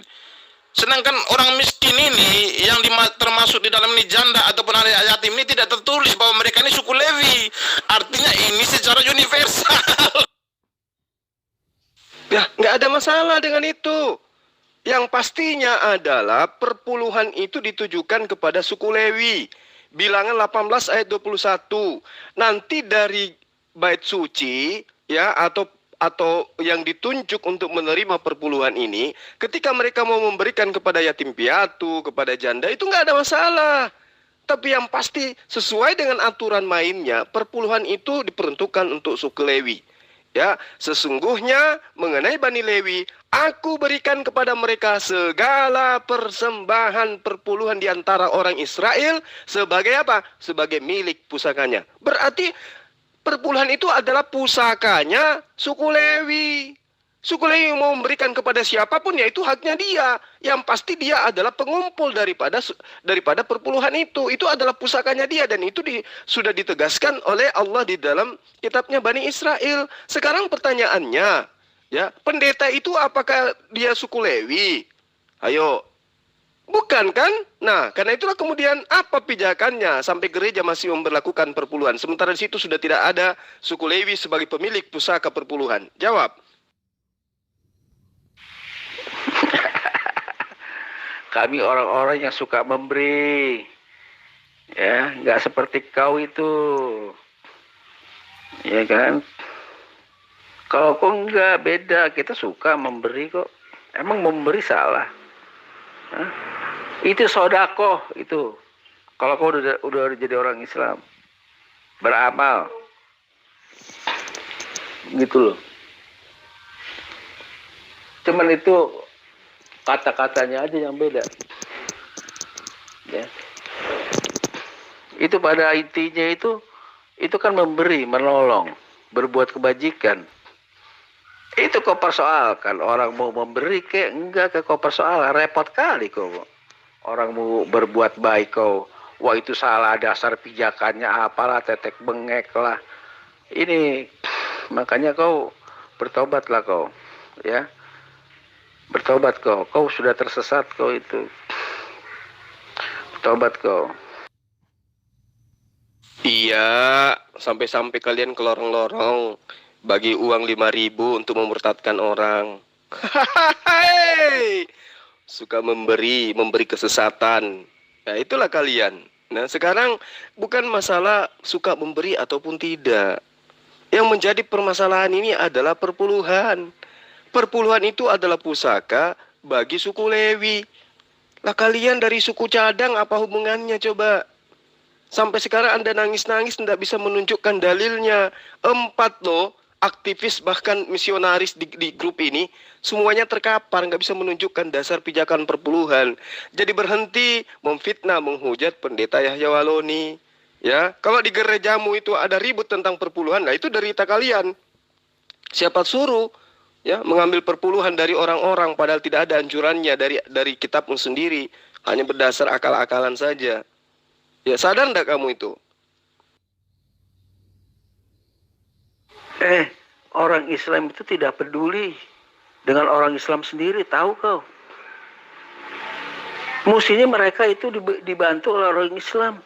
Sedangkan orang miskin ini yang termasuk di dalam ini janda ataupun anak yatim ini tidak tertulis bahwa mereka ini suku Lewi. Artinya ini secara universal. Ya, nggak ada masalah dengan itu. Yang pastinya adalah perpuluhan itu ditujukan kepada suku Lewi. Bilangan 18 ayat 21. Nanti dari bait suci, ya, atau yang ditunjuk untuk menerima perpuluhan ini, ketika mereka mau memberikan kepada yatim piatu, kepada janda, itu nggak ada masalah. Tapi yang pasti sesuai dengan aturan mainnya, perpuluhan itu diperuntukkan untuk suku Lewi. Ya, sesungguhnya mengenai Bani Lewi, aku berikan kepada mereka segala persembahan perpuluhan di antara orang Israel sebagai apa? Sebagai milik pusakanya. Berarti perpuluhan itu adalah pusakanya suku Lewi. Suku Lewi mau memberikan kepada siapapun, ya itu haknya dia. Yang pasti dia adalah pengumpul daripada perpuluhan itu. Itu adalah pusakanya dia, dan itu sudah ditegaskan oleh Allah di dalam kitabnya Bani Israel. Sekarang pertanyaannya, ya, pendeta itu apakah dia suku Lewi? Ayo. Bukan kan? Nah, karena itulah kemudian apa pijakannya sampai gereja masih memberlakukan perpuluhan. Sementara di situ sudah tidak ada suku Lewi sebagai pemilik pusaka perpuluhan. Jawab. Kami orang-orang yang suka memberi, ya, nggak seperti kau itu, ya kan? Kalau kau nggak, beda, kita suka memberi kok. Emang memberi salah? Hah? Itu sodako itu. Kalau kau udah jadi orang Islam, beramal, gitu loh. Cuman itu kata-katanya aja yang beda, ya. Itu pada intinya itu kan memberi, menolong, berbuat kebajikan. Itu kau persoalkan, orang mau memberi kek enggak, ke kau persoalkan, repot kali kau. Orang mau berbuat baik kau, wah itu salah, dasar pijakannya apalah, tetek bengek lah. Ini makanya kau bertobatlah kau, ya. Bertobat kau sudah tersesat kau itu. Bertobat kau. Iya, sampai-sampai kalian ke lorong-lorong bagi uang 5.000 untuk memurtadkan orang. Hahaha. Suka memberi kesesatan. Ya, itulah kalian. Nah, sekarang bukan masalah suka memberi ataupun tidak. Yang menjadi permasalahan ini adalah perpuluhan. Perpuluhan itu adalah pusaka bagi suku Lewi. Lah kalian dari suku cadang apa hubungannya coba? Sampai sekarang Anda nangis-nangis tidak bisa menunjukkan dalilnya. 4 loh, aktivis bahkan misionaris di grup ini, semuanya terkapar, nggak bisa menunjukkan dasar pijakan perpuluhan. Jadi berhenti memfitnah, menghujat pendeta Yahya Waloni. Ya, kalau di gerejamu itu ada ribut tentang perpuluhan, nah itu derita kalian. Siapa suruh? Ya, mengambil perpuluhan dari orang-orang padahal tidak ada anjurannya dari kitabmu sendiri, hanya berdasar akal-akalan saja. Ya, sadar enggak kamu itu? Orang Islam itu tidak peduli dengan orang Islam sendiri, tahu kau? Mestinya mereka itu dibantu oleh orang Islam.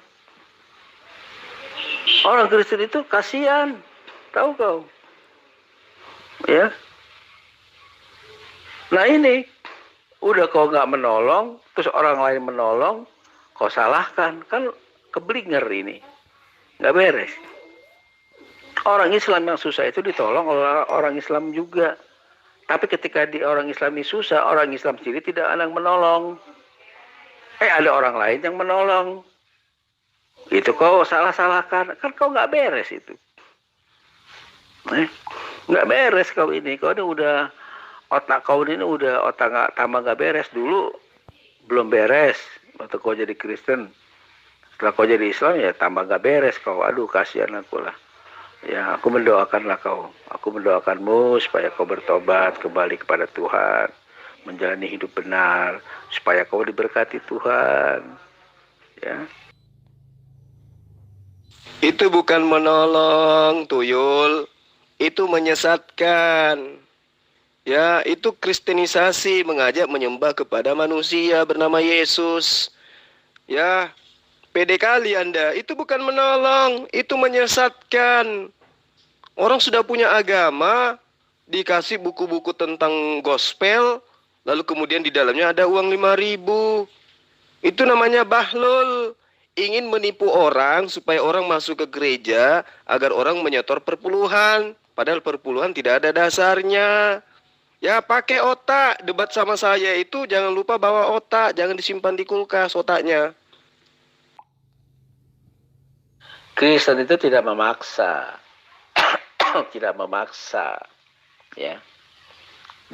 Orang Kristen itu kasihan, tahu kau? Ya. Nah ini, udah kau nggak menolong, terus orang lain menolong, kau salahkan, kan keblinger ini, nggak beres. Orang Islam yang susah itu ditolong oleh orang Islam juga. Tapi ketika orang Islam ini susah, orang Islam sendiri tidak ada yang menolong. Ada orang lain yang menolong. Itu kau salah-salahkan, kan kau nggak beres itu. Nggak beres kau ini, kau ini udah otak kau ini udah tambah nggak beres. Dulu belum beres waktu kau jadi Kristen. Setelah kau jadi Islam ya tambah nggak beres kau. Aduh kasihan aku lah. Ya aku mendoakanlah kau. Aku mendoakanmu supaya kau bertobat kembali kepada Tuhan, menjalani hidup benar, supaya kau diberkati Tuhan. Ya. Itu bukan menolong, Tuyul. Itu menyesatkan. Ya, itu kristenisasi, mengajak menyembah kepada manusia bernama Yesus. Ya, pede kali Anda. Itu bukan menolong, itu menyesatkan. Orang sudah punya agama, dikasih buku-buku tentang gospel, lalu kemudian di dalamnya ada uang 5.000. Itu namanya bahlul. ingin menipu orang supaya orang masuk ke gereja agar orang menyetor perpuluhan. Padahal perpuluhan tidak ada dasarnya. Ya pakai otak, debat sama saya itu jangan lupa bawa otak, jangan disimpan di kulkas otaknya. Kristen itu tidak memaksa. Tidak memaksa. Ya.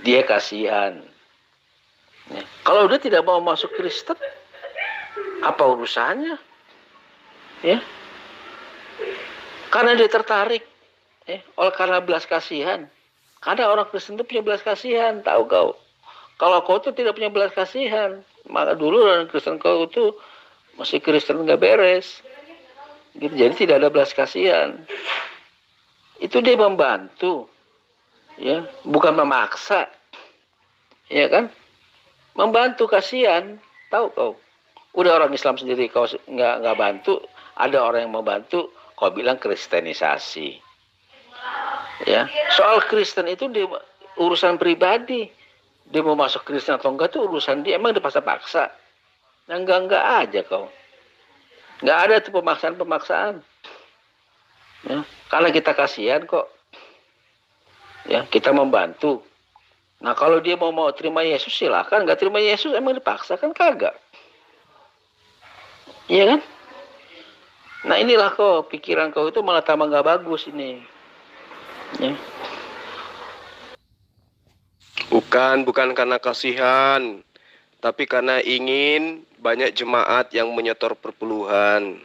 Dia kasihan. Ya. Kalau dia tidak mau masuk Kristen, apa urusannya? Ya. Karena dia tertarik. Ya. Karena belas kasihan. Karena orang Kristen itu punya belas kasihan, tahu kau. Kalau kau itu tidak punya belas kasihan, maka dulu orang Kristen kau itu masih Kristen nggak beres. Gitu. Jadi tidak ada belas kasihan. Itu dia membantu, ya, bukan memaksa, ya kan? Membantu kasihan, tahu kau. Udah orang Islam sendiri kau nggak bantu, ada orang yang membantu, kau bilang kristenisasi. Ya, soal Kristen itu dia urusan pribadi. Dia mau masuk Kristen atau enggak itu urusan dia. Emang dipaksa-paksa? Enggak aja kau. Enggak ada tuh pemaksaan. Ya, karena kita kasihan kok. Ya, kita membantu. Nah, kalau dia mau terima Yesus silakan, enggak terima Yesus emang dipaksa kan kagak. Iya kan? Nah, inilah kok pikiran kau itu malah tambah enggak bagus ini. Ya. Bukan karena kasihan, tapi karena ingin banyak jemaat yang menyetor perpuluhan.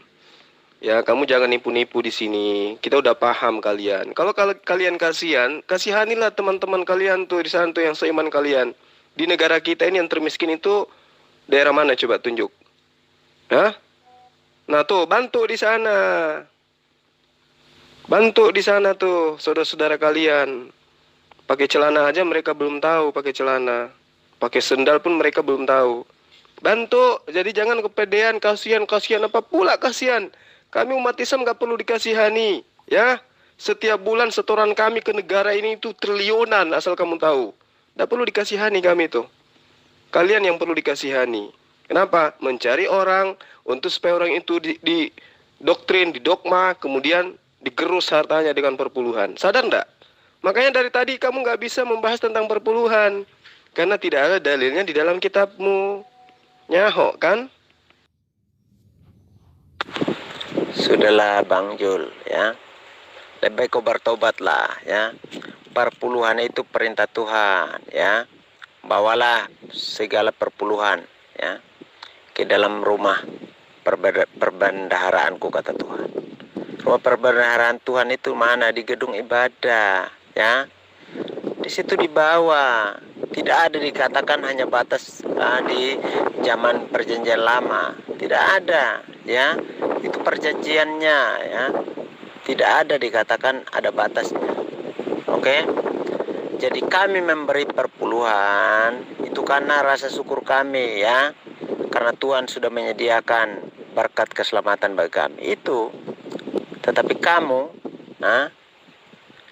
Ya, kamu jangan nipu-nipu di sini. Kita udah paham kalian. Kalau kalian kasihan, kasihanilah teman-teman kalian tuh di sana tuh yang seiman kalian. Di negara kita ini yang termiskin itu daerah mana coba tunjuk? Hah? Nah tuh, bantu di sana. Bantu di sana tuh saudara-saudara kalian. Pakai celana aja mereka belum tahu pakai celana. Pakai sendal pun mereka belum tahu. Bantu, jadi jangan kepedean, kasihan apa pula kasihan. Kami umat Islam gak perlu dikasihani, ya. Setiap bulan setoran kami ke negara ini itu triliunan, asal kamu tahu. Gak perlu dikasihani kami tuh. Kalian yang perlu dikasihani. Kenapa? Mencari orang untuk supaya orang itu di doktrin, di dogma, kemudian digerus hartanya dengan perpuluhan. Sadar enggak? Makanya dari tadi kamu nggak bisa membahas tentang perpuluhan. Karena tidak ada dalilnya di dalam kitabmu. Nyahok kan? Sudahlah Bang Jul, ya. Lebih baik kau bertobatlah, ya. Perpuluhan itu perintah Tuhan, ya. Bawalah segala perpuluhan, ya, ke dalam rumah perbendaharaanku, kata Tuhan. Rumah perbendaharaan Tuhan itu mana? Di gedung ibadah, ya. Di situ dibawa. Tidak ada dikatakan hanya batas di zaman perjanjian lama. Tidak ada, ya. Itu perjanjiannya, ya. Tidak ada dikatakan ada batasnya. Oke? Jadi kami memberi perpuluhan itu karena rasa syukur kami, ya. Karena Tuhan sudah menyediakan berkat keselamatan bagi kami. Itu. Tetapi kamu,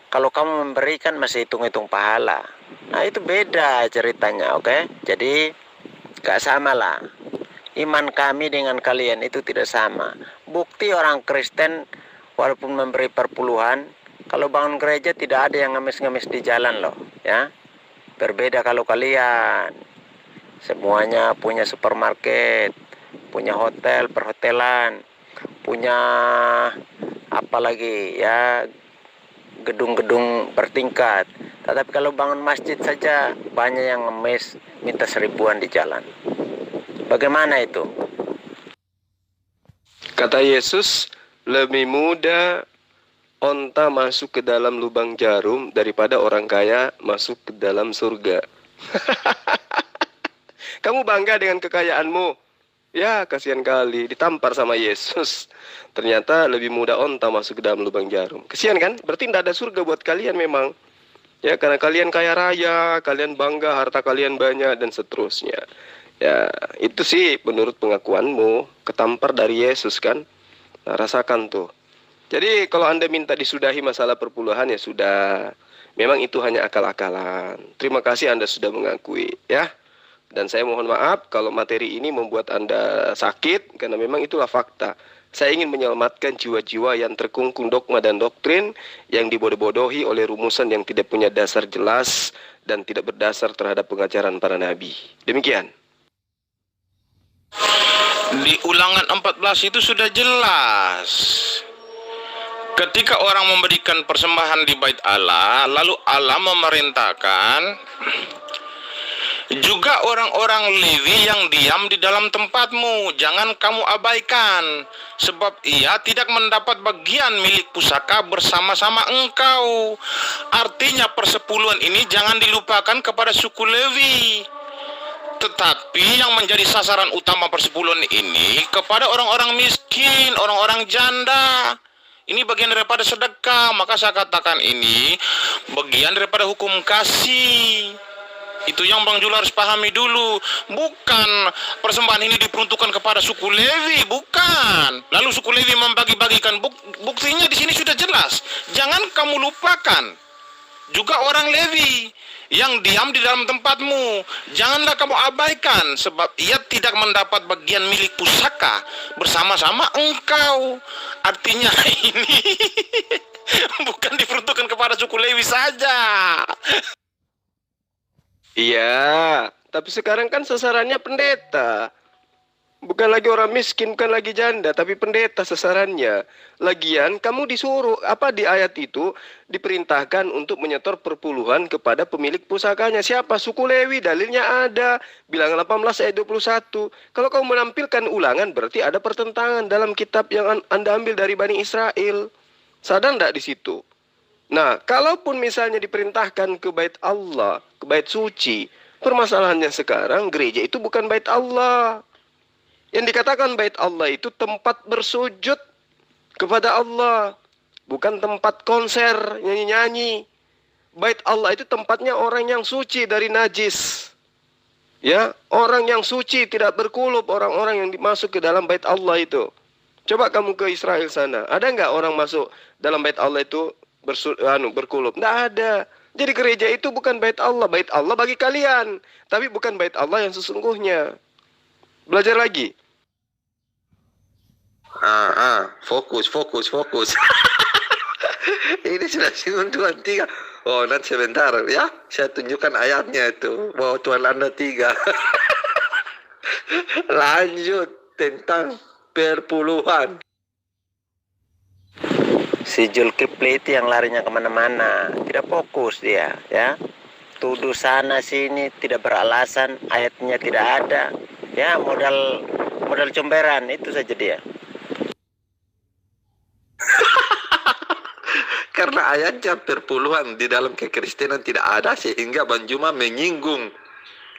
kalau kamu memberikan masih hitung-hitung pahala. Nah, itu beda ceritanya, oke? Jadi gak sama lah. Iman kami dengan kalian itu tidak sama. Bukti orang Kristen walaupun memberi perpuluhan, kalau bangun gereja tidak ada yang ngemis-ngemis di jalan loh, ya. Berbeda kalau kalian semuanya punya supermarket, punya hotel, perhotelan, punya apalagi, ya, gedung-gedung bertingkat. Tetapi kalau bangun masjid saja banyak yang ngemis minta 1000-an di jalan. Bagaimana itu? Kata Yesus, lebih mudah onta masuk ke dalam lubang jarum daripada orang kaya masuk ke dalam surga. Kamu bangga dengan kekayaanmu? Ya, kasihan kali, ditampar sama Yesus. Ternyata lebih mudah onta masuk ke dalam lubang jarum. Kasihan kan? Berarti tidak ada surga buat kalian memang. Ya, karena kalian kaya raya, kalian bangga, harta kalian banyak, dan seterusnya. Ya, itu sih menurut pengakuanmu, ketampar dari Yesus kan? Nah, rasakan tuh. Jadi kalau Anda minta disudahi masalah perpuluhan, ya sudah. Memang itu hanya akal-akalan. Terima kasih Anda sudah mengakui, ya. Dan saya mohon maaf kalau materi ini membuat Anda sakit, karena memang itulah fakta. Saya ingin menyelamatkan jiwa-jiwa yang terkungkung dogma dan doktrin yang dibodoh-bodohi oleh rumusan yang tidak punya dasar jelas dan tidak berdasar terhadap pengajaran para nabi. Demikian. Di Ulangan 14 itu sudah jelas. Ketika orang memberikan persembahan di bait Allah, lalu Allah memerintahkan juga orang-orang Lewi yang diam di dalam tempatmu, jangan kamu abaikan, sebab ia tidak mendapat bagian milik pusaka bersama-sama engkau. Artinya persepuluhan ini jangan dilupakan kepada suku Lewi. Tetapi yang menjadi sasaran utama persepuluhan ini kepada orang-orang miskin, orang-orang janda. Ini bagian daripada sedekah, maka saya katakan ini bagian daripada hukum kasih. Itu yang Bang Jul harus pahami dulu. Bukan persembahan ini diperuntukkan kepada suku Lewi, bukan. Lalu suku Lewi membagi-bagikan. Buktinya di sini sudah jelas. Jangan kamu lupakan juga orang Lewi yang diam di dalam tempatmu, janganlah kamu abaikan, sebab ia tidak mendapat bagian milik pusaka bersama-sama engkau. Artinya ini bukan diperuntukkan kepada suku Lewi saja. Iya, tapi sekarang kan sasarannya pendeta. Bukan lagi orang miskin, bukan lagi janda, tapi pendeta sasarannya. Lagian kamu disuruh, di ayat itu diperintahkan untuk menyetor perpuluhan kepada pemilik pusakanya. Siapa? Suku Lewi, dalilnya ada. Bilangan 18 ayat 21. Kalau kamu menampilkan ulangan, berarti ada pertentangan dalam kitab yang Anda ambil dari Bani Israel. Sadar enggak di situ? Nah, kalaupun misalnya diperintahkan ke bait Allah, ke bait suci, permasalahannya sekarang gereja itu bukan bait Allah. Yang dikatakan bait Allah itu tempat bersujud kepada Allah, bukan tempat konser, nyanyi-nyanyi. Bait Allah itu tempatnya orang yang suci dari najis. Ya, orang yang suci tidak berkulub, orang-orang yang dimasuk ke dalam bait Allah itu. Coba kamu ke Israel sana, ada nggak orang masuk dalam bait Allah itu berkulub? Nggak ada. Jadi gereja itu bukan bait Allah bagi kalian, tapi bukan bait Allah yang sesungguhnya. Belajar lagi. Fokus. Ini sudah singgung Tuhan 3. Oh, nanti sebentar ya, saya tunjukkan ayatnya itu bahwa Tuhan Anda 3. Lanjut tentang perpuluhan. Si Zulkifli itu yang larinya kemana-mana, tidak fokus dia, ya. Tuduh sana sini, tidak beralasan, ayatnya tidak ada, ya. Modal comberan itu saja dia. Karena ayatnya perpuluhan di dalam kekristenan tidak ada, sehingga Bang Juma menyinggung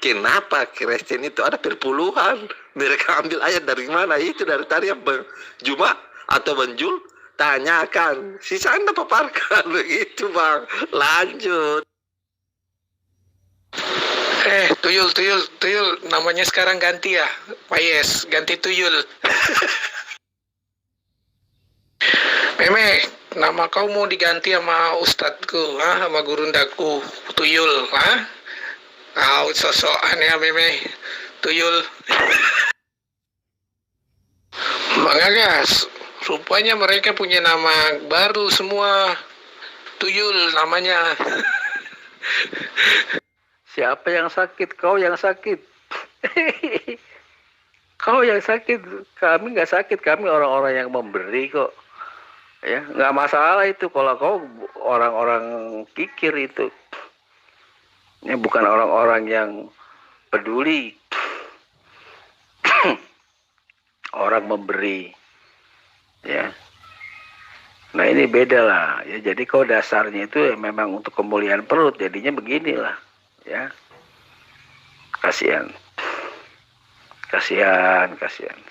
kenapa Kristen itu ada perpuluhan. Mereka ambil ayat dari mana? Itu dari tadi yang Bang Juma atau Bang Jul tanyakan, sisa Anda paparkan. Begitu Bang. Lanjut. Tuyul, namanya sekarang ganti ya, Pak Yes, ganti Tuyul. Meme, nama kau mau diganti sama ustadku, sama gurundaku, Tuyul, Kau sosokan ya Meme, Tuyul. Bang Agas, rupanya mereka punya nama baru semua, Tuyul namanya. Siapa yang sakit? Kau yang sakit. Kau yang sakit. Kami nggak sakit. Kami orang-orang yang memberi kok. Ya, nggak masalah itu kalau kau orang-orang kikir itu. Ini bukan orang-orang yang peduli. Orang memberi. Ya. Nah ini beda lah. Ya, jadi kau dasarnya itu memang untuk kemuliaan perut. Jadinya beginilah. Ya, kasihan.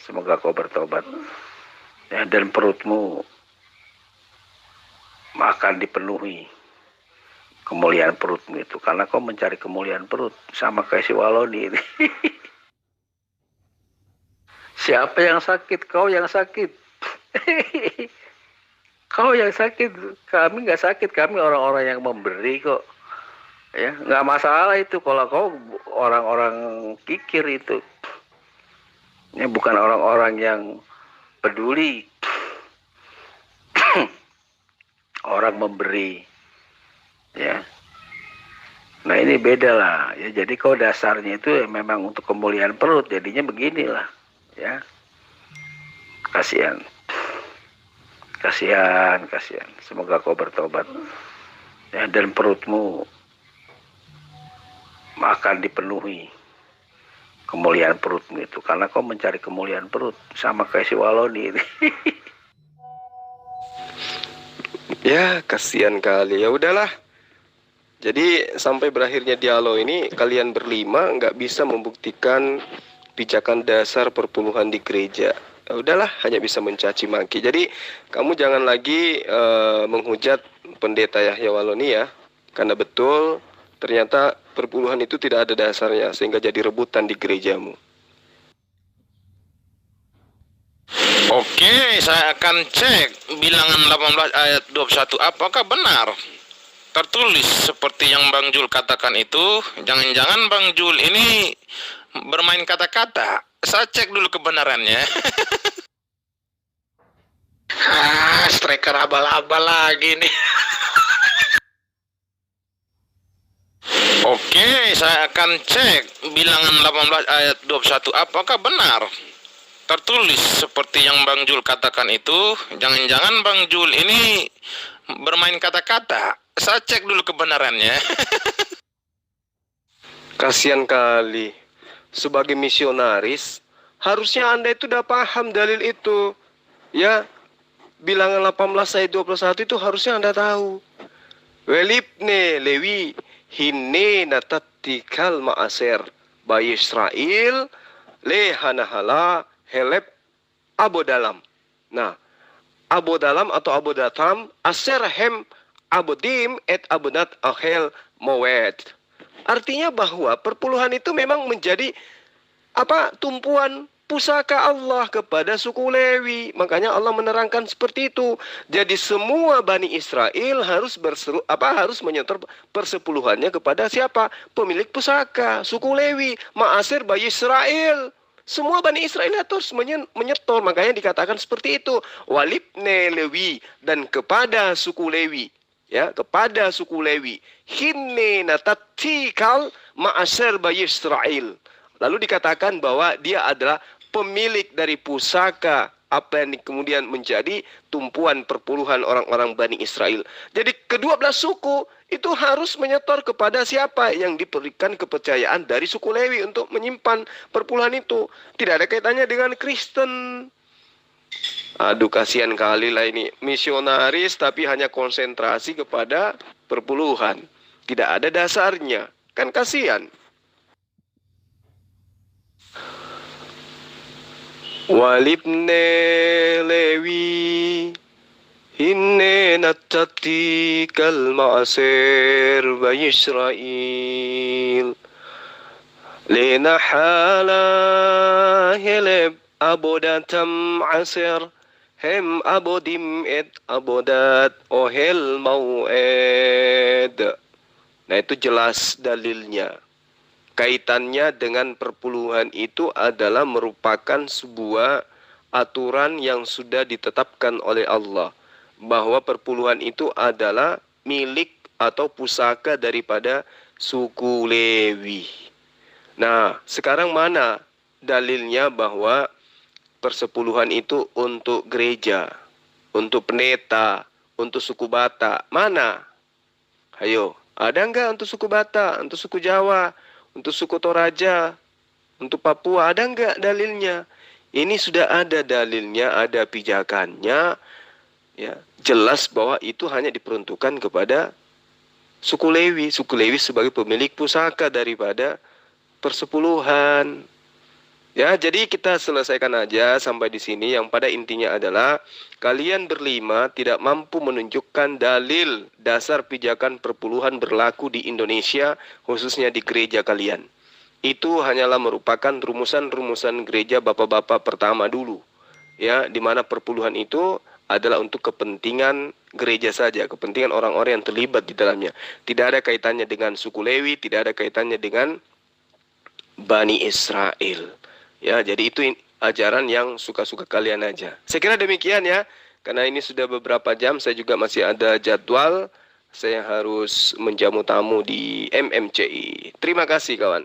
Semoga kau bertobat. Ya, dan perutmu akan dipenuhi kemuliaan perutmu itu, karena kau mencari kemuliaan perut sama kayak si Waloni ini. Siapa yang sakit? Kau yang sakit. Kau yang sakit. Kami nggak sakit. Kami orang-orang yang memberi kok. Ya, nggak masalah itu kalau kau orang-orang kikir itu. Ini bukan orang-orang yang peduli orang memberi, ya. Nah ini beda lah, ya. Jadi kau dasarnya itu ya memang untuk kemuliaan perut, jadinya beginilah, ya. Kasihan, kasihan, kasihan. Semoga kau bertobat, ya, dan perutmu akan dipenuhi kemuliaan perutmu itu, karena kau mencari kemuliaan perut sama kayak si Waloni ini. Ya, kasihan kali. Ya udahlah. Jadi sampai berakhirnya dialog ini, kalian berlima nggak bisa membuktikan pijakan dasar perpuluhan di gereja. Ya udahlah, hanya bisa mencaci maki. Jadi kamu jangan lagi menghujat pendeta Yahya Waloni ya, karena betul ternyata perpuluhan itu tidak ada dasarnya sehingga jadi rebutan di gerejamu. Oke, saya akan cek bilangan 18 ayat 21 apakah benar tertulis seperti yang Bang Jul katakan itu. Jangan-jangan Bang Jul ini bermain kata-kata. Saya cek dulu kebenarannya. Striker abal-abal lagi nih. Oke, saya akan cek bilangan 18 ayat 21 apakah benar tertulis seperti yang Bang Jul katakan itu. Jangan-jangan Bang Jul ini bermain kata-kata. Saya cek dulu kebenarannya. Kasihan kali. Sebagai misionaris, harusnya Anda itu udah paham dalil itu. Ya, bilangan 18 ayat 21 itu harusnya Anda tahu. Welibne Lewi hinne natatikal ma'aser bayi Israel lehanahala helep abodalam. Nah, abodalam atau abodatam aser hem abodim et abodat ahel mowed. Artinya bahwa perpuluhan itu memang menjadi tumpuan pusaka Allah kepada suku Lewi. Makanya Allah menerangkan seperti itu. Jadi semua Bani Israel harus harus menyetor persepuluhannya kepada siapa? Pemilik pusaka, suku Lewi, Ma'asir Bayi Israel. Semua Bani Israel harus menyetor. Makanya dikatakan seperti itu. Walibne Lewi, dan kepada suku Lewi. Ya, kepada suku Lewi. Hinne natatikal Ma'asir Bayi Israel. Lalu dikatakan bahwa dia adalah pemilik dari pusaka apa yang kemudian menjadi tumpuan perpuluhan orang-orang Bani Israel. Jadi kedua belas suku itu harus menyetor kepada siapa yang diberikan kepercayaan dari suku Lewi untuk menyimpan perpuluhan itu. Tidak ada kaitannya dengan Kristen. Aduh, kasihan kali lah ini. Misionaris tapi hanya konsentrasi kepada perpuluhan. Tidak ada dasarnya. Kan kasihan. Walibne Lewi hinne natatikal ma'asir bayi Israel lenahala heleb abodatam asir hem abodim et abodat ohel mau'ed. Nah itu jelas dalilnya. Kaitannya dengan perpuluhan itu adalah merupakan sebuah aturan yang sudah ditetapkan oleh Allah. Bahwa perpuluhan itu adalah milik atau pusaka daripada suku Lewi. Nah, sekarang mana dalilnya bahwa persepuluhan itu untuk gereja, untuk pendeta, untuk suku Batak? Mana? Ayo, ada enggak untuk suku Batak, untuk suku Jawa? Untuk suku Toraja, untuk Papua, ada enggak dalilnya? Ini sudah ada dalilnya, ada pijakannya. Ya, jelas bahwa itu hanya diperuntukkan kepada suku Lewi. Suku Lewi sebagai pemilik pusaka daripada persepuluhan. Ya, jadi kita selesaikan aja sampai di sini. Yang pada intinya adalah kalian berlima tidak mampu menunjukkan dalil dasar pijakan perpuluhan berlaku di Indonesia, khususnya di gereja kalian. Itu hanyalah merupakan rumusan-rumusan gereja bapak-bapak pertama dulu. Ya, di mana perpuluhan itu adalah untuk kepentingan gereja saja, kepentingan orang-orang yang terlibat di dalamnya. Tidak ada kaitannya dengan suku Lewi, tidak ada kaitannya dengan Bani Israel. Ya, jadi itu ajaran yang suka-suka kalian aja. Saya kira demikian ya. Karena ini sudah beberapa jam, saya juga masih ada jadwal. Saya harus menjamu tamu di MMCI. Terima kasih kawan.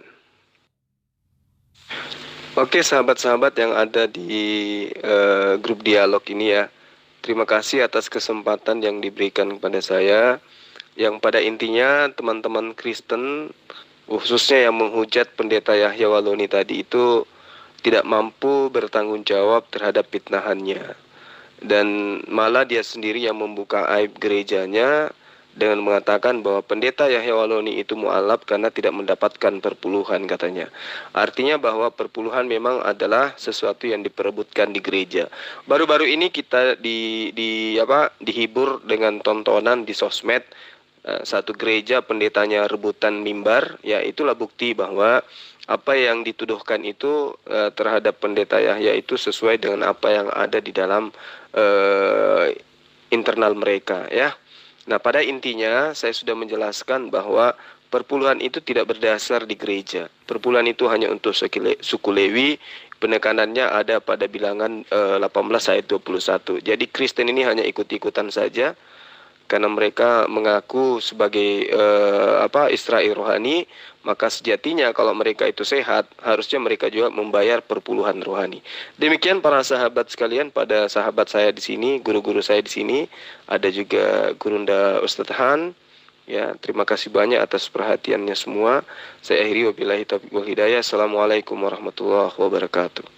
Oke sahabat-sahabat yang ada di grup dialog ini ya. Terima kasih atas kesempatan yang diberikan kepada saya. Yang pada intinya teman-teman Kristen, khususnya yang menghujat pendeta Yahya Waloni tadi itu tidak mampu bertanggung jawab terhadap fitnahannya. Dan malah dia sendiri yang membuka aib gerejanya dengan mengatakan bahwa pendeta Yahya Waloni itu mu'alaf karena tidak mendapatkan perpuluhan katanya. Artinya bahwa perpuluhan memang adalah sesuatu yang diperebutkan di gereja. Baru-baru ini kita dihibur dengan tontonan di sosmed, satu gereja pendetanya rebutan mimbar. Ya, itulah bukti bahwa apa yang dituduhkan itu terhadap pendeta Yahya itu sesuai dengan apa yang ada di dalam internal mereka ya. Nah, pada intinya saya sudah menjelaskan bahwa perpuluhan itu tidak berdasar di gereja. Perpuluhan itu hanya untuk suku Lewi. Penekanannya ada pada bilangan 18 ayat 21. Jadi Kristen ini hanya ikut-ikutan saja karena mereka mengaku sebagai Israel rohani. Maka sejatinya kalau mereka itu sehat, harusnya mereka juga membayar perpuluhan rohani. Demikian para sahabat sekalian, pada sahabat saya di sini, guru-guru saya di sini, ada juga Gurunda Ustadz Han. Ya, terima kasih banyak atas perhatiannya semua. Saya akhiri wabillahi taufiq wal hidayah. Assalamualaikum warahmatullahi wabarakatuh.